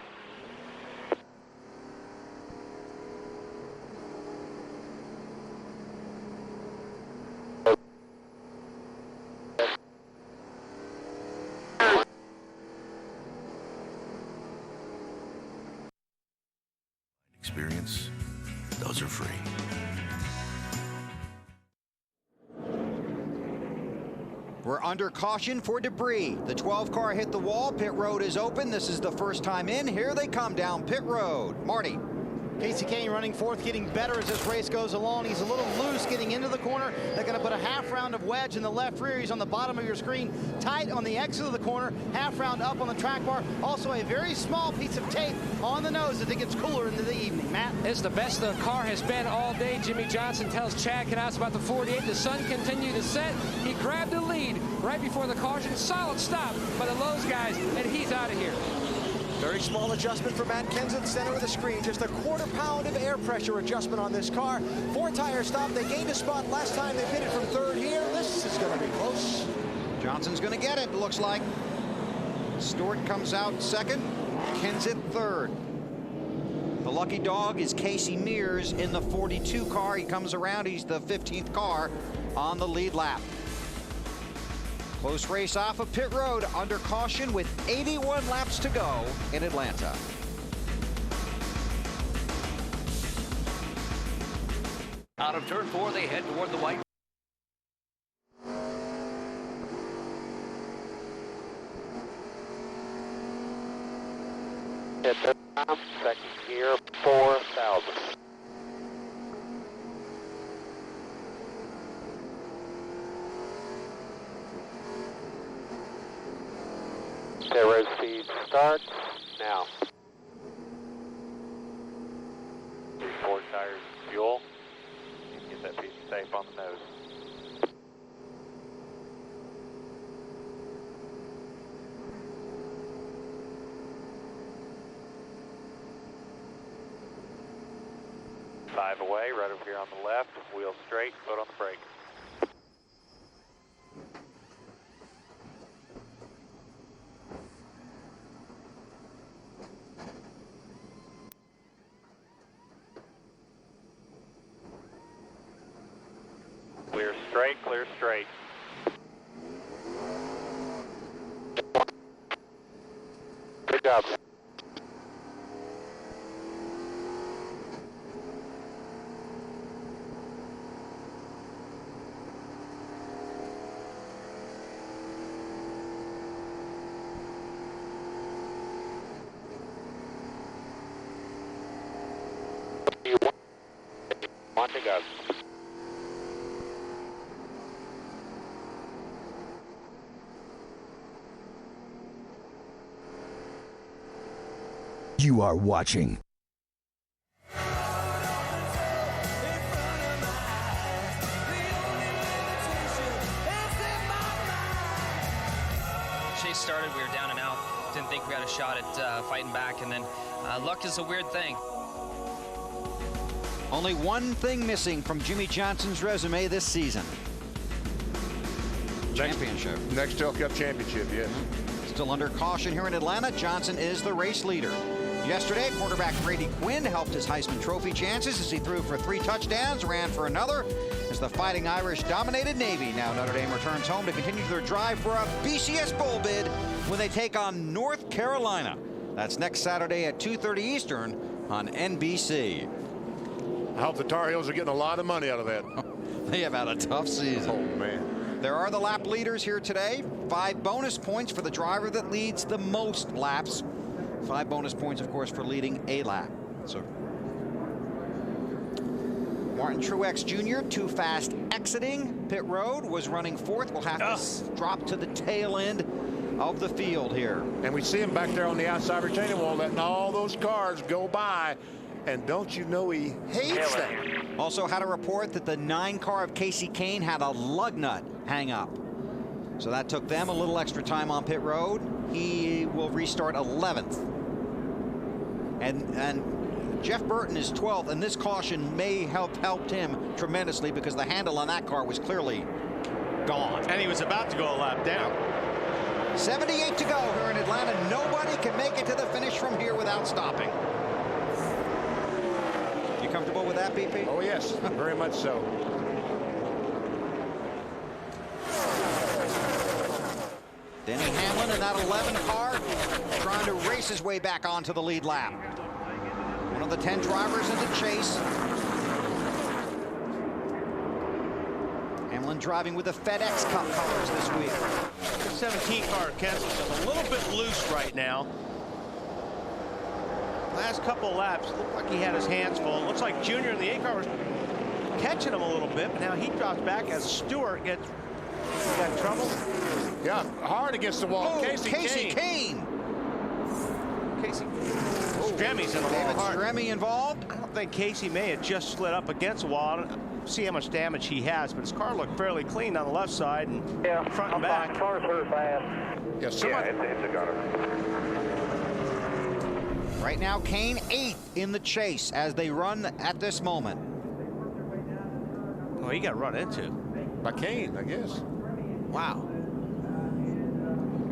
Experience, those are free. We're under caution for debris. The 12 car hit the wall. Pit road is open. This is the first time in. Here they come down pit road. Marty. Casey Kane running fourth, getting better as this race goes along. He's a little loose getting into the corner. They're going to put a half round of wedge in the left rear. He's on the bottom of your screen, tight on the exit of the corner, half round up on the track bar. Also a very small piece of tape on the nose as it gets cooler into the evening. Matt? It's the best the car has been all day. Jimmy Johnson tells Chad Knaus about the 48. The sun continued to set. He grabbed the lead right before the caution. Solid stop by the Lowe's guys, and he's out of here. Very small adjustment for Matt Kenseth, center of the screen. Just a quarter pound of air pressure adjustment on this car. 4-tire stop. They gained a spot last time they pitted from third here. This is going to be close. Johnson's going to get it, looks like. Stewart comes out second. Kenseth third. The lucky dog is Casey Mears in the 42 car. He comes around. He's the 15th car on the lead lap. Close race off of pit road under caution with 81 laps to go in Atlanta. Out of turn 4, they head toward the white. Hit the time, second gear, 4,000. Race speed starts now. 4 tires, fuel. You can get that piece of tape on the nose. Five away, right over here on the left. Wheel straight, foot on the brake. Clear straight, clear straight. Good job. You want to go. You are watching. Chase started, we were down and out. Didn't think we had a shot at fighting back, and then luck is a weird thing. Only one thing missing from Jimmy Johnson's resume this season. Championship. Nextel Cup championship, yes. Still under caution here in Atlanta. Johnson is the race leader. Yesterday, quarterback Brady Quinn helped his Heisman Trophy chances as he threw for 3 touchdowns, ran for another, as the Fighting Irish dominated Navy. Now Notre Dame returns home to continue their drive for a BCS bowl bid when they take on North Carolina. That's next Saturday at 2:30 Eastern on NBC. I hope the Tar Heels are getting a lot of money out of that. They have had a tough season. Oh, man. There are the lap leaders here today. 5 bonus points for the driver that leads the most laps. 5 bonus points, of course, for leading a lap. So Martin Truex Jr., too fast exiting pit road, was running 4th. Will have to drop to the tail end of the field here. And we see him back there on the outside retaining wall, letting all those cars go by. And don't you know he hates that? Also had a report that the 9 car of Casey Kane had a lug nut hang up. So that took them a little extra time on pit road. He will restart 11th. And Jeff Burton is 12th, and this caution may helped him tremendously because the handle on that car was clearly gone. And he was about to go a lap down. 78 to go here in Atlanta. Nobody can make it to the finish from here without stopping. You comfortable with that, BP? Oh, yes, very much so. Denny Hamlin in that 11 car trying to race his way back onto the lead lap. One of the 10 drivers in the chase. Hamlin driving with the FedEx Cup colors this week. The 17 car of Kenseth is a little bit loose right now. Last couple of laps looked like he had his hands full. Looks like Junior in the 8 car was catching him a little bit, but now he drops back as Stewart got trouble. Yeah, hard against the wall. Oh, Casey Kane. Stremmy's in the wall. David Stremme involved. I don't think Casey may have just slid up against the wall. I don't see how much damage he has, but his car looked fairly clean on the left side and front and back. Car's hurt bad. Yeah, it's a gutter. Right now, Kane 8th in the chase as they run at this moment. Oh, he got run into. By Kane, I guess. Wow.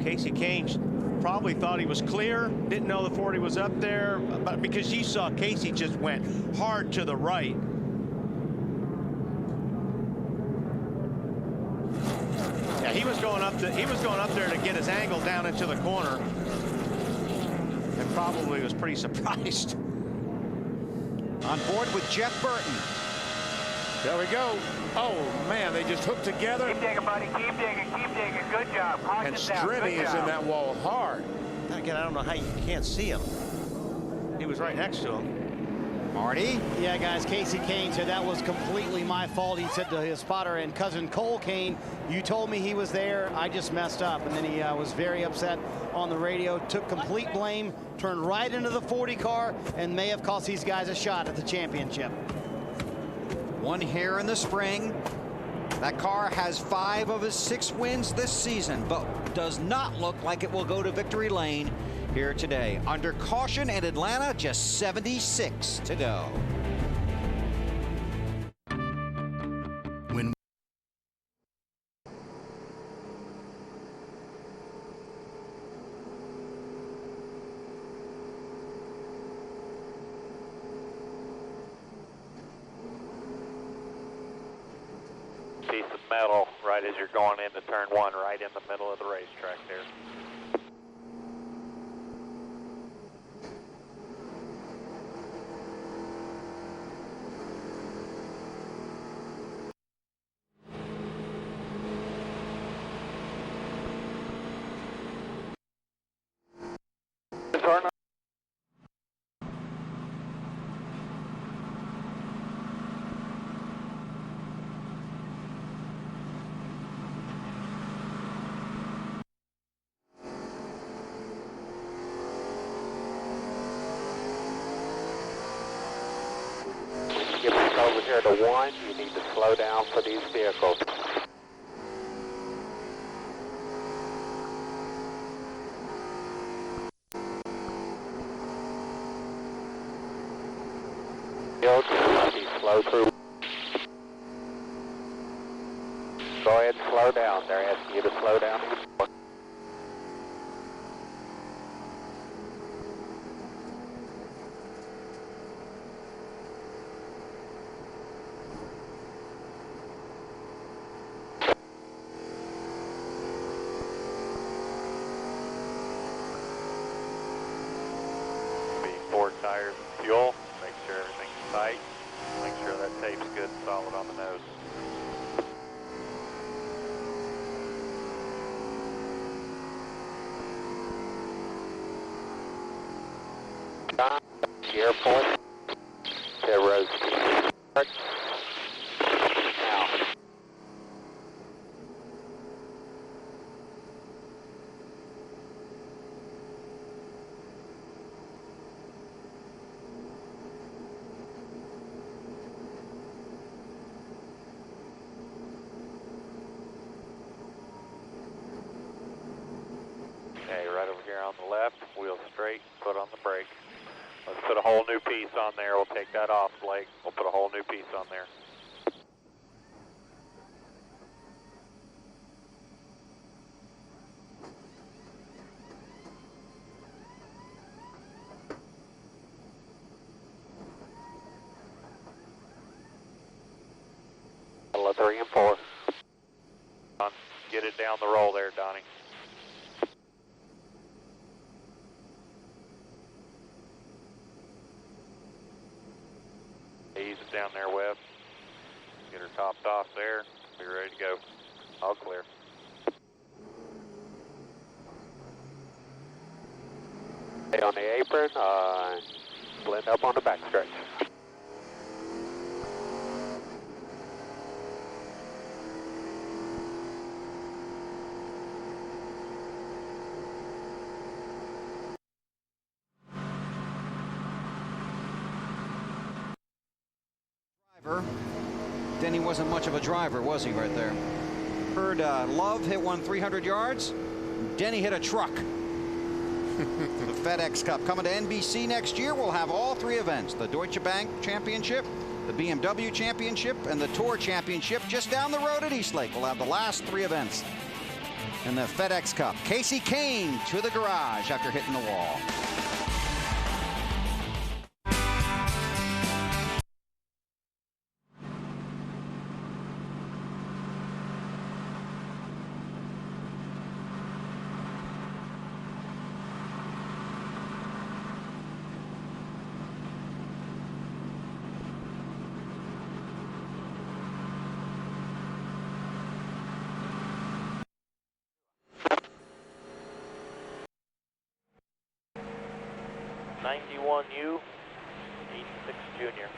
Casey Kane probably thought he was clear, didn't know the 40 was up there, but because you saw Casey just went hard to the right. Yeah, he was going up there to get his angle down into the corner, and probably was pretty surprised. On board with Jeff Burton. There we go. Oh, man, they just hooked together. Keep digging, buddy. Keep digging. Keep digging. Good job. Caution And down. Stremme is in that wall hard. Then again, I don't know how you can't see him. He was right next to him. Marty? Yeah, guys, Casey Kane said that was completely my fault. He said to his spotter and cousin Cole Kane, you told me he was there. I just messed up. And then he was very upset on the radio, took complete blame, turned right into the 40 car, and may have cost these guys a shot at the championship. One here in the spring. That car has 5 of his 6 wins this season, but does not look like it will go to victory lane here today. Under caution in Atlanta, just 76 to go. Piece of metal right as you're going into turn 1, right in the middle of the racetrack there. Over here to 1, you need to slow down for these vehicles. Slow through. Go ahead and slow down. They're asking you to slow down. Tires and fuel, make sure everything's tight, make sure that tape's good and solid on the nose. Airport, there was now. left, wheel straight, foot on the brake. Let's put a whole new piece on there. We'll take that off, Blake. We'll put a whole new piece on there. Let 3 and 4. Get it down the roll there, Donnie. Ease it down there, Webb. Get her topped off there. Be ready to go. All clear. Stay on the apron. Blend up on the back stretch. Denny wasn't much of a driver, was he, right there? Heard Love hit one 300 yards. Denny hit a truck. The FedEx Cup coming to NBC next year. We'll have all 3 events: the Deutsche Bank Championship, the BMW Championship, and the Tour Championship just down the road at Eastlake. We'll have the last 3 events in the FedEx Cup. Casey Kane to the garage after hitting the wall. U, 86 Junior.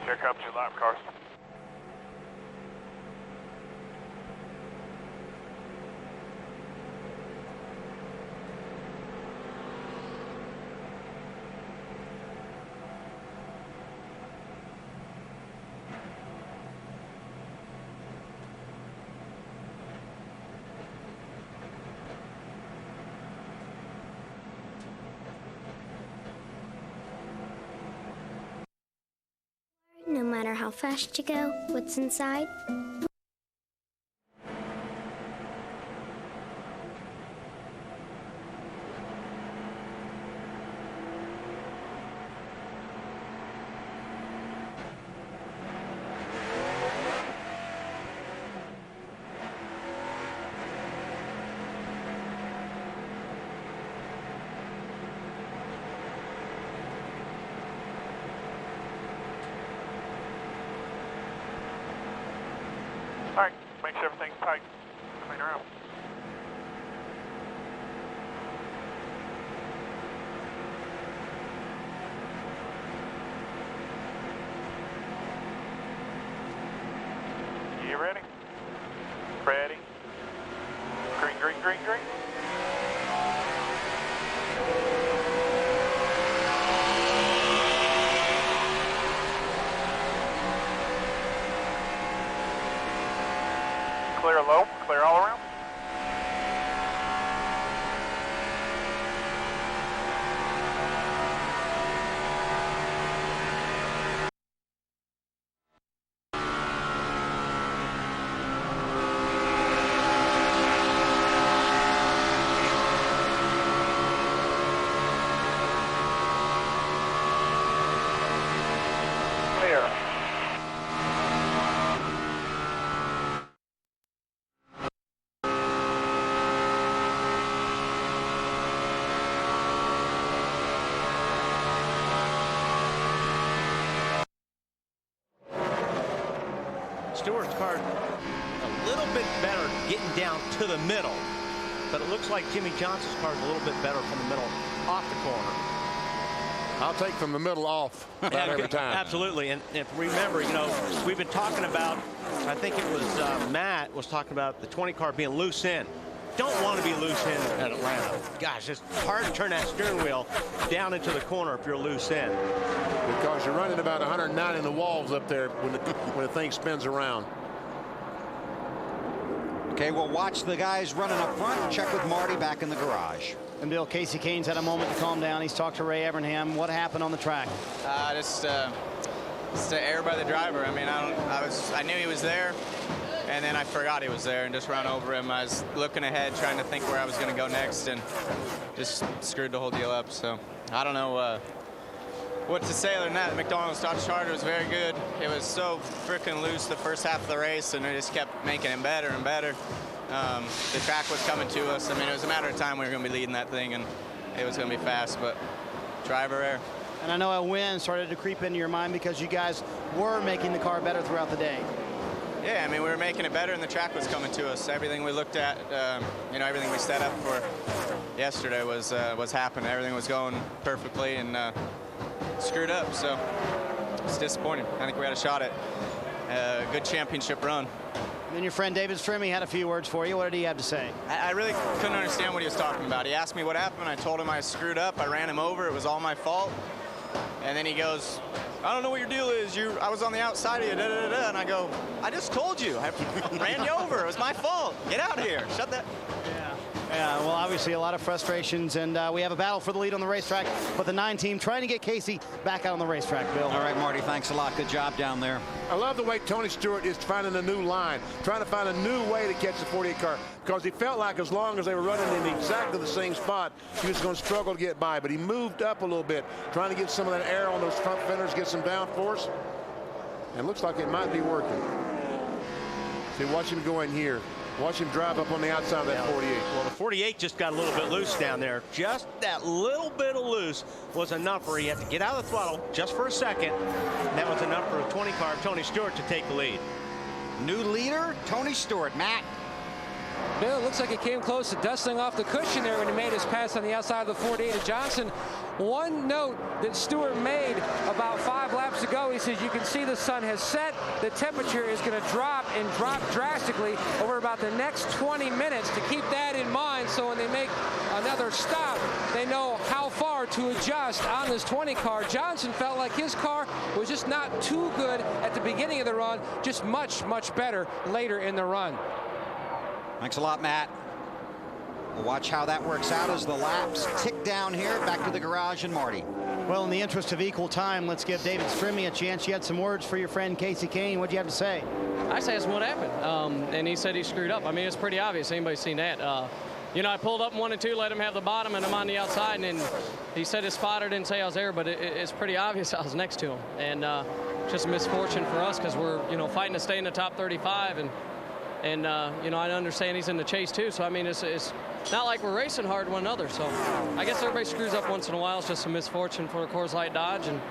Here comes your lap car. No matter how fast you go, what's inside? All right, make sure everything's tight. Clean around. You ready? Ready. Green, green, green, green. Clear low, clear all around. Clear. Stewart's car a little bit better getting down to the middle, but it looks like Jimmy Johnson's car is a little bit better from the middle off the corner. I'll take from the middle off about every time. Absolutely. And if remember, you know, we've been talking about, I think it was Matt was talking about the 20 car being loose in. don't want to be loose end at Atlanta. Gosh, it's hard to turn that steering wheel down into the corner if you're loose end. Because you're running about 109 in the walls up there when the thing spins around. Okay, we'll watch the guys running up front. Check with Marty back in the garage. And Bill, Casey Kane's had a moment to calm down. He's talked to Ray Evernham. What happened on the track? Just error by the driver. I mean, I knew he was there, and then I forgot he was there and just ran over him. I was looking ahead, trying to think where I was going to go next, and just screwed the whole deal up. So I don't know what to say other than that. McDonald's Dodge Charger was very good. It was so freaking loose the first half of the race, and it just kept making it better and better. The track was coming to us. I mean, it was a matter of time we were going to be leading that thing, and it was going to be fast, but driver error. And I know a win started to creep into your mind because you guys were making the car better throughout the day. Yeah, I mean, we were making it better, and the track was coming to us. Everything we looked at, everything we set up for yesterday was happening. Everything was going perfectly, and screwed up, so it's disappointing. I think we had a shot at a good championship run. And then your friend David Strimmy had a few words for you. What did he have to say? I really couldn't understand what he was talking about. He asked me what happened. I told him I screwed up. I ran him over. It was all my fault. And then he goes, I don't know what your deal is. I was on the outside of you, da-da-da-da. And I go, I just told you. I ran you over. It was my fault. Get out of here. Shut that. Yeah, well, obviously a lot of frustrations, and we have a battle for the lead on the racetrack, but the 9 team trying to get Casey back out on the racetrack, Bill. All right, Marty, thanks a lot. Good job down there. I love the way Tony Stewart is finding a new line, trying to find a new way to catch the 48 car, because he felt like as long as they were running in exactly the same spot, he was going to struggle to get by, but he moved up a little bit, trying to get some of that air on those front fenders, get some downforce, and looks like it might be working. See, watch him go in here. Watch him drive up on the outside of that 48. Well, the 48 just got a little bit loose down there. Just that little bit of loose was enough for he had to get out of the throttle just for a second. And that was enough for a 20 car, Tony Stewart, to take the lead. New leader, Tony Stewart. Matt. Bill, it looks like he came close to dusting off the cushion there when he made his pass on the outside of the 48 to Johnson. One note that Stewart made about 5 laps ago, he says, you can see the sun has set. The temperature is going to drop and drop drastically over about the next 20 minutes. To keep that in mind, so when they make another stop, they know how far to adjust on this 20 car. Johnson felt like his car was just not too good at the beginning of the run, just much, much better later in the run. Thanks a lot, Matt. We'll watch how that works out as the laps tick down here. Back to the garage and Marty. Well, in the interest of equal time, let's give David Strimmy a chance. You had some words for your friend Casey Kane. What'd you have to say? I just asked what happened, and he said he screwed up. I mean, it's pretty obvious. Anybody's seen that. I pulled up 1 and 2, let him have the bottom, and I'm on the outside, and then he said his spotter didn't say I was there, but it's pretty obvious I was next to him. And just a misfortune for us because we're, fighting to stay in the top 35, and I understand he's in the chase too. So I mean, it's not like we're racing hard one another. So I guess everybody screws up once in a while. It's just a misfortune for a Coors Light Dodge. And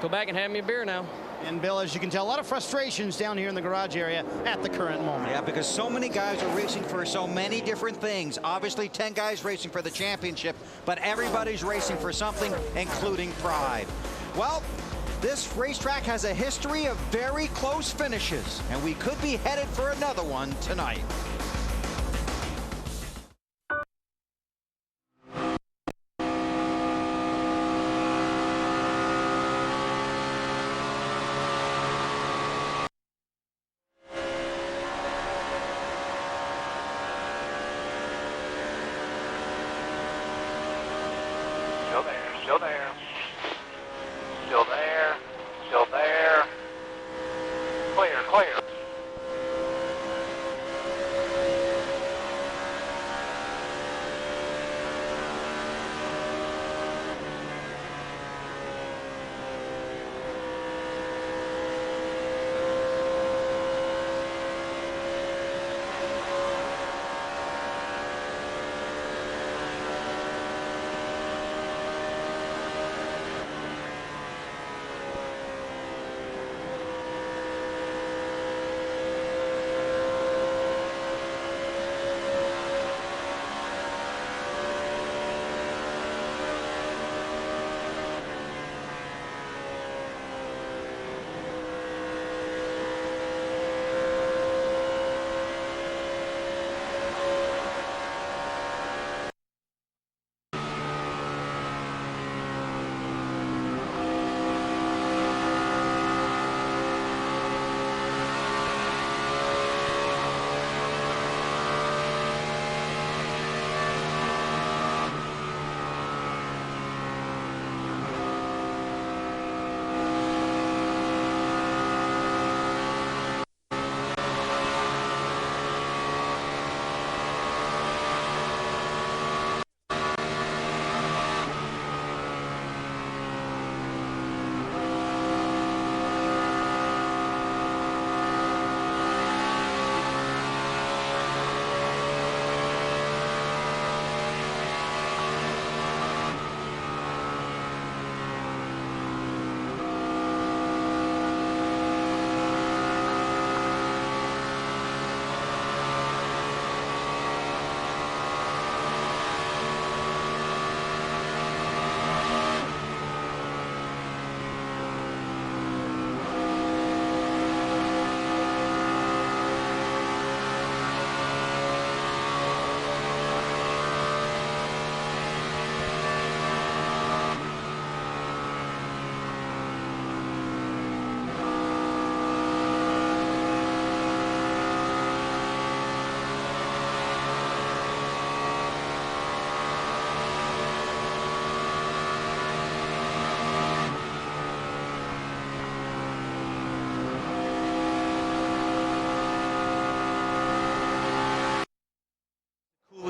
go back and have me a beer now. And Bill, as you can tell, a lot of frustrations down here in the garage area at the current moment. Yeah, because so many guys are racing for so many different things. Obviously 10 guys racing for the championship, but everybody's racing for something, including pride. Well, this racetrack has a history of very close finishes, and we could be headed for another one tonight. Still there. Still there. Still there. Clear, clear.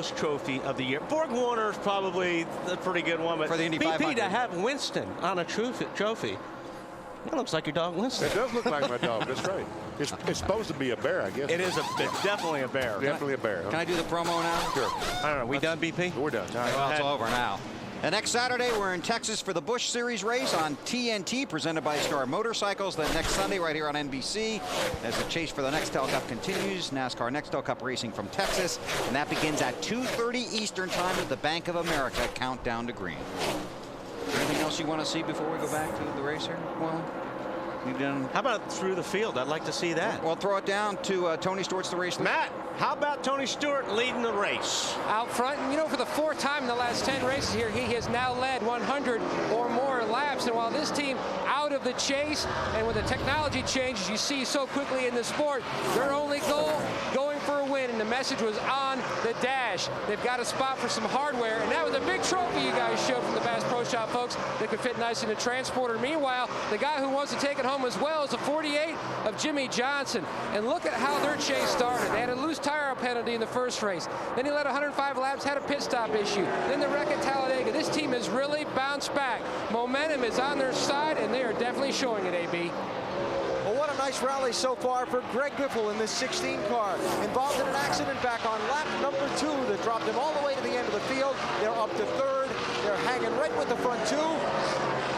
coolest trophy of the year. Borg Warner is probably a pretty good one, but for the Indy BP 500. to have Winston on a trophy. It looks like your dog Winston. It does look like my dog. That's right. It's supposed to be a bear, I guess. It's definitely a bear. Definitely a bear. Can I do the promo now? Sure. I don't know. We done, BP? We're done. All right, well, it's over now. And next Saturday, we're in Texas for the Busch Series race on TNT, presented by Star Motorcycles. Then next Sunday, right here on NBC, as the chase for the Nextel Cup continues. NASCAR Nextel Cup racing from Texas. And that begins at 2:30 Eastern Time at the Bank of America Countdown to Green. Anything else you want to see before we go back to the racer? Well, how about through the field? I'd like to see that. Well, throw it down to Tony Stewart's the race. Matt, how about Tony Stewart leading the race? Out front, and you know, for the 4th time in the last 10 races here, he has now led 100 or more laps. And while this team out of the chase, and with the technology changes you see so quickly in the sport, their only goal, going for a win, and the message was on the dash. They've got a spot for some hardware, and that was a big trophy you guys showed from the Bass Pro Shop, folks, that could fit nice in the transporter. Meanwhile, the guy who wants to take it home as well is the 48 of Jimmy Johnson. And look at how their chase started. They had a loose tire penalty in the first race. Then he led 105 laps, had a pit stop issue. Then the wreck at Talladega. This team has really bounced back. Momentum is on their side, and they are definitely showing it, AB. Well, what a nice rally so far for Greg Biffle in this 16 car. Involved in an accident back on lap number 2 that dropped him all the way to the end of the field. They're up to 3rd. They're hanging right with the front 2.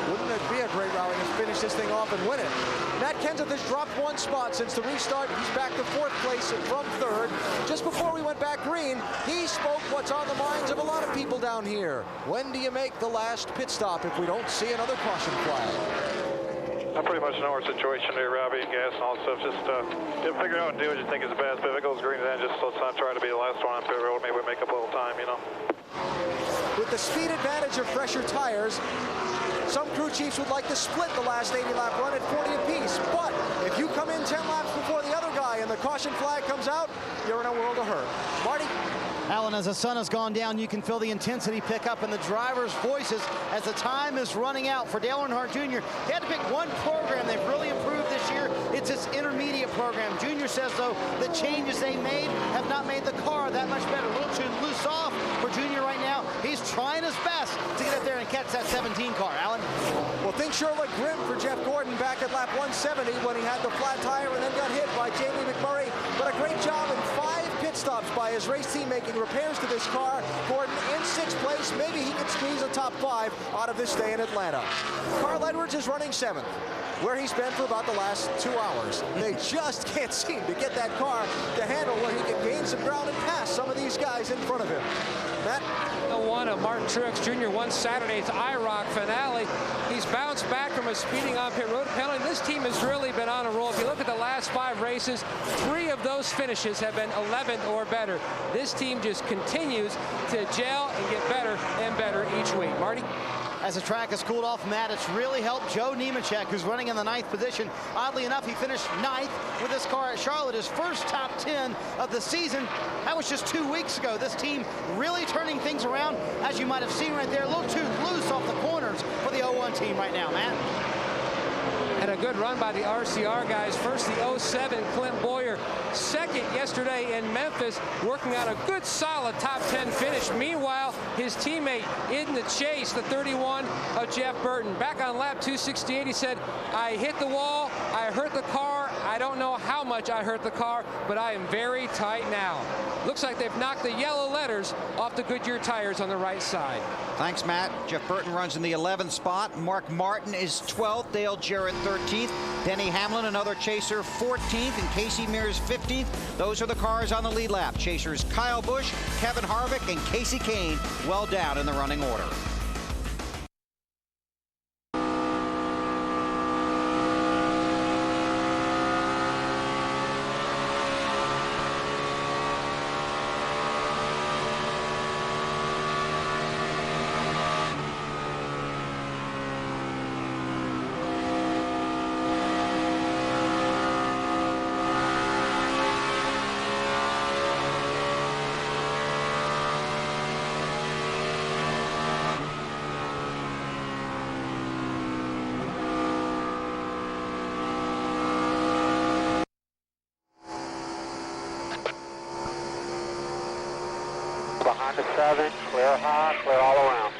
Wouldn't it be a great rally to finish this thing off and win it? Matt Kenseth has dropped 1 spot since the restart. He's back to 4th place from 3rd. Just before we went back green, he spoke what's on the minds of a lot of people down here. When do you make the last pit stop if we don't see another caution flag? I pretty much know our situation here, Robbie, gas and all that stuff. Just figure out and do what you think is best. But if it goes green, then just let's not try to be the last one on pit road. Maybe we make up a little time, you know. With the speed advantage of fresher tires, some crew chiefs would like to split the last 80-lap run at 40 apiece. But if you come in 10 laps before the other guy and the caution flag comes out, you're in a world of hurt. Marty? Alan, as the sun has gone down, you can feel the intensity pick up in the drivers' voices as the time is running out. For Dale Earnhardt Jr., he had to pick one program they've really improved this year. It's this intermediate program. Jr. says, though, the changes they made have not made the car that much better. A little too loose off for Jr. right now. He's trying his best to get up there and catch that 17 car. Alan? Well, things sure look grim for Jeff Gordon back at lap 170 when he had the flat tire and then got hit by Jamie McMurray. But a great job in 5 pit stops by his race team making repairs to this car. Gordon in 6th place. Maybe he can squeeze a top 5 out of this day in Atlanta. Carl Edwards is running 7th, where he's been for about the last 2 hours. They just can't seem to get that car to handle where he can gain some ground and pass some of these guys in front of him. Matt? One of Martin Truex Jr. won Saturday's IROC finale. He's bounced back from a speeding on pit road penalty. This team has really been on a roll. If you look at the last 5 races, 3 of those finishes have been 11th or better. This team just continues to gel and get better and better each week. Marty? As the track has cooled off, Matt, it's really helped Joe Nemechek, who's running in the 9th position. Oddly enough, he finished 9th with this car at Charlotte, his first top 10 of the season. That was just 2 weeks ago. This team really turning things around, as you might have seen right there, a little too loose off the corners for the 01 team right now, Matt. And a good run by the RCR guys. First, the 07 Clint Boyer. Second yesterday in Memphis, working on a good, solid top 10 finish. Meanwhile, his teammate in the chase, the 31 of Jeff Burton. Back on lap 268, he said, I hit the wall, I hurt the car. I don't know how much I hurt the car, but I am very tight now. Looks like they've knocked the yellow letters off the Goodyear tires on the right side. Thanks, Matt. Jeff Burton runs in the 11th spot. Mark Martin is 12th. Dale Jarrett 13th. Denny Hamlin, another chaser, 14th. And Casey Mears 15th. Those are the cars on the lead lap. Chasers Kyle Busch, Kevin Harvick, and Casey Kane well down in the running order. Clear high, clear all around.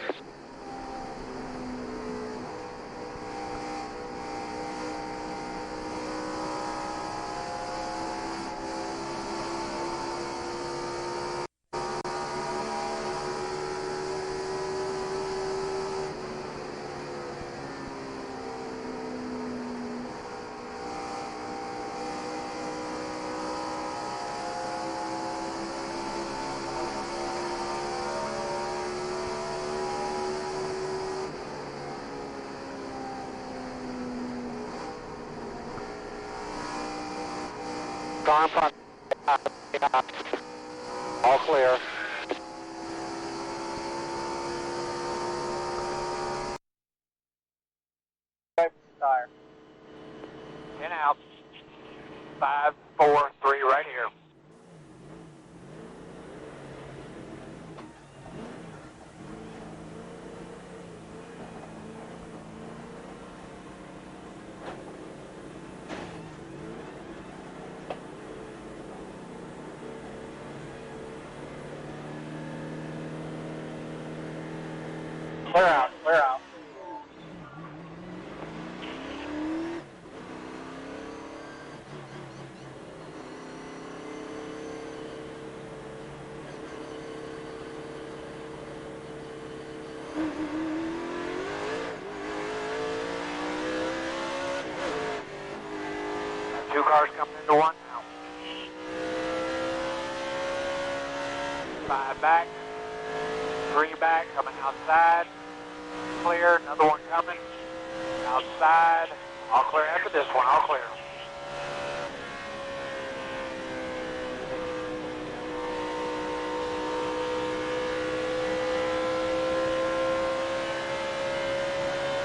Car in front. All clear. Tire. In out. 5, 4, 3 right here. Clear out, clear out. Two cars coming into one now. 5 back, 3 back, coming outside. Clear, another one coming. Outside. All clear after this one, all clear.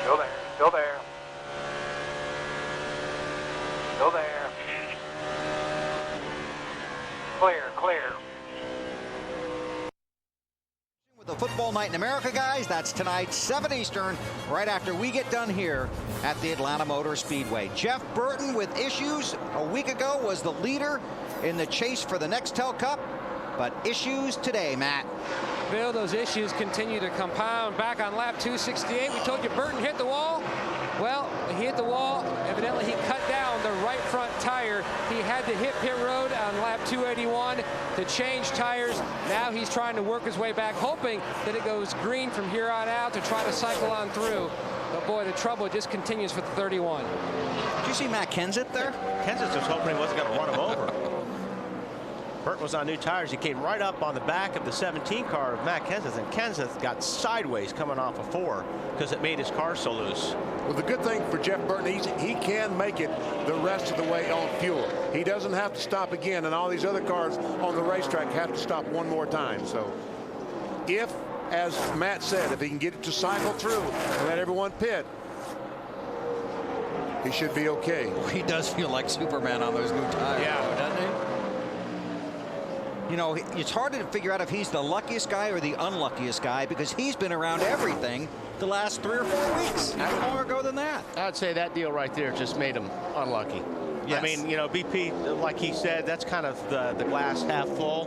Still there, still there. Still there. Clear, clear. The Football Night in America, guys. That's tonight, 7 Eastern, right after we get done here at the Atlanta Motor Speedway. Jeff Burton, with issues a week ago, was the leader in the chase for the Nextel Cup, but issues today, Matt. Bill, those issues continue to compound. Back on lap 268, we told you Burton hit the wall. Well, he hit the wall. Evidently, he cut down the right front tire. He had to hit pit road on lap 281 to change tires. Now he's trying to work his way back, hoping that it goes green from here on out to try to cycle on through. But boy, the trouble just continues for the 31. Did you see Matt Kenseth there? Kenseth was hoping he wasn't going to run him over. Burton was on new tires. He came right up on the back of the 17 car of Matt Kenseth, and Kenseth got sideways coming off of 4 because it made his car so loose. Well, the good thing for Jeff Burton, he can make it the rest of the way on fuel. He doesn't have to stop again, and all these other cars on the racetrack have to stop one more time. So if, as Matt said, if he can get it to cycle through and let everyone pit, he should be okay. He does feel like Superman on those new tires, doesn't he? You know, it's hard to figure out if he's the luckiest guy or the unluckiest guy, because he's been around everything the last 3 or 4 weeks. How long ago than that? I'd say that deal right there just made him unlucky. Yes. I mean, you know, BP, like he said, that's kind of the glass half full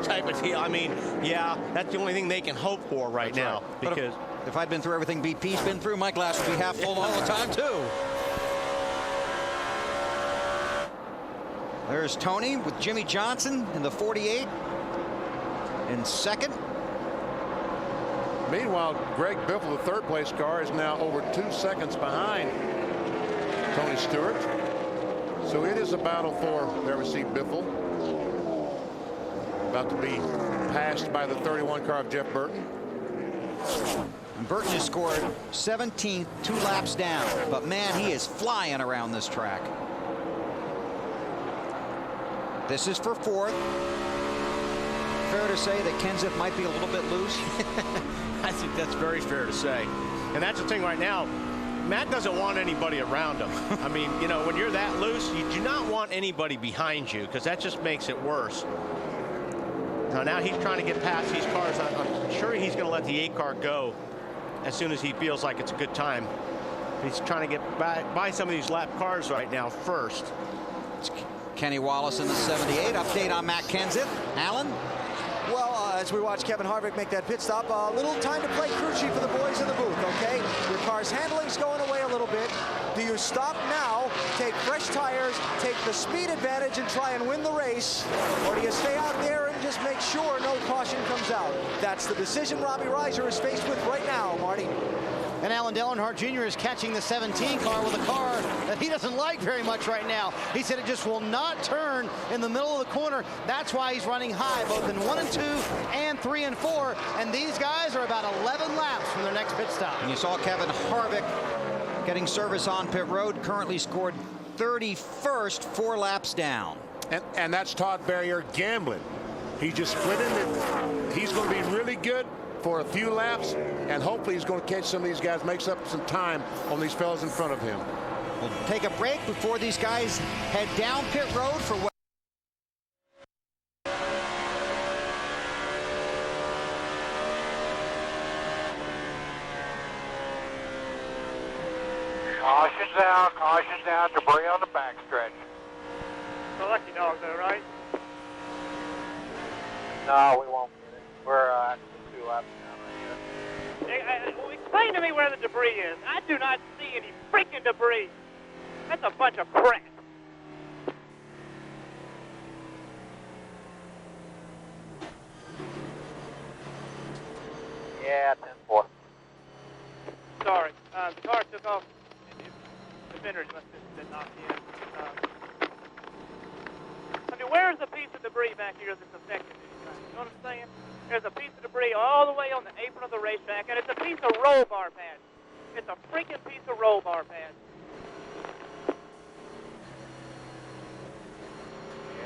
type of deal. I mean, yeah, that's the only thing they can hope for right now. Right. Because if I'd been through everything BP's been through, my glass would be half full all the time, too. There's Tony with Jimmy Johnson in the 48 in second. Meanwhile, Greg Biffle, the third place car, is now over 2 seconds behind Tony Stewart. So it is a battle for, there we see Biffle about to be passed by the 31 car of Jeff Burton. And Burton has scored 17th, 2 laps down, but man, he is flying around this track. This is for 4th. Fair to say that Kenseth might be a little bit loose? I think that's very fair to say. And that's the thing right now. Matt doesn't want anybody around him. I mean, you know, when you're that loose, you do not want anybody behind you, because that just makes it worse. Now he's trying to get past these cars. I'm sure he's going to let the 8 car go as soon as he feels like it's a good time. He's trying to get by some of these lap cars right now first. Kenny Wallace in the 78. Update on Matt Kenseth. Alan? Well, as we watch Kevin Harvick make that pit stop. A little time to play crew chief for the boys in the booth, okay? Your car's handling's going away a little bit. Do you stop now, take fresh tires, take the speed advantage and try and win the race? Or do you stay out there and just make sure no caution comes out? That's the decision Robbie Reiser is faced with right now, Marty. And Alan Dellenhart Jr. is catching the 17 car with a car that he doesn't like very much right now. He said it just will not turn in the middle of the corner. That's why he's running high, both in 1 and 2 and 3 and 4. And these guys are about 11 laps from their next pit stop. And you saw Kevin Harvick getting service on pit road, currently scored 31st, 4 laps down. And that's Todd Berrier gambling. He just split in. He's going to be really good for a few laps, and hopefully he's going to catch some of these guys, makes up some time on these fellas in front of him. We'll take a break before these guys head down pit road for what. Caution down, debris on the backstretch. The lucky dog though, right? No, we won't get it. We're actually 2 laps down right here. Explain to me where the debris is. I do not see any freaking debris. That's a bunch of crap. Yeah, 10-4. Sorry, the car took off. The fenders must have been knocked in. I mean, where's the piece of debris back here that's affected anything? You know what I'm saying? There's a piece of debris all the way on the apron of the racetrack, and it's a piece of roll bar pad. It's a freaking piece of roll bar pad.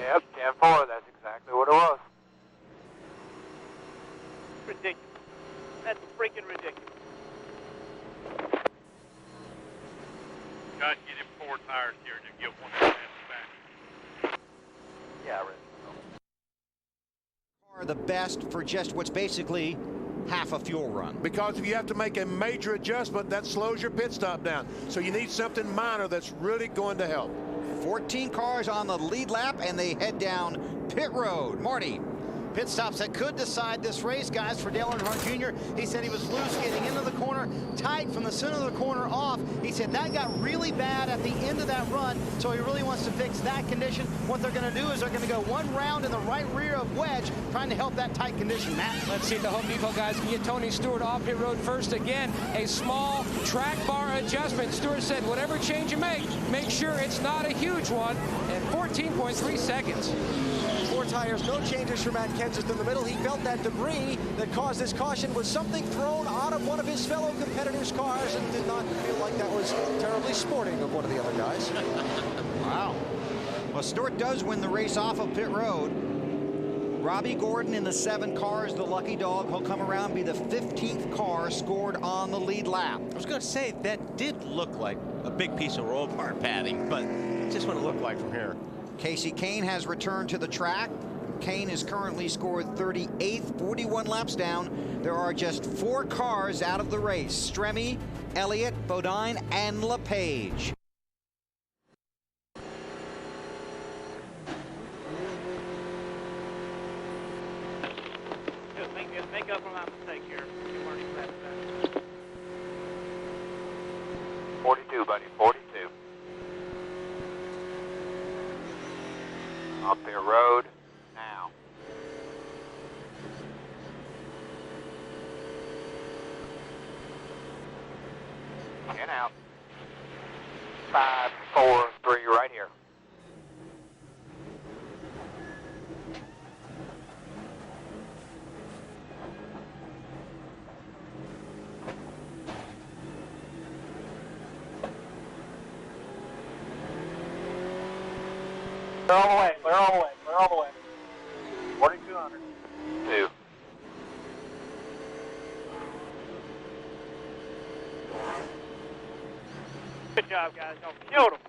Yep, 10-4. That's exactly what it was. Ridiculous. That's freaking ridiculous. Got to get him 4 tires here and then get 1 and a half back. Yeah, really. Are the best for just what's basically half a fuel run. Because if you have to make a major adjustment, that slows your pit stop down. So you need something minor that's really going to help. 14 cars on the lead lap, and they head down pit road. Marty. Pit stops that could decide this race, guys, for Dale Earnhardt Jr. He said he was loose getting into the corner, tight from the center of the corner off. He said that got really bad at the end of that run, so he really wants to fix that condition. What they're going to do is they're going to go 1 round in the right rear of wedge, trying to help that tight condition. Matt? Let's see if the Home Depot guys can get Tony Stewart off pit road first. Again, a small track bar adjustment. Stewart said whatever change you make sure it's not a huge one, and 14.3 seconds. 4 tires, no changes for Matt Kenseth in the middle. He felt that debris that caused this caution was something thrown out of one of his fellow competitors' cars and did not feel like that was terribly sporting of one of the other guys. Wow. Well, Stewart does win the race off of pit road. Robbie Gordon in the 7 cars, the lucky dog. He'll come around, be the 15th car scored on the lead lap. I was going to say that did look like a big piece of roll bar padding, but just what it looked like from here. Casey Kane has returned to the track. Kane is currently scored 38th, 41 laps down. There are just 4 cars out of the race: Stremme, Elliott, Bodine, and LePage. Just make up for my mistake here. 42, buddy, 42. Up their road now. And out. 5, 4, 3, right here. Clear all the way, clear all the way, clear all the way. 4,200. 2. Good job, guys. Y'all killed them.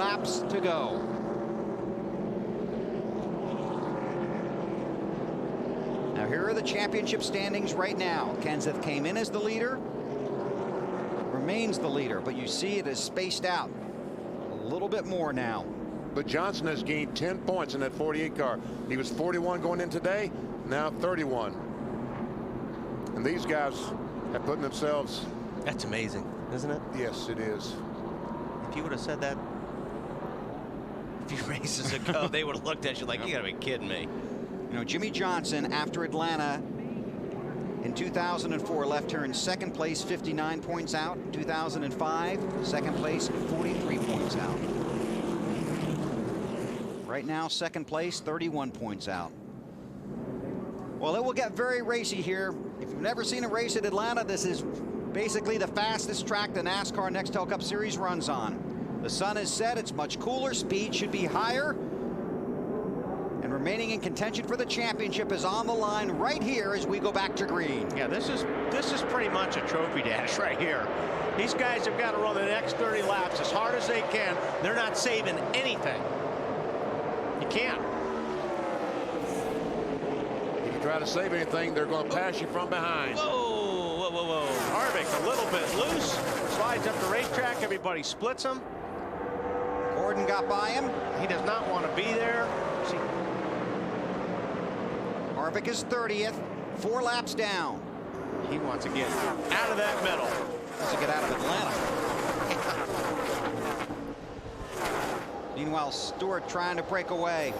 laps to go. Now here are the championship standings right now. Kenseth came in as the leader, remains the leader, but you see it is spaced out a little bit more now. But Johnson has gained 10 points in that 48 car. He was 41 going in today, now 31. And these guys have put themselves. That's amazing, isn't it? Yes, it is. If you would have said that a few races ago, they would have looked at you like, you gotta be kidding me. You know, Jimmy Johnson, after Atlanta in 2004, left her in second place, 59 points out. 2005, second place, 43 points out. Right now, second place, 31 points out. Well, it will get very racy here. If you've never seen a race at Atlanta, this is basically the fastest track the NASCAR Nextel Cup Series runs on. The sun is set, it's much cooler, speed should be higher. And remaining in contention for the championship is on the line right here as we go back to green. Yeah, this is pretty much a trophy dash right here. These guys have got to run the next 30 laps as hard as they can. They're not saving anything. You can't. If you try to save anything, they're going to pass you from behind. Whoa, whoa, whoa, whoa. Harvick a little bit loose. Slides up the racetrack. Everybody splits him. Gordon got by him. He does not want to be there. See. Harvick is 30th, 4 laps down. He wants to get out of that middle. Wants to get out of Atlanta. Meanwhile, Stewart trying to break away.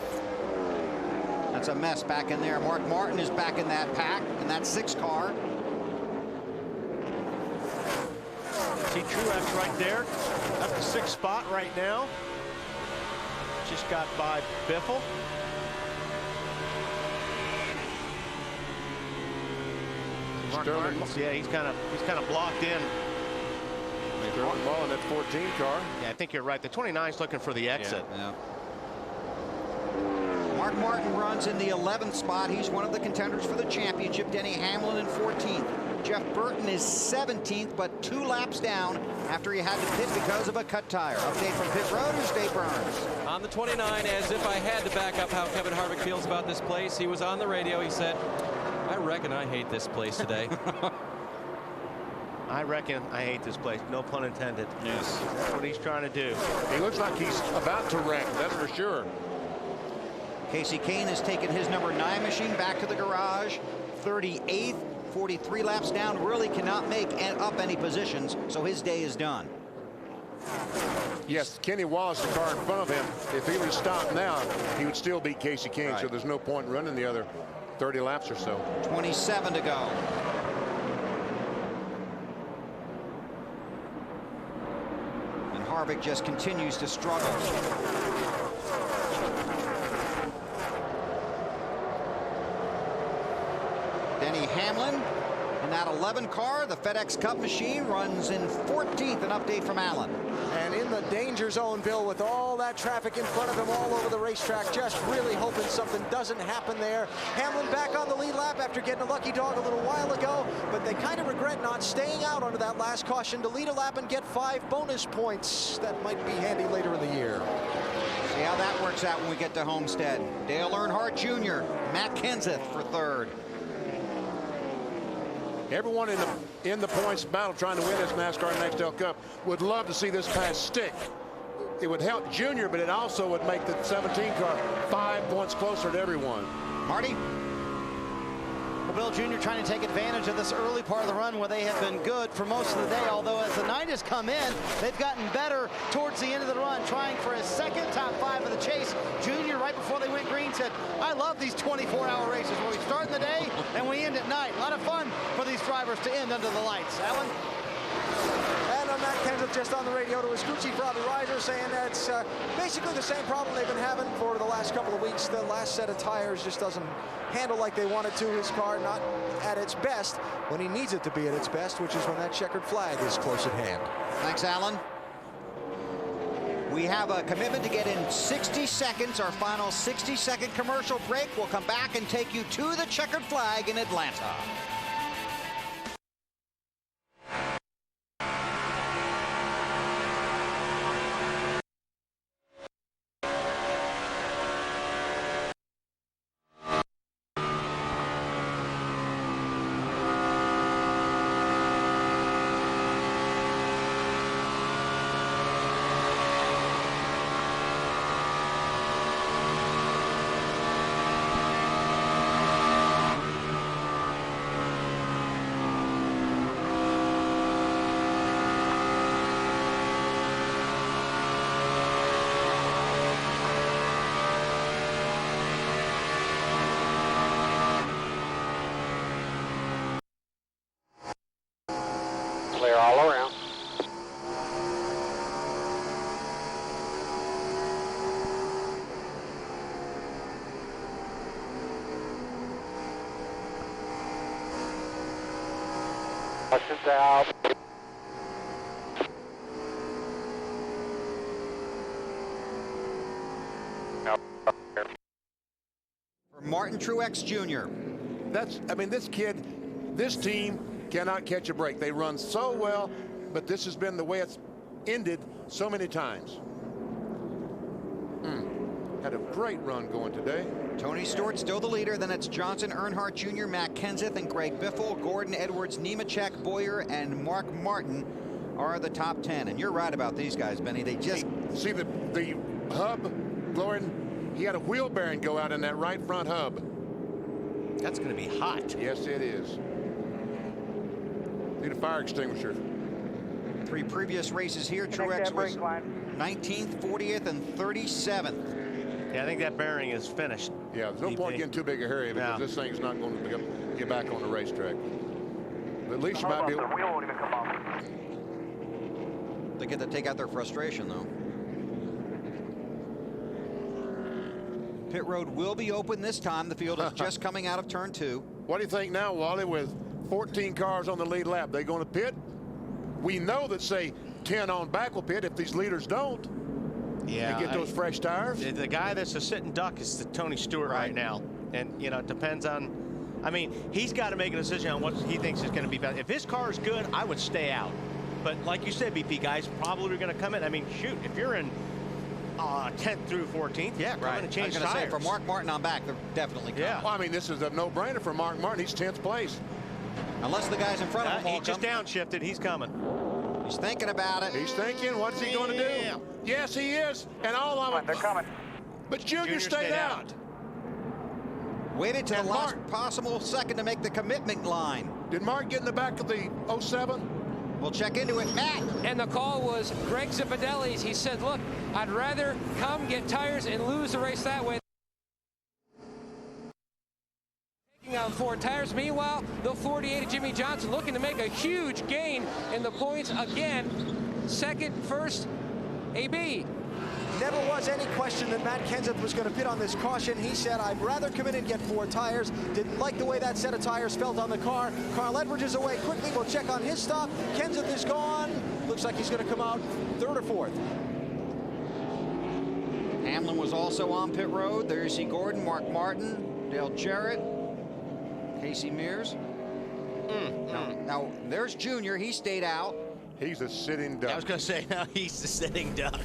That's a mess back in there. Mark Martin is back in that pack, in that 6 car. See Truex right there. That's the 6th spot right now. Just got by Biffle. Martin, yeah, he's kind of blocked in. Sterling Ball in that 14 car. Yeah, I think you're right. The 29's looking for the exit. Yeah. Mark Martin runs in the 11th spot. He's one of the contenders for the championship. Denny Hamlin in 14th. Jeff Burton is 17th, but 2 laps down after he had to pit because of a cut tire. Update from pit road, here's Dave Burns. On the 29, as if I had to back up how Kevin Harvick feels about this place, he was on the radio. He said, I reckon I hate this place today. I reckon I hate this place. No pun intended. Yes. That's what he's trying to do. He looks like he's about to wreck, that's for sure. Casey Kane has taken his number 9 machine back to the garage. 38th, 43 laps down. Really cannot make up any positions, so his day is done. Yes, Kenny Wallace, the car in front of him, if he would stop now, he would still beat Casey Kane, so there's no point in running the other 30 laps or so. 27 to go. And Harvick just continues to struggle. Denny Hamlin in that 11 car. The FedEx Cup machine runs in 14th. An update from Allen. And in the danger zone, Bill, with all that traffic in front of him all over the racetrack, just really hoping something doesn't happen there. Hamlin back on the lead lap after getting a lucky dog a little while ago, but they kind of regret not staying out under that last caution to lead a lap and get 5 bonus points. That might be handy later in the year. See how that works out when we get to Homestead. Dale Earnhardt Jr., Matt Kenseth for 3rd. Everyone in the points battle trying to win this NASCAR Nextel Cup would love to see this pass stick. It would help Junior, but it also would make the 17 car 5 points closer to everyone. Marty? Well, Bill Jr. trying to take advantage of this early part of the run where they have been good for most of the day, although as the night has come in, they've gotten better towards the end of the run, trying for his 2nd top 5 of the chase. Junior, right before they went green, said, I love these 24-hour races where we start in the day and we end at night. A lot of fun for these drivers to end under the lights. Alan? And Matt Kenseth just on the radio to his crew chief, Robbie Reiser, saying that's basically the same problem they've been having for the last couple of weeks. The last set of tires just doesn't handle like they wanted to. His car not at its best when he needs it to be at its best, which is when that checkered flag is close at hand. Thanks, Alan. We have a commitment to get in 60 seconds, our final 60-second commercial break. We'll come back and take you to the checkered flag in Atlanta. Caution's out. For Martin Truex Jr. I mean, this kid, this team cannot catch a break. They run so well, but this has been the way it's ended so many times. Had a great run going today. Tony Stewart still the leader. Then it's Johnson, Earnhardt Jr., Matt Kenseth, and Greg Biffle. Gordon, Edwards, Nemechek, Boyer, and Mark Martin are the top 10. And you're right about these guys, Benny. They just see the hub, Lauren. He had a wheel bearing go out in that right front hub. That's going to be hot. Yes, it is. Need a fire extinguisher. 3 previous races here. Truex was 19th, 40th, and 37th. Yeah, I think that bearing is finished. Yeah, there's no point getting too big a hurry because this thing's not going to get back on the racetrack. But at least you might be able to. The wheel won't even come off. They get to take out their frustration, though. Pit road will be open this time. The field is just coming out of turn 2. What do you think now, Wally, with 14 cars on the lead lap? They going to pit? We know that, say, 10 on back will pit if these leaders don't. Yeah, and get those fresh tires. The guy that's a sitting duck is the Tony Stewart right now. And, you know, it depends on, I mean, he's got to make a decision on what he thinks is going to be best. If his car is good, I would stay out. But like you said, BP guys probably are going to come in. I mean, shoot, if you're in 10th through 14th, yeah, come in and change tires. Say, for Mark Martin on back, they're definitely coming. Yeah, well, I mean, this is a no-brainer for Mark Martin. He's 10th place. Unless the guys in front of him all he just downshifted. He's coming. He's thinking about it. He's thinking, what's he going to do? Yes, he is. And all of them. They're coming. But Junior stayed out. Waited to the last possible second to make the commitment line. Did Mark get in the back of the 07? We'll check into it. Matt. And the call was Greg Zipadelli's. He said, look, I'd rather come get tires and lose the race that way. Taking on 4 tires. Meanwhile, the 48 of Jimmy Johnson looking to make a huge gain in the points again. Second, first, AB. Never was any question that Matt Kenseth was going to pit on this caution. He said, I'd rather come in and get 4 tires. Didn't like the way that set of tires felt on the car. Carl Edwards is away quickly. We'll check on his stop. Kenseth is gone. Looks like he's going to come out 3rd or 4th. Hamlin was also on pit road. There you see Gordon, Mark Martin, Dale Jarrett, Casey Mears. Now, there's Junior. He stayed out. He's a sitting duck. I was going to say, now he's a sitting duck.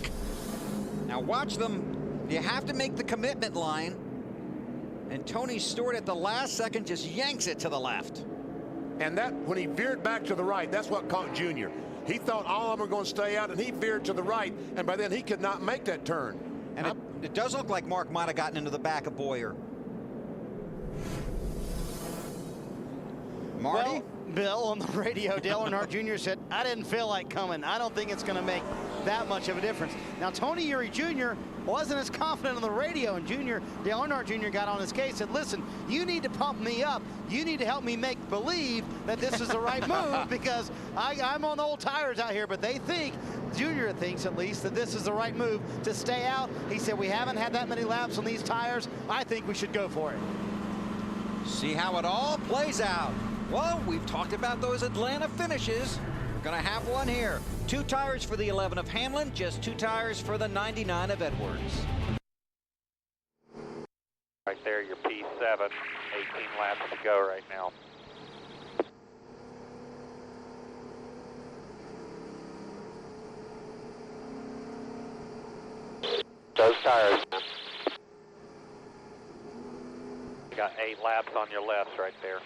Now watch them. You have to make the commitment line. And Tony Stewart at the last second just yanks it to the left. And that, when he veered back to the right, that's what caught Junior. He thought all of them were going to stay out, and he veered to the right, and by then he could not make that turn. And it does look like Mark might have gotten into the back of Boyer. Marty? Well, Bill, on the radio, Dale Earnhardt Jr. said, I didn't feel like coming. I don't think it's going to make that much of a difference. Now, Tony Eury Jr. wasn't as confident on the radio, and Dale Earnhardt Jr. got on his case and said, listen, you need to pump me up. You need to help me make believe that this is the right move because I'm on the old tires out here, but they think, Junior thinks at least, that this is the right move to stay out. He said, we haven't had that many laps on these tires. I think we should go for it. See how it all plays out. Well, we've talked about those Atlanta finishes. We're going to have one here. 2 tires for the 11 of Hamlin, just 2 tires for the 99 of Edwards. Right there, your P7, 18 laps to go right now. Those tires. You got 8 laps on your lefts right there.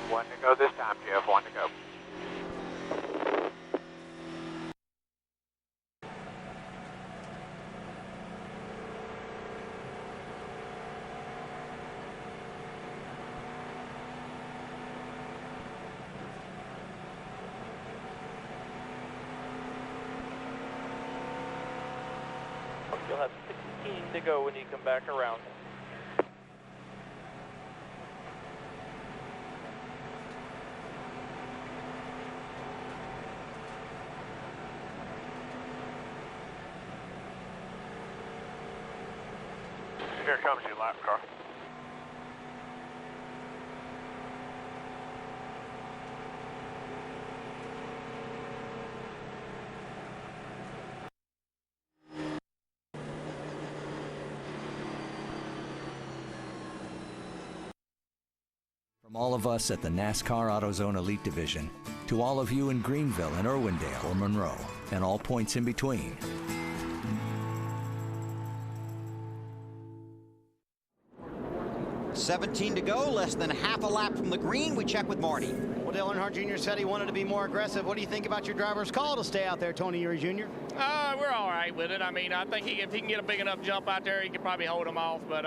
One to go this time, Jeff. 1 to go. You'll have 16 to go when you come back around. Here comes your lap car. From all of us at the NASCAR AutoZone Elite Division, to all of you in Greenville and Irwindale or Monroe, and all points in between. $17 to go, less than half a lap from the green. We check with Marty. Well, Dale Earnhardt Jr. said he wanted to be more aggressive. What do you think about your driver's call to stay out there, Tony Eury Jr.? We're all right with it. I mean, I think if he can get a big enough jump out there, he could probably hold him off. But,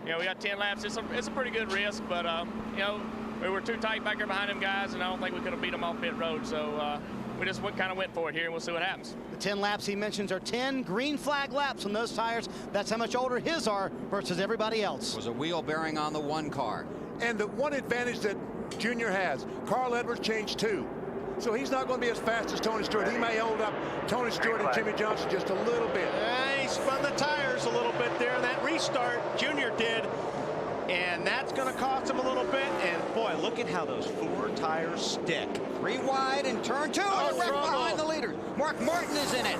you know, we got 10 laps. It's a pretty good risk. But, you know, we were too tight back there behind them guys, and I don't think we could have beat them off pit road. So we just kind of went for it here, and we'll see what happens. The 10 laps he mentions are 10 green flag laps on those tires. That's how much older his are versus everybody else. Was a wheel bearing on the one car. And the one advantage that Junior has, Carl Edwards changed 2. So he's not going to be as fast as Tony Stewart. He may hold up Tony Stewart and Jimmy Johnson just a little bit. He spun the tires a little bit there. That restart, Junior did. And that's going to cost him a little bit. And, boy, look at how those 4 tires stick. 3 wide and turn 2. Oh, right behind the leader. Mark Martin is in it.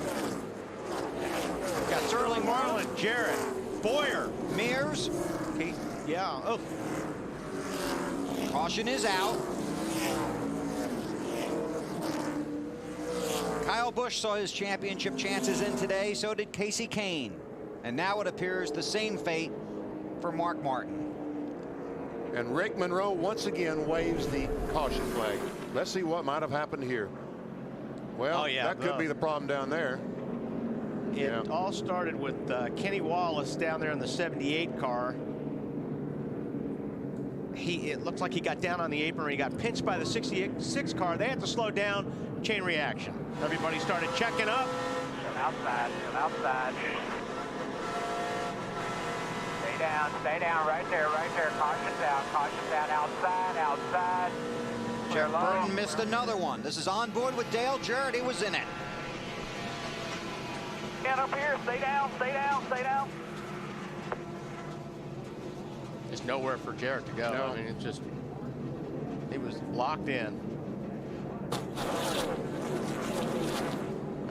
Got Sterling Marlin, Jarrett, Boyer, Mears. Okay. Yeah. Oh. Caution is out. Kyle Busch saw his championship chances in today. So did Casey Kane. And now it appears the same fate for Mark Martin. And Rick Monroe once again waves the caution flag. Let's see what might have happened here. Well, that could be the problem down there. It all started with Kenny Wallace down there in the 78 car. It looked like he got down on the apron. He got pinched by the 66 car. They had to slow down. Chain reaction. Everybody started checking up. Outside, outside. Stay down, right there. Caution's out, outside. Jeff Burton missed another one. This is on board with Dale Jarrett. He was in it. Get up here, stay down. There's nowhere for Jarrett to go. No. I mean, it just, he was locked in.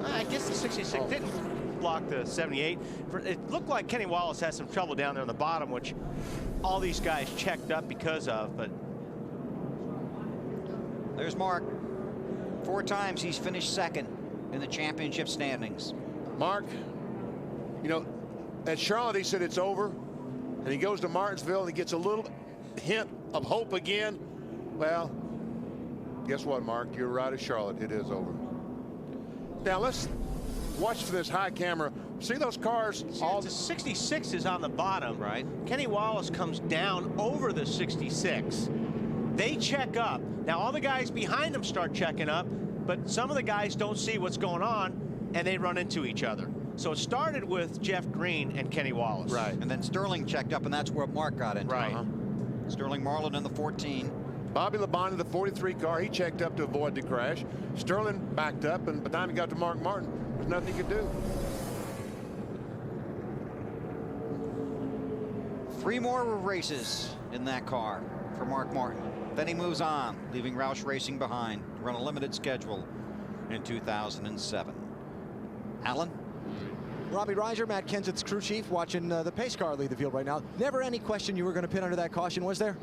I guess the 66 didn't block the 78. It looked like Kenny Wallace had some trouble down there on the bottom, which all these guys checked up because of, but. There's Mark. 4 times he's finished second in the championship standings. Mark, you know, at Charlotte he said it's over, and he goes to Martinsville and he gets a little hint of hope again. Well, guess what, Mark? You're right at Charlotte. It is over. Now let's watch for this high camera. See those cars? All the 66 is on the bottom. Right. Kenny Wallace comes down over the 66. They check up. Now all the guys behind them start checking up, but some of the guys don't see what's going on, and they run into each other. So it started with Jeff Green and Kenny Wallace. Right. And then Sterling checked up, and that's where Mark got into. Right. Sterling Marlin in the 14. Bobby Labonte in the 43 car, he checked up to avoid the crash. Sterling backed up, and by the time he got to Mark Martin, there's nothing he could do. 3 more races in that car for Mark Martin. Then he moves on, leaving Roush Racing behind to run a limited schedule in 2007. Alan? Robbie Reiser, Matt Kenseth's crew chief, watching the pace car lead the field right now. Never any question you were going to pin under that caution, was there?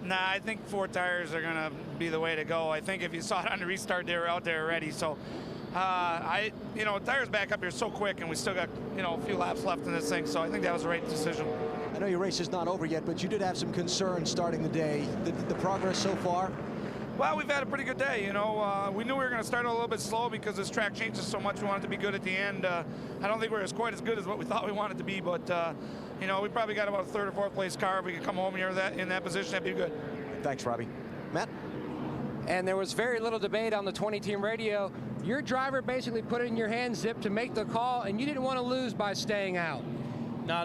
Nah, I think 4 tires are going to be the way to go. I think if you saw it on the restart, they were out there already. So, tires back up here so quick, and we still got, a few laps left in this thing. So I think that was the right decision. I know your race is not over yet, but you did have some concerns starting the day. The progress so far? Well, we've had a pretty good day. We knew we were going to start a little bit slow because this track changes so much. We wanted to be good at the end. I don't think we're quite as good as what we thought we wanted to be, but we probably got about a 3rd or 4th place car. If we could come home here in that position, that'd be good. Thanks, Robbie. Matt? And there was very little debate on the 20-team radio. Your driver basically put it in your hand, Zip, to make the call, and you didn't want to lose by staying out. No,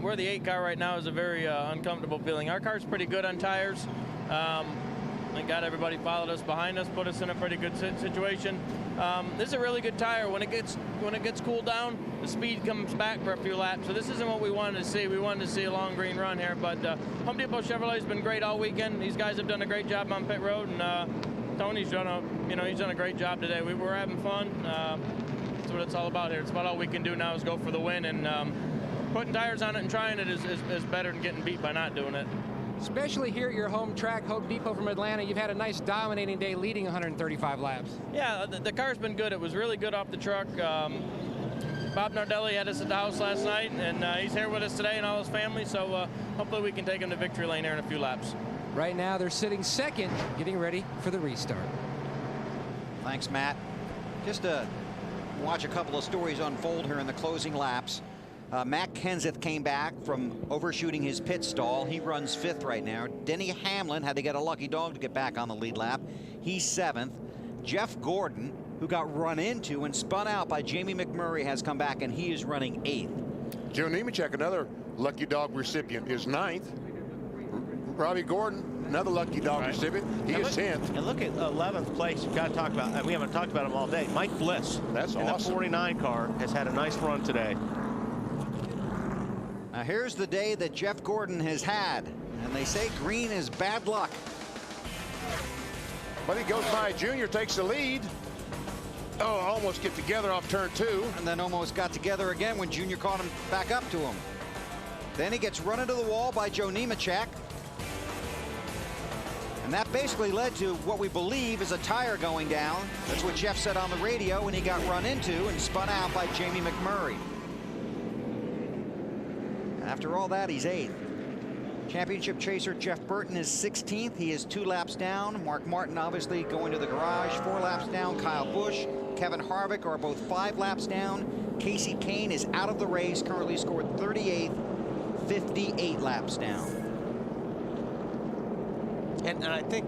we're the 8 car right now is a very uncomfortable feeling. Our car's pretty good on tires. Thank God everybody followed us behind us, put us in a pretty good situation. This is a really good tire. When it gets cooled down, the speed comes back for a few laps. So this isn't what we wanted to see. We wanted to see a long green run here. But Home Depot Chevrolet's been great all weekend. These guys have done a great job on pit road, and Tony's done a great job today. We're having fun. That's what it's all about here. It's about all we can do now is go for the win, and putting tires on it and trying it is better than getting beat by not doing it. Especially here at your home track, Home Depot from Atlanta, you've had a nice dominating day leading 135 laps. Yeah, the car's been good. It was really good off the truck. Bob Nardelli had us at the house last night, and he's here with us today and all his family, so hopefully we can take him to victory lane here in a few laps. Right now they're sitting second, getting ready for the restart. Thanks, Matt. Just to watch a couple of stories unfold here in the closing laps. Matt Kenseth came back from overshooting his pit stall. He runs 5th right now. Denny Hamlin had to get a lucky dog to get back on the lead lap. He's 7th. Jeff Gordon, who got run into and spun out by Jamie McMurray, has come back, and he is running 8th. Joe Nemechek, another lucky dog recipient, is 9th. Robbie Gordon, another lucky dog recipient. He is 10th. And look at 11th place. You've got to talk about, we haven't talked about him all day. Mike Bliss. That's in awesome. the 49 car has had a nice run today. Now here's the day that Jeff Gordon has had, and they say green is bad luck. But he goes by Junior, takes the lead. Oh, almost get together off turn 2. And then almost got together again when Junior caught him back up to him. Then he gets run into the wall by Joe Nemechek. And that basically led to what we believe is a tire going down. That's what Jeff said on the radio, and he got run into and spun out by Jamie McMurray. After all that, he's 8th. Championship chaser Jeff Burton is 16th. He is 2 laps down. Mark Martin obviously going to the garage, 4 laps down. Kyle Busch, Kevin Harvick are both 5 laps down. Casey Kane is out of the race, currently scored 38th, 58 laps down. And I think,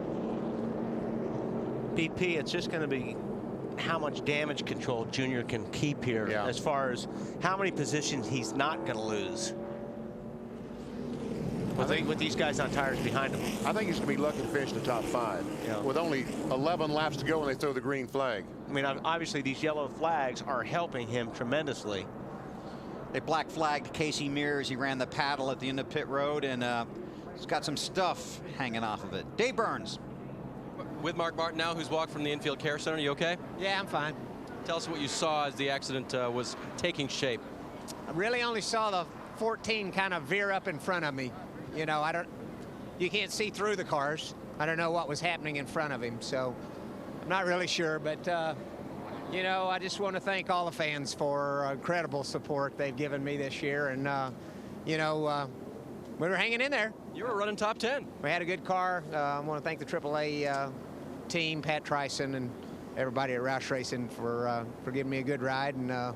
BP, it's just going to be how much damage control Junior can keep here as far as how many positions he's not going to lose. With these guys on tires behind him. I think he's going to be lucky to finish the top 5. Yeah. With only 11 laps to go when they throw the green flag. I mean, obviously these yellow flags are helping him tremendously. They black flagged Casey Mears. He ran the paddle at the end of pit road, and he's got some stuff hanging off of it. Dave Burns. With Mark Martin now, who's walked from the infield care center. You okay? Yeah, I'm fine. Tell us what you saw as the accident was taking shape. I really only saw the 14 kind of veer up in front of me. You know, you can't see through the cars. I don't know what was happening in front of him, so I'm not really sure. But, you know, I just want to thank all the fans for incredible support they've given me this year. And, you know, we were hanging in there. You were running top 10. We had a good car. I want to thank the AAA team, Pat Trison, and everybody at Roush Racing for giving me a good ride. And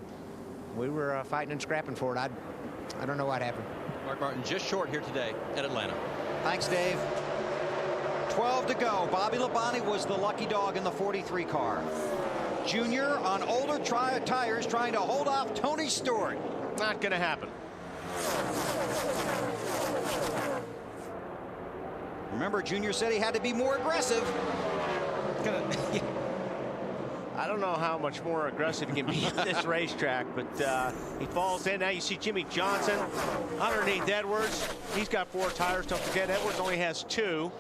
we were fighting and scrapping for it. I don't know what happened. Mark Martin just short here today at Atlanta. Thanks, Dave. 12 to go. Bobby Labonte was the lucky dog in the 43 car. Junior on older tires trying to hold off Tony Stewart. Not going to happen. Remember, Junior said he had to be more aggressive. I don't know how much more aggressive he can be at this racetrack, but he falls in. Now you see Jimmy Johnson underneath Edwards. He's got 4 tires. Don't forget, Edwards only has 2,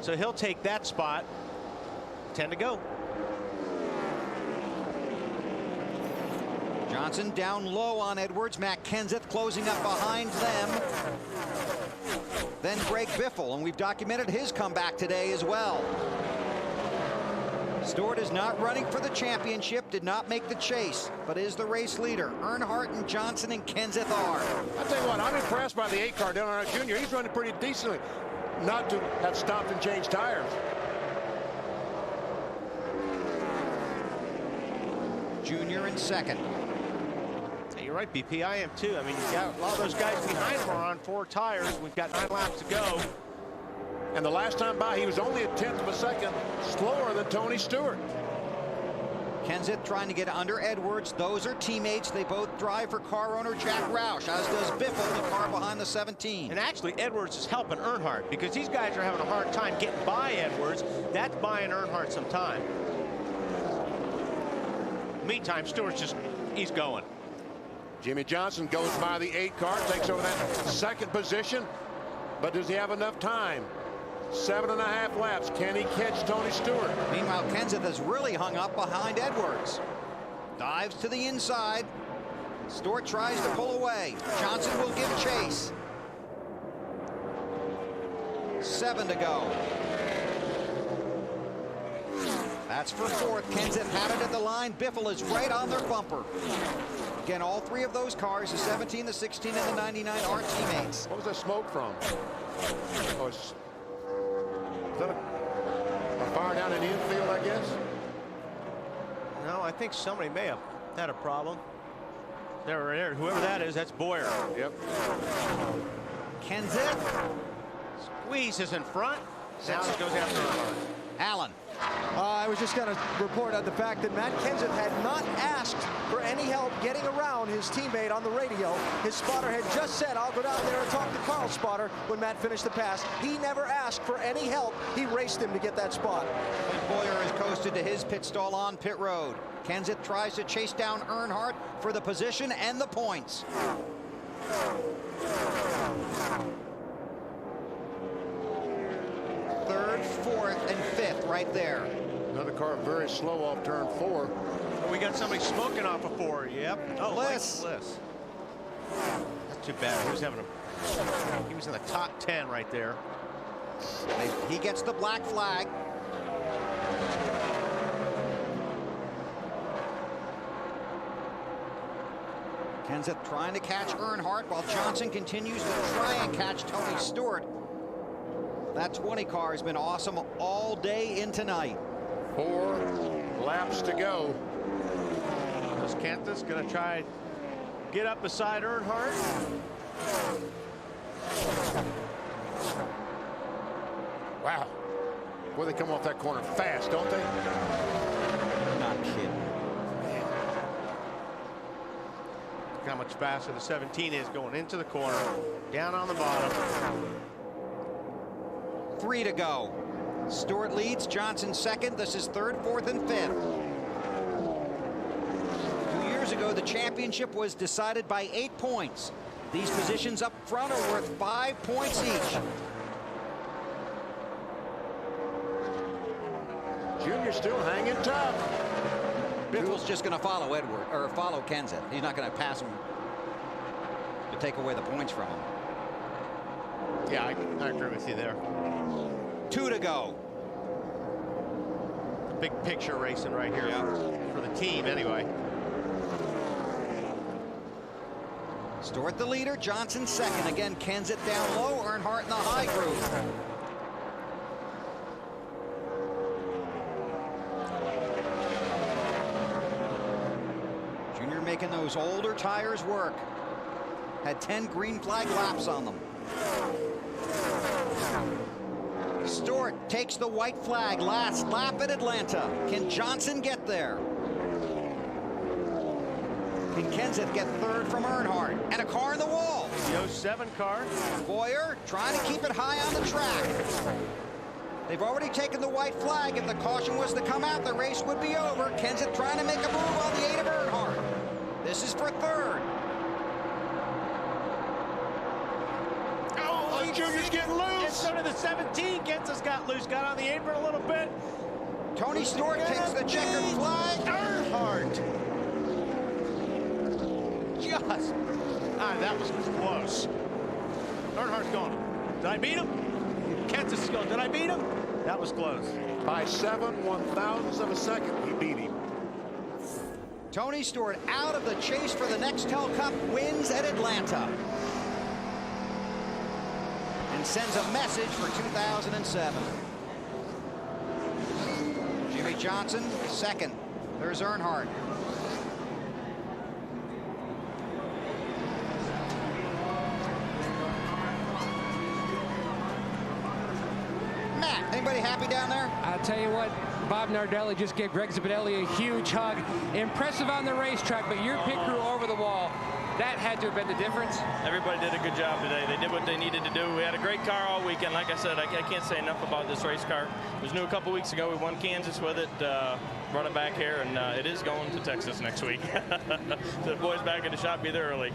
so he'll take that spot. 10 to go. Johnson down low on Edwards. Matt Kenseth closing up behind them. Then Greg Biffle, and we've documented his comeback today as well. Stewart is not running for the championship, did not make the chase, but is the race leader. Earnhardt and Johnson and Kenseth are. I'll tell you what, I'm impressed by the 8 car down on Junior. He's running pretty decently, not to have stopped and changed tires. Junior in second. You're right, BP. I am too. I mean, you've got a lot of those guys behind him are on 4 tires. We've got 9 laps to go. And the last time by, he was only a 1/10 of a second slower than Tony Stewart. Kenseth trying to get under Edwards. Those are teammates. They both drive for car owner Jack Roush, as does Biffle, the car behind the 17. And actually, Edwards is helping Earnhardt because these guys are having a hard time getting by Edwards. That's buying Earnhardt some time. Meantime, Stewart's just, he's going. Jimmy Johnson goes by the 8 car, takes over that second position. But does he have enough time? 7.5 laps. Can he catch Tony Stewart? Meanwhile, Kenseth has really hung up behind Edwards. Dives to the inside. Stewart tries to pull away. Johnson will give chase. 7 to go. That's for 4th. Kenseth had it at the line. Biffle is right on their bumper. Again, all 3 of those cars, the 17, the 16, and the 99, are teammates. What was that smoke from? Oh, is that a fire down in the infield, I guess? No, I think somebody may have had a problem. There, whoever that is, that's Boyer. Yep. Kenseth squeezes in front. Now it goes after Earnhardt. Allen. I was just going to report on the fact that Matt Kenseth had not asked for any help getting around his teammate on the radio. His spotter had just said, I'll go down there and talk to Carl's spotter when Matt finished the pass. He never asked for any help. He raced him to get that spot. And Boyer is coasted to his pit stall on pit road. Kenseth tries to chase down Earnhardt for the position and the points. Third, 4th, and 5th right there. Another car very slow off turn 4. We got somebody smoking off of 4. Yep. Oh, Bliss. Bliss. That's too bad. He was in the top 10 right there. He gets the black flag. Kenseth trying to catch Earnhardt while Johnson continues to try and catch Tony Stewart. That 20 car has been awesome all day in tonight. 4 laps to go. Kenseth's going to try get up beside Earnhardt. Wow. Boy, they come off that corner fast, don't they? Not kidding. Look how much faster the 17 is going into the corner, down on the bottom. 3 to go. Stewart leads, Johnson 2nd. This is 3rd, 4th, and 5th. 2 years ago, the championship was decided by 8 points. These positions up front are worth 5 points each. Junior still hanging tough. Biffle's just going to follow follow Kenseth. He's not going to pass him to take away the points from him. Yeah, I agree with you there. 2 to go. Big picture racing right here for the team anyway. Stewart the leader, Johnson 2nd. Again, Kenseth down low, Earnhardt in the high groove. Junior making those older tires work. Had 10 green flag laps on them. Stewart takes the white flag, last lap at Atlanta. Can Johnson get there? Can Kenseth get 3rd from Earnhardt? And a car in the wall. The 07 car. Boyer trying to keep it high on the track. They've already taken the white flag. If the caution was to come out, the race would be over. Kenseth trying to make a move on the 8 of Earnhardt. This is for 3rd. Oh, Junior's getting loose. And so did the 17. Kenseth's got loose, got on the apron a little bit. Tony Stewart takes the checkered flag. Earnhardt. Just. That was close. Earnhardt's going. Did I beat him? Kenseth's going. Did I beat him? That was close. By 7 1/1000ths of a second, he beat him. Tony Stewart out of the chase for the Nextel Cup, wins at Atlanta. And sends a message for 2007. Jimmy Johnson, 2nd. There's Earnhardt. Matt, anybody happy down there? I'll tell you what, Bob Nardelli just gave Greg Zipadelli a huge hug. Impressive on the racetrack, but your pit crew over the wall, that had to have been the difference. Everybody did a good job today. They did what they needed to do. We had a great car all weekend. Like I said, I can't say enough about this race car. It was new a couple weeks ago. We won Kansas with it, brought it back here, and it is going to Texas next week. The boys back in the shop, be there early.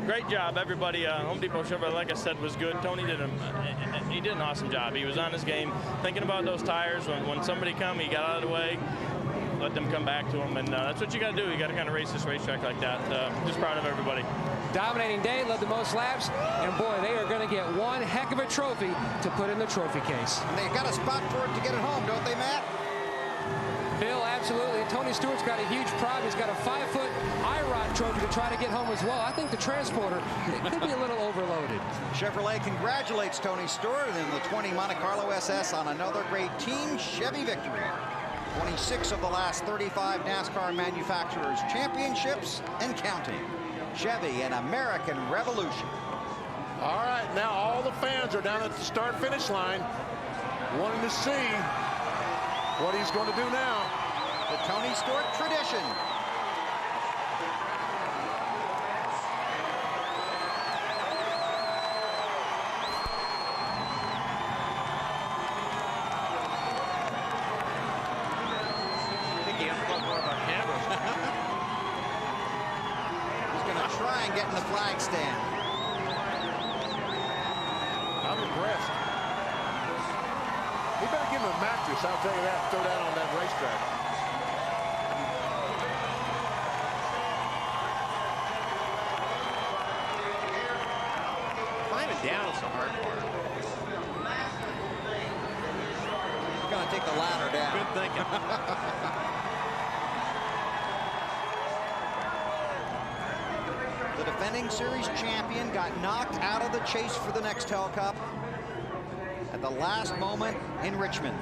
Great job, everybody. Home Depot Chevrolet, like I said, was good. Tony did an awesome job. He was on his game, thinking about those tires. When somebody come, he got out of the way, let them come back to him, and that's what you got to do. You got to kind of race this racetrack like that. Just proud of everybody. Dominating day, led the most laps, and boy, they are going to get one heck of a trophy to put in the trophy case. And they got a spot for it to get it home, don't they, Matt? Bill, absolutely. Tony Stewart's got a huge pride. He's got a 5-foot IROD trophy to try to get home as well. I think the transporter could be a little overloaded. Chevrolet congratulates Tony Stewart in the 20 Monte Carlo SS on another great Team Chevy victory. 26 of the last 35 NASCAR manufacturers championships and counting. Chevy, an American revolution. All right, now all the fans are down at the start-finish line wanting to see what he's going to do now. The Tony Stewart tradition. Try and get in the flag stand. I'm impressed. He better give him a mattress, I'll tell you that, throw that on that racetrack. Climbing down is the hard part. He's going to take the ladder down. Good thinking. The defending series champion got knocked out of the chase for the Nextel Cup at the last moment in Richmond.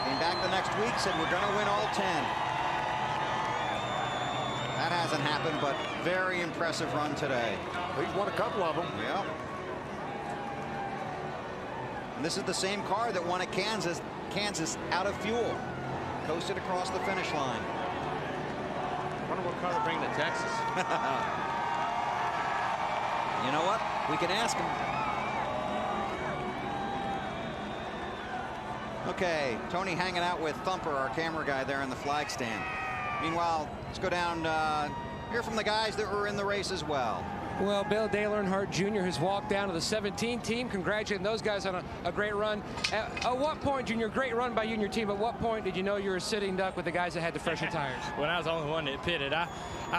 Came back the next week, said we're going to win all 10. That hasn't happened, but very impressive run today. He's won a couple of them. Yeah. And this is the same car that won at Kansas out of fuel. Coasted across the finish line. I wonder what car to bring to Texas. You know what? We can ask him. Okay, Tony hanging out with Thumper, our camera guy there in the flag stand. Meanwhile, let's go down, hear from the guys that were in the race as well. Well, Bill, Dale Earnhardt Jr. has walked down to the 17 team. Congratulating those guys on a great run. At what point, Junior, great run by you and your team, at what point did you know you were a sitting duck with the guys that had the fresher tires? When I was the only one that pitted, I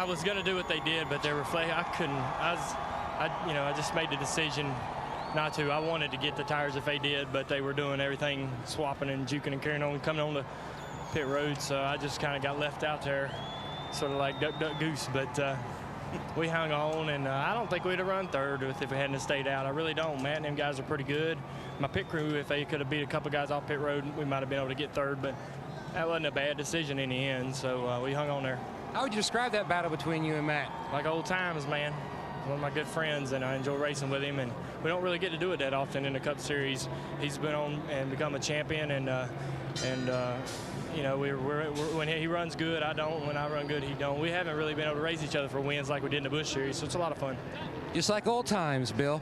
was going to do what they did, but they were I couldn't. I just made the decision not to. I wanted to get the tires if they did, but they were doing everything, swapping and juking and carrying on, coming on the pit road, so I just kind of got left out there, sort of like duck, duck, goose, but we hung on, and I don't think we'd have run third if we hadn't stayed out. I really don't. Matt and them guys are pretty good. My pit crew, if they could have beat a couple guys off pit road, we might have been able to get third, but that wasn't a bad decision in the end, so we hung on there. How would you describe that battle between you and Matt? Like old times, man. One of my good friends, and I enjoy racing with him, and we don't really get to do it that often in the Cup Series. He's been on and become a champion, and you know, when he runs good, I don't. When I run good, he don't. We haven't really been able to race each other for wins like we did in the Busch Series, so it's a lot of fun. Just like old times, Bill.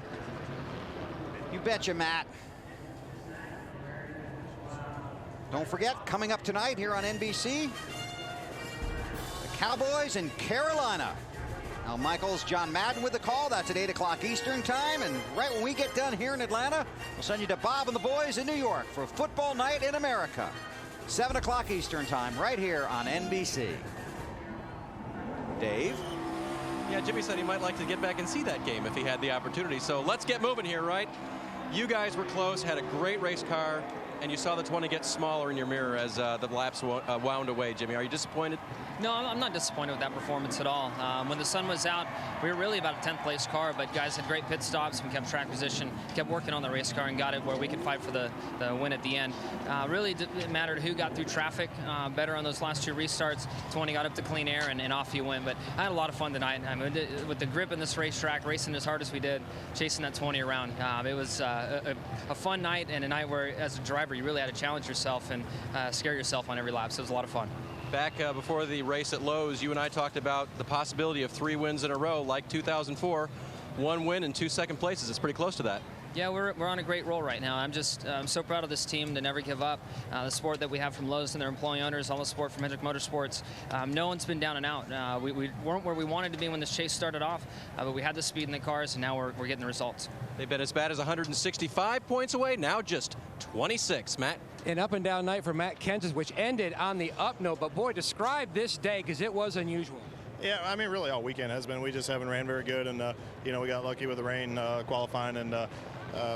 You betcha, Matt. Don't forget, coming up tonight here on NBC, the Cowboys in Carolina. Al Michaels, John Madden with the call. That's at 8 o'clock Eastern time. And right when we get done here in Atlanta, we'll send you to Bob and the boys in New York for Football Night in America. 7 o'clock Eastern time, right here on NBC. Dave? Yeah, Jimmy said he might like to get back and see that game if he had the opportunity. So let's get moving here, right? You guys were close, had a great race car. And you saw the 20 get smaller in your mirror as the laps wound away, Jimmy. Are you disappointed? No, I'm not disappointed with that performance at all. When the sun was out, we were really about a 10th place car, but guys had great pit stops. We kept track position, kept working on the race car, and got it where we could fight for the win at the end. Really it mattered who got through traffic better on those last 2 restarts. 20 got up to clean air, and off you went. But I had a lot of fun tonight. I mean, with the grip in this racetrack, racing as hard as we did, chasing that 20 around. It was a fun night, and a night where, as a driver, you really had to challenge yourself and scare yourself on every lap. So it was a lot of fun. Back before the race at Lowe's, you and I talked about the possibility of 3 wins in a row, like 2004. 1 win and 2 second places. It's pretty close to that. Yeah, we're on a great roll right now. I'm so proud of this team to never give up. The support that we have from Lowe's and their employee owners, all the support from Hendrick Motorsports. No one's been down and out. We weren't where we wanted to be when this chase started off, but we had the speed in the cars, and now we're getting the results. They've been as bad as 165 points away, now just 26. Matt? An up and down night for Matt Kenseth, which ended on the up note. But boy, describe this day, because it was unusual. Yeah, I mean, really all weekend has been. We just haven't ran very good, and you know, we got lucky with the rain qualifying, and the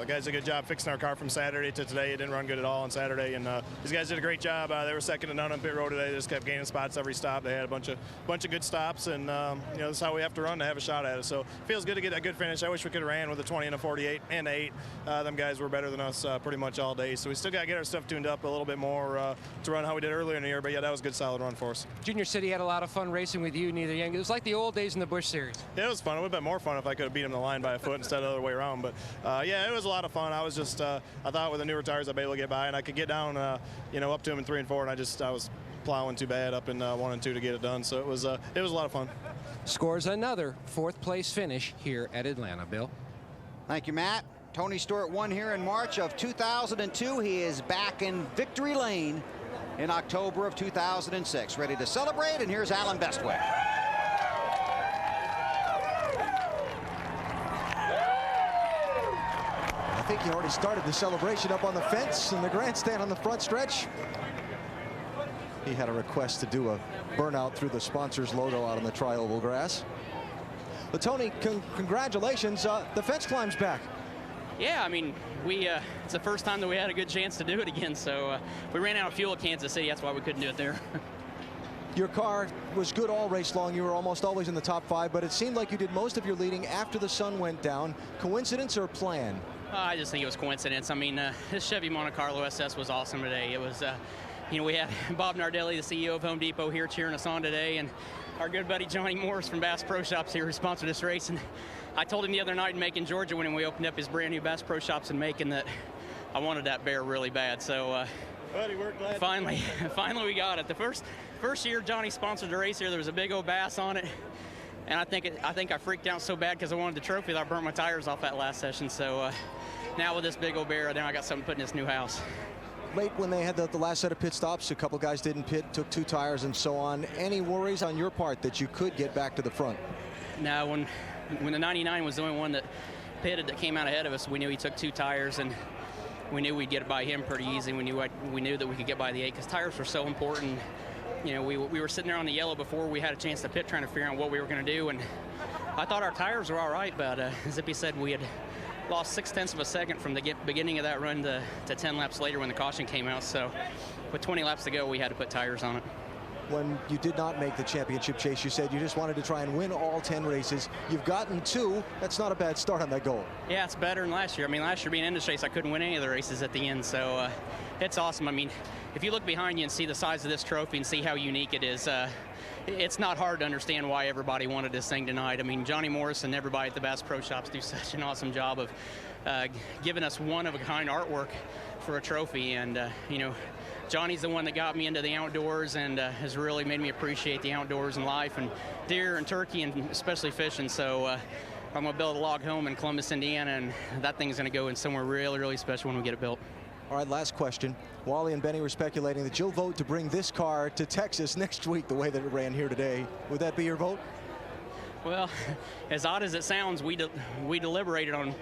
guys did a good job fixing our car from Saturday to today. It didn't run good at all on Saturday, and these guys did a great job. They were second to none on pit road today. They just kept gaining spots every stop. They had a bunch of good stops, and you know, that's how we have to run to have a shot at it. So it feels good to get that good finish. I wish we could have ran with a 20 and a 48 and 8. Them guys were better than us pretty much all day. So we still got to get our stuff tuned up a little bit more to run how we did earlier in the year. But yeah, that was a good, solid run for us. Junior City had a lot of fun racing with you, neither young. It was like the old days in the Busch Series. Yeah, it was fun. It would have been more fun if I could have beat him the line by a foot instead of the other way around. But yeah, it was a lot of fun. I was just, I thought with the newer tires I'd be able to get by, and I could get down, you know, up to him in 3 and 4, and I was plowing too bad up in 1 and 2 to get it done. So it was a lot of fun. Scores another 4th place finish here at Atlanta. Bill. Thank you, Matt. Tony Stewart won here in March of 2002. He is back in victory lane in October of 2006. Ready to celebrate, and here's Alan Bestwick. I think he already started the celebration up on the fence in the grandstand on the front stretch. He had a request to do a burnout through the sponsor's logo out on the tri-oval grass. But Tony, congratulations. The fence climb's back. Yeah, I mean, it's the first time that we had a good chance to do it again. So we ran out of fuel at Kansas City. That's why we couldn't do it there. Your car was good all race long. You were almost always in the top 5, but it seemed like you did most of your leading after the sun went down. Coincidence or plan? I just think it was coincidence. I mean, this Chevy Monte Carlo SS was awesome today. It was, you know, we had Bob Nardelli, the CEO of Home Depot, here cheering us on today, and our good buddy Johnny Morris from Bass Pro Shops here who sponsored this race. And I told him the other night in Macon, Georgia, when we opened up his brand new Bass Pro Shops in Macon, that I wanted that bear really bad. So buddy, we're glad. Finally we got it. The first year Johnny sponsored the race here, there was a big old bass on it. And I think I freaked out so bad because I wanted the trophy that I burnt my tires off that last session. So now with this big old bear, now I got something to put in this new house. Late when they had the last set of pit stops, a couple guys didn't pit, took 2 tires and so on. Any worries on your part that you could get back to the front? No, when the 99 was the only one that pitted that came out ahead of us, we knew he took 2 tires, and we knew we'd get by him pretty easy. We knew that we could get by the 8 because tires were so important. You know, we were sitting there on the yellow before we had a chance to pit, trying to figure out what we were going to do, and I thought our tires were all right, but Zippy said we had lost 0.6 of a second from the beginning of that run to 10 laps later when the caution came out. So with 20 laps to go, we had to put tires on it. When you did not make the championship chase, you said you just wanted to try and win all 10 races. You've gotten 2. That's not a bad start on that goal. Yeah, it's better than last year. I mean, last year being in the chase, I couldn't win any of the races at the end. So it's awesome. I mean, if you look behind you and see the size of this trophy and see how unique it is, it's not hard to understand why everybody wanted this thing tonight. I mean, Johnny Morris and everybody at the Bass Pro Shops do such an awesome job of giving us one-of-a-kind artwork for a trophy. And, you know, Johnny's the one that got me into the outdoors and has really made me appreciate the outdoors and life and deer and turkey and especially fishing. So I'm going to build a log home in Columbus, Indiana, and that thing's going to go in somewhere really, really special when we get it built. All right, last question. Wally and Benny were speculating that you'll vote to bring this car to Texas next week the way that it ran here today. Would that be your vote? Well, as odd as it sounds, we deliberated on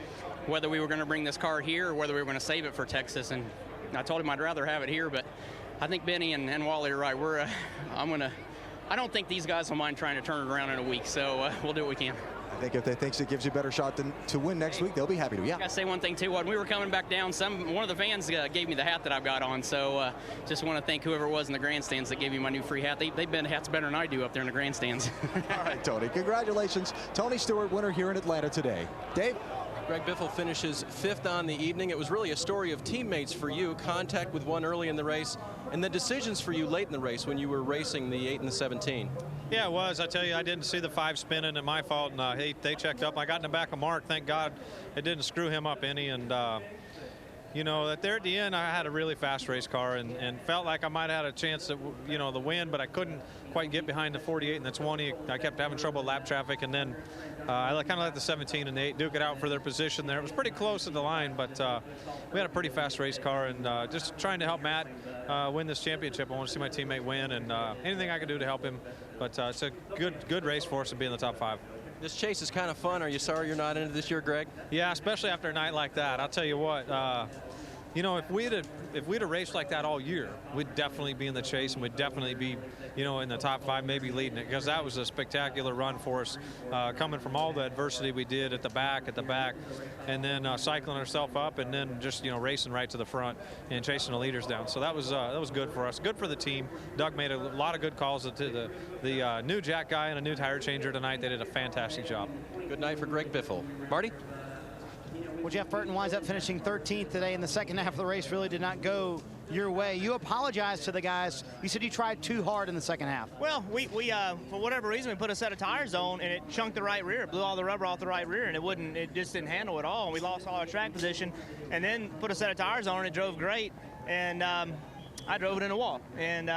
whether we were going to bring this car here or whether we were going to save it for Texas. And I told him I'd rather have it here, but I think Benny and Wally are right. I don't think these guys will mind trying to turn it around in a week, so we'll do what we can. think if they think it gives you a better shot to win next week, they'll be happy to. Yeah. I gotta say one thing too. When we were coming back down, one of the fans gave me the hat that I've got on. So just want to thank whoever it was in the grandstands that gave me my new free hat. They bend hats better than I do up there in the grandstands. All right, Tony. Congratulations, Tony Stewart, winner here in Atlanta today. Dave. Greg Biffle finishes 5th on the evening. It was really a story of teammates for you, contact with one early in the race, and the decisions for you late in the race when you were racing the 8 and the 17. Yeah, it was. I tell you, I didn't see the 5 spinning, and my fault, and they checked up. I got in the back of Mark. Thank God it didn't screw him up any, and you know, there at the end, I had a really fast race car and felt like I might have had a chance to, you know, the win, but I couldn't quite get behind the 48 and the 20. I kept having trouble with lap traffic, and then I kind of let the 17 and the 8 duke it out for their position there. It was pretty close to the line, but we had a pretty fast race car, and just trying to help Matt win this championship. I want to see my teammate win, and anything I can do to help him. But it's a good race for us to be in the top 5. This chase is kind of fun. Are you sorry you're not in it this year, Greg? Yeah, especially after a night like that. I'll tell you what, you know, if we'd have raced like that all year, we'd definitely be in the chase, and we'd definitely be, you know, in the top 5, maybe leading it, because that was a spectacular run for us, coming from all the adversity we did at the back, and then cycling ourselves up, and then just, you know, racing right to the front and chasing the leaders down. So that was good for us, good for the team. Doug made a lot of good calls to the new jack guy and a new tire changer tonight. They did a fantastic job. Good night for Greg Biffle. Marty? Well, Jeff Burton winds up finishing 13th today in the second half of the race. Really did not go your way. You apologized to the guys. You said you tried too hard in the second half. Well, we for whatever reason, we put a set of tires on, and it chunked the right rear, blew all the rubber off the right rear, and it just didn't handle it all. And we lost all our track position, and then put a set of tires on, and it drove great. And I drove it in the wall. And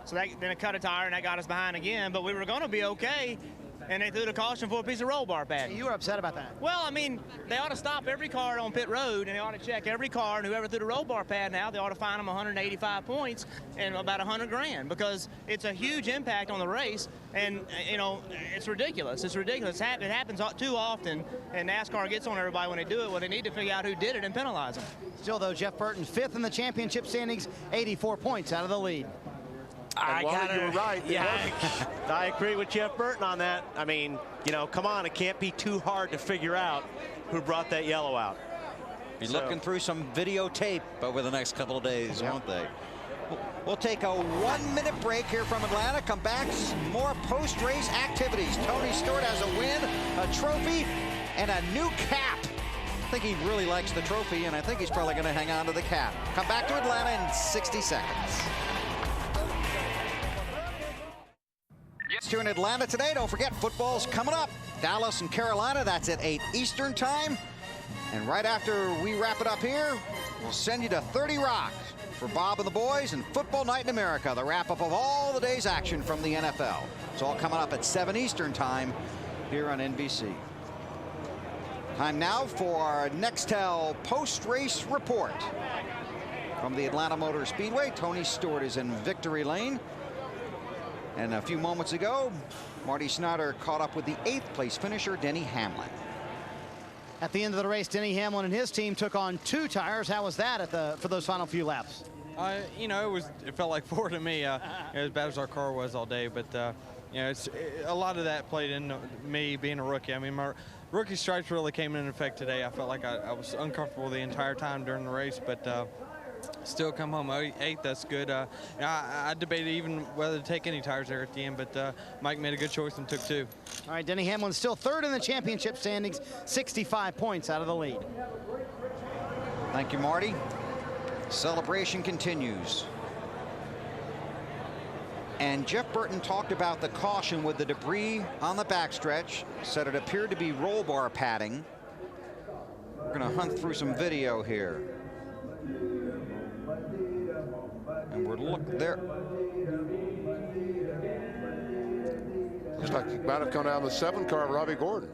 so then it cut a tire, and that got us behind again. But we were going to be okay. And they threw the caution for a piece of roll bar pad. You were upset about that? Well, I mean, they ought to stop every car on pit road, and they ought to check every car, and whoever threw the roll bar pad now, they ought to fine them 185 points and about 100 grand, because it's a huge impact on the race, and, you know, it's ridiculous. It's ridiculous. It happens too often, and NASCAR gets on everybody when they do it. Well, they need to figure out who did it and penalize them. Still, though, Jeff Burton 5th in the championship standings, 84 points out of the lead. You were right. Yeah, I agree with Jeff Burton on that. I mean, you know, come on, it can't be too hard to figure out who brought that yellow out. Be looking through some videotape over the next couple of days, won't they? We'll take a 1-minute break here from Atlanta. Come back, more post-race activities. Tony Stewart has a win, a trophy, and a new cap. I think he really likes the trophy, and I think he's probably going to hang on to the cap. Come back to Atlanta in 60 seconds. Here in Atlanta today, don't forget football's coming up. Dallas and Carolina, that's at 8 Eastern time. And right after we wrap it up here, we'll send you to 30 Rock for Bob and the boys and Football Night in America, the wrap-up of all the day's action from the NFL. It's all coming up at 7 Eastern time here on NBC. Time now for our Nextel post-race report. From the Atlanta Motor Speedway, Tony Stewart is in victory lane. And a few moments ago, Marty Snyder caught up with the 8th place finisher, Denny Hamlin. At the end of the race, Denny Hamlin and his team took on 2 tires. How was that for those final few laps? You know, it felt like 4 to me, as bad as our car was all day. But you know, a lot of that played into me being a rookie. I mean, my rookie stripes really came into effect today. I felt like I was uncomfortable the entire time during the race, but still come home 8th. That's good. I debated even whether to take any tires there at the end, but Mike made a good choice and took 2. All right, Denny Hamlin still 3rd in the championship standings, 65 points out of the lead. Thank you, Marty. Celebration continues. And Jeff Burton talked about the caution with the debris on the backstretch, said it appeared to be roll bar padding. We're going to hunt through some video here. And we're looking there. Looks like he might have come down the 7 car of Robbie Gordon.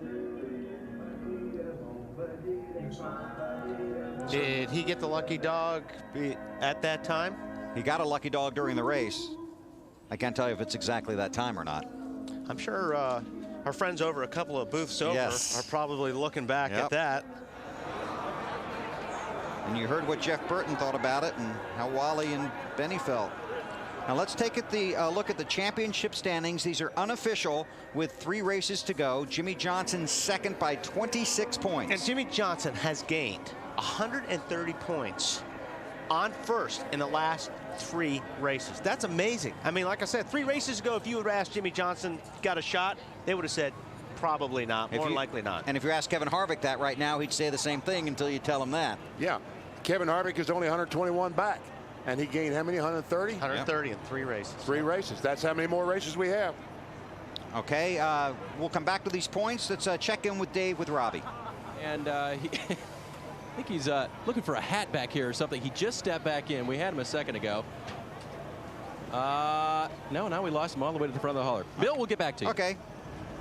Did he get the lucky dog at that time? He got a lucky dog during the race. I can't tell you if it's exactly that time or not. I'm sure our friends over a couple of booths over are probably looking back at that. And you heard what Jeff Burton thought about it and how Wally and Benny felt. Now let's take a look at the championship standings. These are unofficial with 3 races to go. Jimmie Johnson second by 26 points. And Jimmie Johnson has gained 130 points on first in the last 3 races. That's amazing. I mean, like I said, 3 races ago, if you would have asked Jimmie Johnson got a shot, they would have said probably not, more likely not. And if you ask Kevin Harvick that right now, he'd say the same thing until you tell him that. Yeah, Kevin Harvick is only 121 back. And he gained how many, 130? 130 in 3 races. 3 races. That's how many more races we have. Okay, we'll come back to these points. Let's check in with Dave with Robbie. And I think he's looking for a hat back here or something. He just stepped back in. We had him a second ago. No, now we lost him all the way to the front of the hauler. Bill, we'll get back to you. Okay.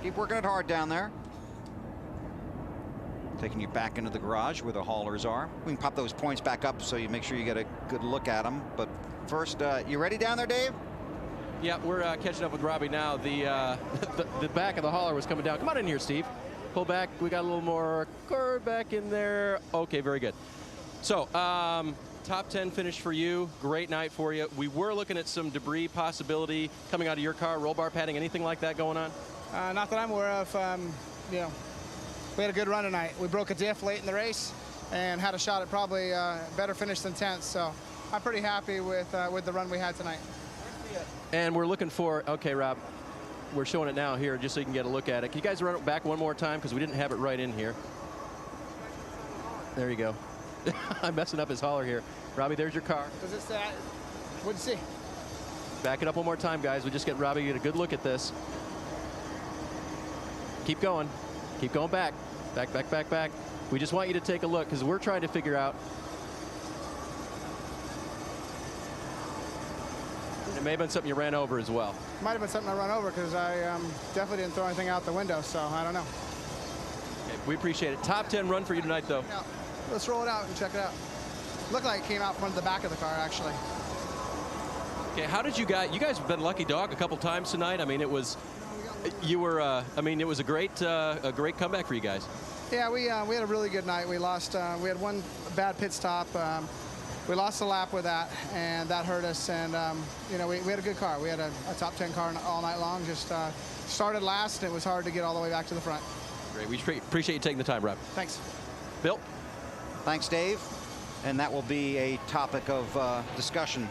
Keep working it hard down there. Taking you back into the garage where the haulers are. We can pop those points back up so you make sure you get a good look at them. But first, you ready down there, Dave? Yeah, we're catching up with Robbie now. The back of the hauler was coming down. Come on in here, Steve. Pull back. We got a little more cord back in there. Okay, very good. So, top 10 finish for you. Great night for you. We were looking at some debris possibility coming out of your car, roll bar padding, anything like that going on? Not that I'm aware of. You know, we had a good run tonight. We broke a diff late in the race and had a shot at probably better finish than 10th. So I'm pretty happy with the run we had tonight. And we're looking for, okay, Rob, we're showing it now here just so you can get a look at it. Can you guys run it back one more time because we didn't have it right in here. There you go. I'm messing up his hauler here. Robbie, there's your car. Does it say? What'd you see? Back it up one more time, guys. We just get Robbie get a good look at this. Keep going. Keep going back. Back, back, back, back. We just want you to take a look because we're trying to figure out. It may have been something you ran over as well. Might have been something I run over because I definitely didn't throw anything out the window, so I don't know. Okay, we appreciate it. Top 10 run for you tonight, though. Yeah, let's roll it out and check it out. Looked like it came out from the back of the car, actually. Okay, how did you guys have been lucky dog a couple times tonight. I mean, it was, you were, I mean, it was a great comeback for you guys. Yeah, we had a really good night. We lost, we had one bad pit stop. We lost a lap with that, and that hurt us. And, you know, we had a good car. We had a top 10 car all night long. Just started last, and it was hard to get all the way back to the front. Great. We appreciate you taking the time, Rob. Thanks. Bill? Thanks, Dave. And that will be a topic of discussion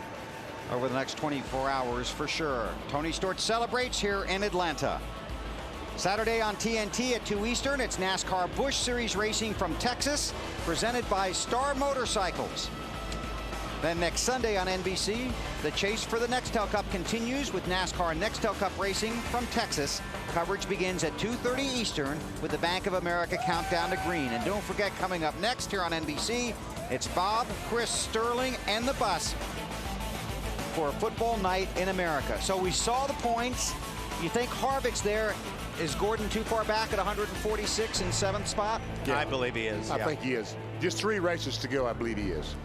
over the next 24 hours for sure. Tony Stewart celebrates here in Atlanta. Saturday on TNT at 2 Eastern, it's NASCAR Busch Series racing from Texas, presented by Star Motorcycles. Then next Sunday on NBC, the chase for the Nextel Cup continues with NASCAR Nextel Cup racing from Texas. Coverage begins at 2:30 Eastern with the Bank of America countdown to green. And don't forget, coming up next here on NBC, it's Bob, Chris, Sterling, and the bus for a football night in America. So we saw the points. You think Harvick's there? Is Gordon too far back at 146 in 7th spot? Yeah. I believe he is. I think he is. Just 3 races to go, I believe he is.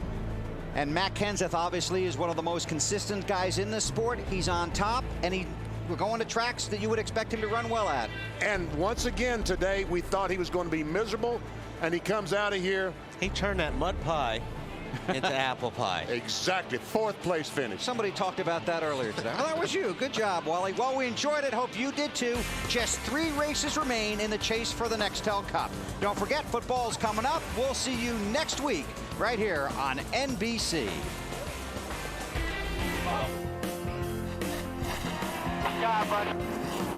And Matt Kenseth obviously is one of the most consistent guys in this sport. He's on top, and we're going to tracks that you would expect him to run well at. And once again today, we thought he was going to be miserable, and he comes out of here. He turned that mud pie into apple pie. Exactly. 4th place finish. Somebody talked about that earlier today. Well, that was you. Good job, Wally. Well, we enjoyed it. Hope you did too. Just 3 races remain in the chase for the Nextel Cup. Don't forget, football's coming up. We'll see you next week right here on NBC. Good job, buddy.